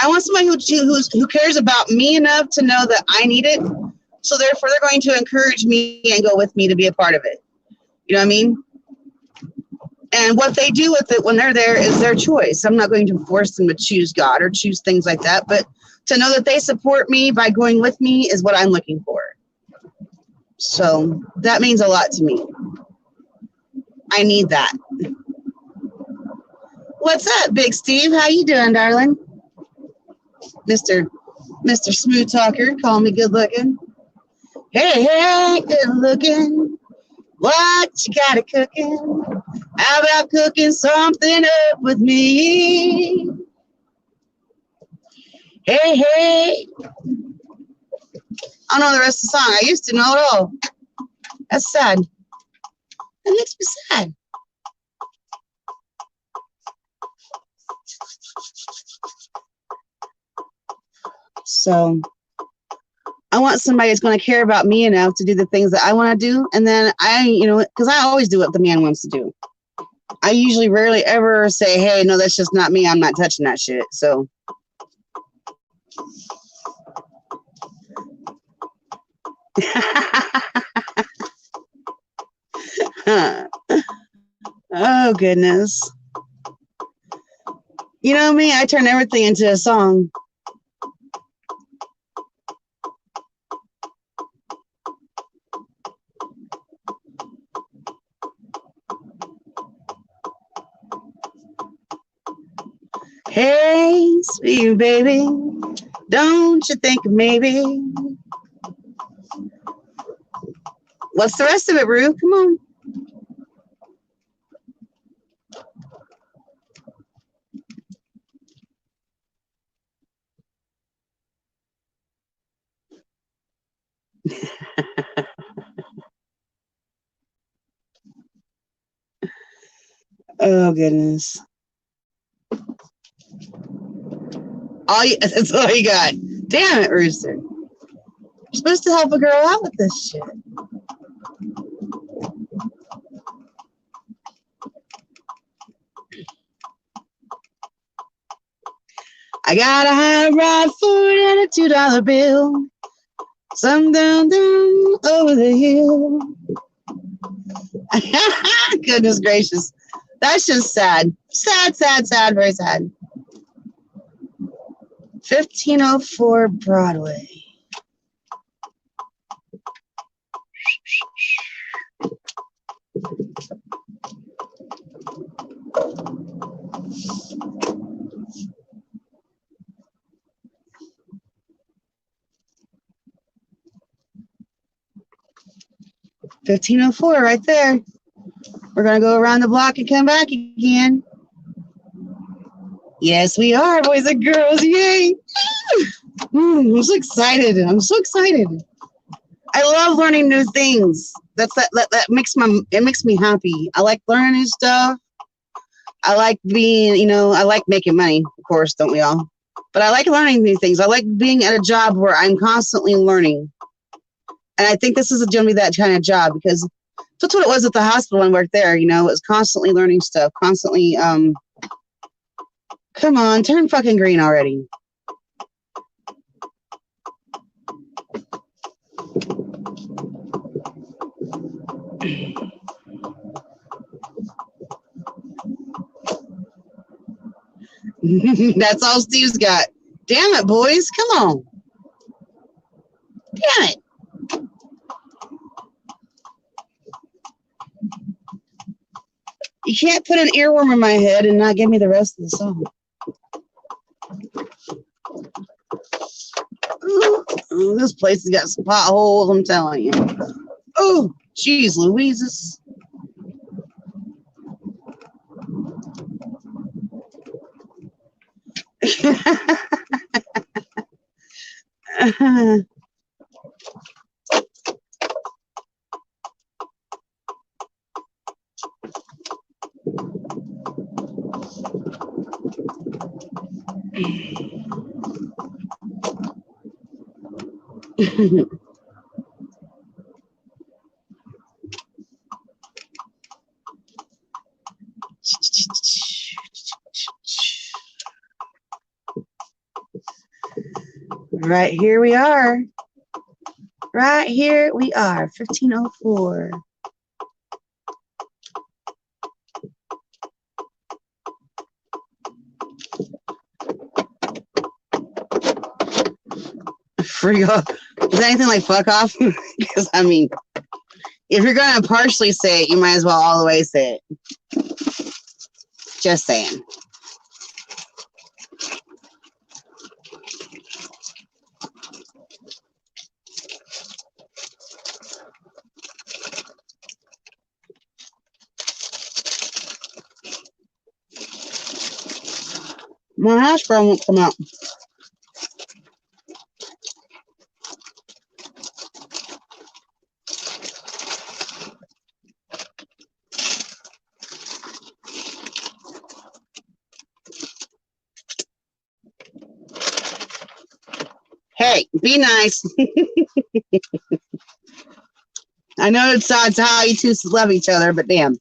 Speaker 1: I want somebody who cares about me enough to know that I need it. So therefore they're going to encourage me and go with me to be a part of it. You know what I mean? And what they do with it when they're there is their choice. I'm not going to force them to choose God or choose things like that, but to know that they support me by going with me is what I'm looking for. So that means a lot to me. I need that. What's up, Big Steve? How you doing, darling? Mr. Smooth Talker, call me good looking. Hey, good looking. What you got it cooking? How about cooking something up with me? Hey. I don't know the rest of the song. I used to know it all. That's sad. That makes me sad. So I want somebody that's going to care about me enough to do the things that I want to do. And then because I always do what the man wants to do. I usually rarely ever say, hey, no, that's just not me. I'm not touching that shit. So. Oh, goodness. You know me, I turn everything into a song. Hey, sweet baby, don't you think maybe? What's the rest of it, Rue? Come on. Oh goodness. That's all you got. Damn it, Rooster. You're supposed to help a girl out with this shit. I got a high rod Ford and a $2 bill. Some down over the hill. Goodness gracious. That's just sad. Sad, sad, sad, very sad. 1504 Broadway. $15.04 right there. We're gonna go around the block and come back again. Yes, we are, boys and girls. Yay! I'm so excited. I'm so excited. I love learning new things. That makes me happy. I like learning new stuff. I like being, I like making money, of course, don't we all? But I like learning new things. I like being at a job where I'm constantly learning. And I think this is going to be that kind of job because that's what it was at the hospital when I worked there. It was constantly learning stuff, constantly. Come on, turn fucking green already. That's all Steve's got. Damn it, boys. Come on. Damn it. You can't put an earworm in my head and not give me the rest of the song. Ooh, this place has got some potholes, I'm telling you. Oh, jeez, Louises. Right here we are. Right here we are. 1504. Free off. Is that anything like fuck off? Because I mean, if you're gonna partially say it, you might as well all the way say it. Just saying. My hash brown won't come out. Hey, be nice. I know it's how you two love each other, but damn.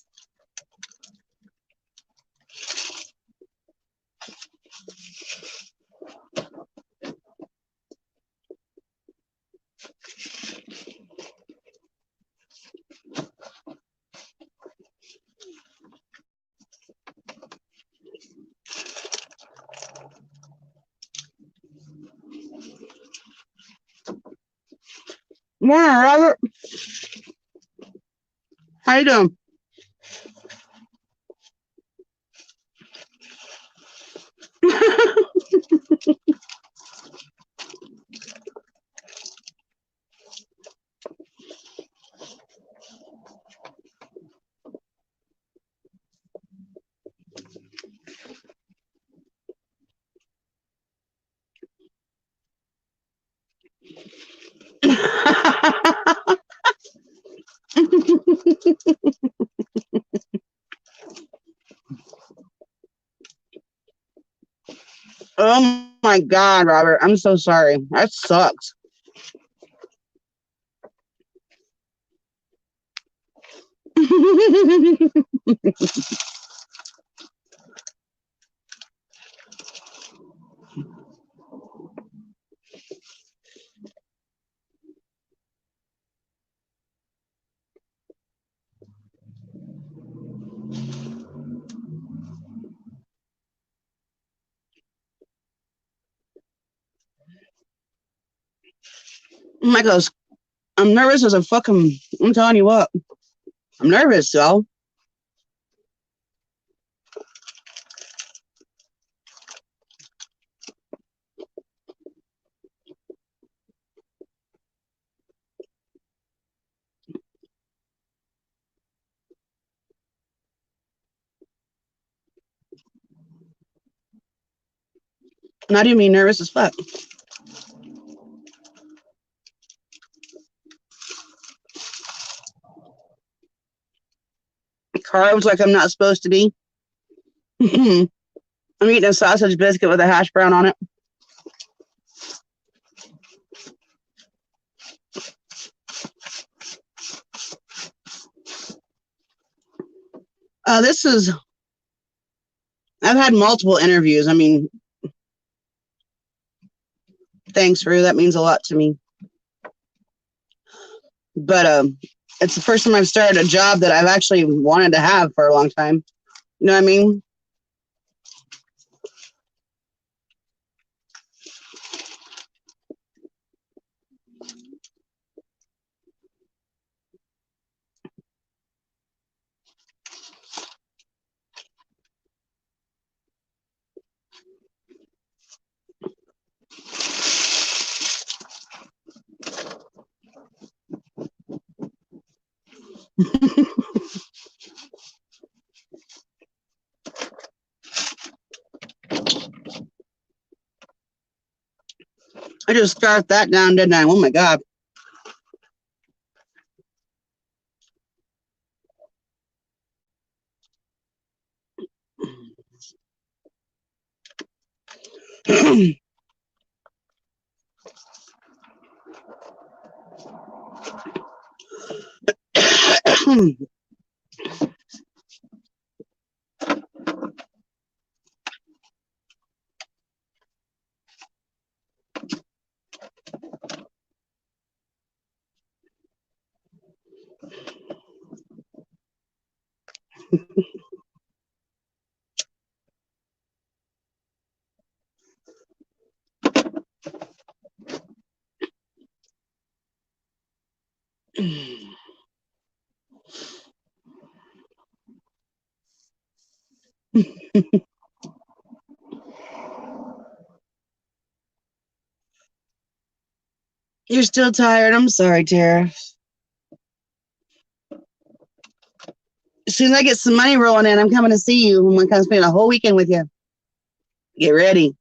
Speaker 1: Yeah, Robert. How you doing? Oh my God, Robert. I'm so sorry. That sucks. Michael, I'm nervous as a fucking. I'm telling you what. I'm nervous, y'all. Not even me nervous as fuck. Carbs like I'm not supposed to be. I'm eating a sausage biscuit with a hash brown on it. This is. I've had multiple interviews. I mean, thanks, Rue. That means a lot to me. But it's the first time I've started a job that I've actually wanted to have for a long time. You know what I mean? I just scarfed that down, didn't I? Oh my God. You're still tired. I'm sorry, Tara. As soon as I get some money rolling in, I'm coming to see you. I'm going to come spend a whole weekend with you. Get ready.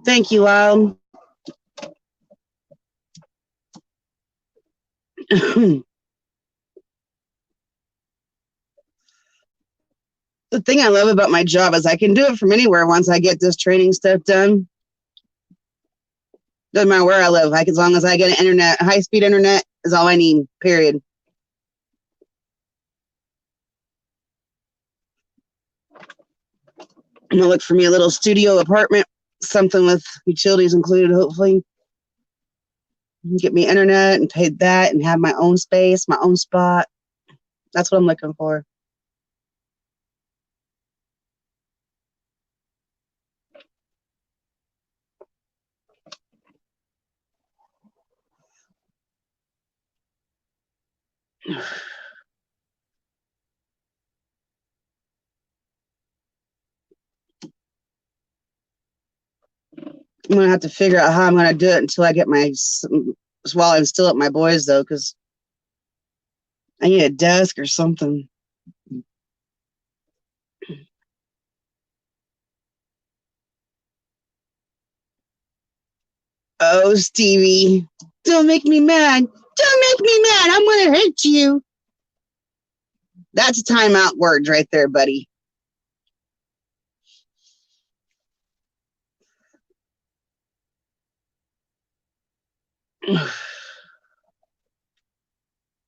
Speaker 1: Thank you, Wild. The thing I love about my job is I can do it from anywhere once I get this training stuff done. Doesn't matter where I live. Like, as long as I get internet, high-speed internet is all I need, period. I'm gonna look for me a little studio apartment, something with utilities included, hopefully. Get me internet and pay that and have my own space, my own spot. That's what I'm looking for. I'm gonna have to figure out how I'm gonna do it until I get while I'm still at my boys though, because I need a desk or something. Oh, Stevie, don't make me mad. Don't make me mad. I'm gonna hurt you. That's a timeout words right there, buddy.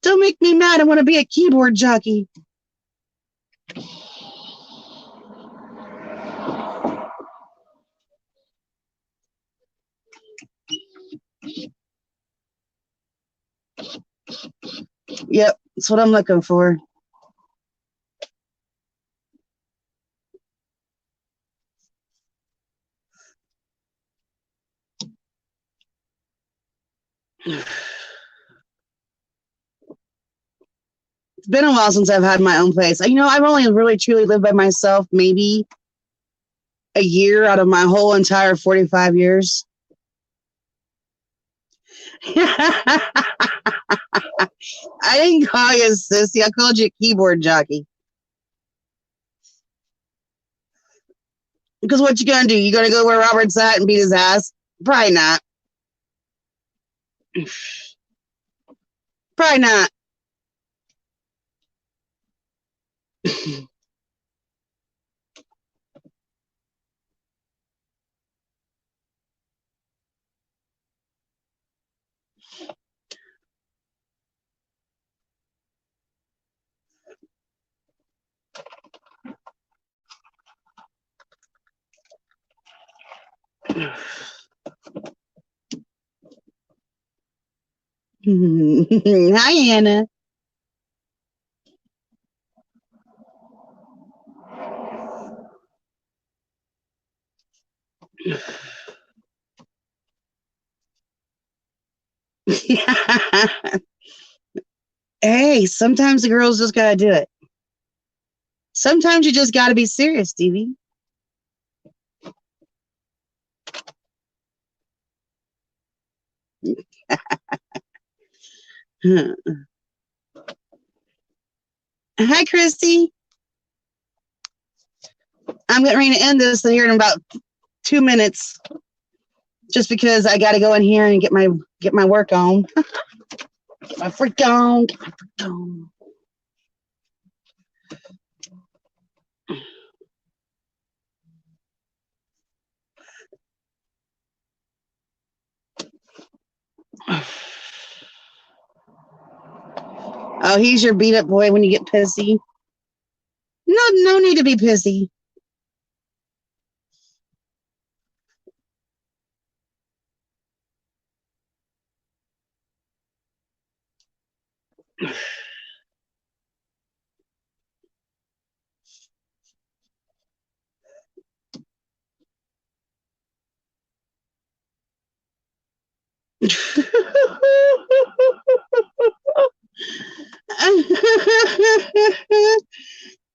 Speaker 1: Don't make me mad. I want to be a keyboard jockey. Yep, that's what I'm looking for. It's been a while since I've had my own place. You know, I've only really truly lived by myself maybe a year out of my whole entire 45 years. I didn't call you a sissy. I called you a keyboard jockey. Because what you gonna do? You gonna go where Robert's at and beat his ass? Probably not. Probably not. Hi, Anna. Hey, sometimes the girls just gotta do it. Sometimes you just gotta be serious, Stevie. Hi, Christy. I'm getting ready to end this here in about 2 minutes, just because I got to go in here and get my work on. Get my freak on. Get my freak on. Oh, he's your beat up boy when you get pissy. No need to be pissy.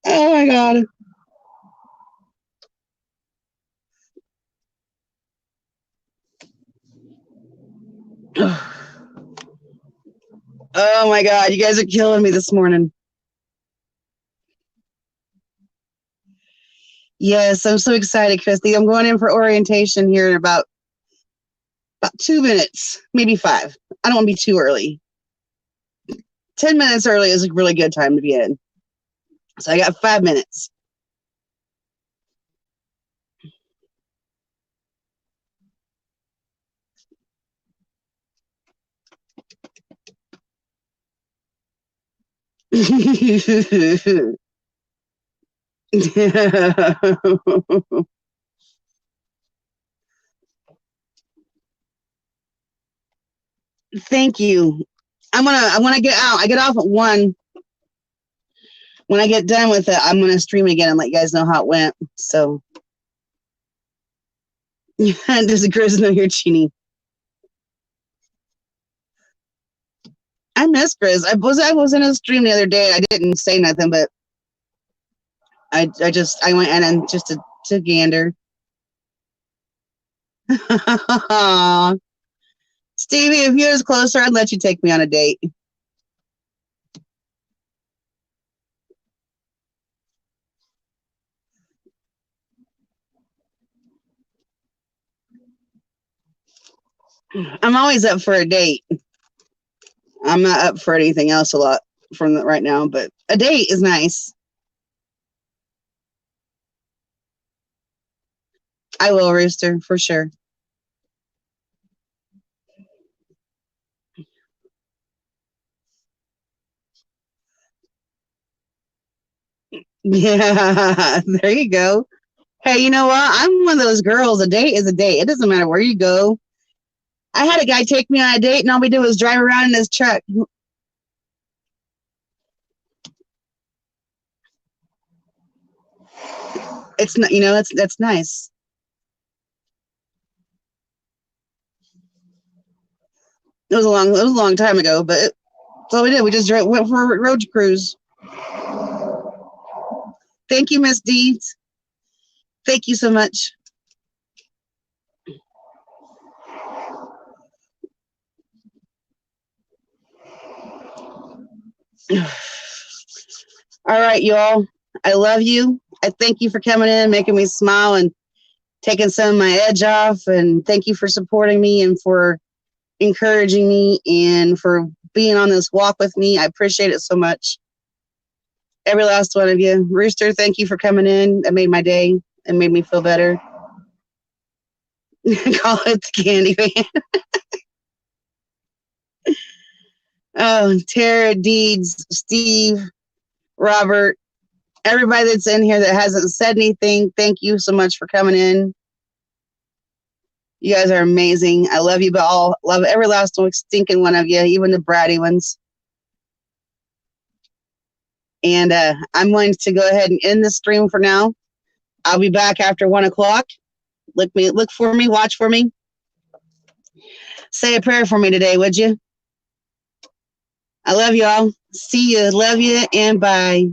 Speaker 1: Oh my God. Oh my God, you guys are killing me this morning. Yes, I'm so excited, Christy. I'm going in for orientation here in about 2 minutes, maybe 5. I don't want to be too early. 10 minutes early is a really good time to be in. So I got 5 minutes. Thank you. I get out. I get off at 1. When I get done with it, I'm gonna stream it again and let you guys know how it went. So there's a Grizz here, Chini. I miss Grizz. I was in a stream the other day. I didn't say nothing, but I went in and just to gander. Stevie, if you was closer, I'd let you take me on a date. I'm always up for a date. I'm not up for anything else a lot from right now, but a date is nice. I will, Rooster, for sure. Yeah, there you go. Hey, you know what? I'm one of those girls. A date is a date. It doesn't matter where you go. I had a guy take me on a date, and all we did was drive around in his truck. It's not, that's nice. It was a long time ago, but that's all we did. We just went for a road cruise. Thank you, Miss Deeds. Thank you so much. All right, y'all. I love you. I thank you for coming in, making me smile, and taking some of my edge off. And thank you for supporting me and for encouraging me and for being on this walk with me. I appreciate it so much. Every last one of you. Rooster, thank you for coming in. It made my day. It made me feel better. Call it the candy van. Oh, Tara, Deeds, Steve, Robert, everybody that's in here that hasn't said anything, thank you so much for coming in. You guys are amazing. I love you all. Love every last one, stinking one of you, even the bratty ones. And I'm going to go ahead and end the stream for now. I'll be back after 1 o'clock. Look for me, watch for me. Say a prayer for me today, would you? I love y'all. See you. Love you, and bye.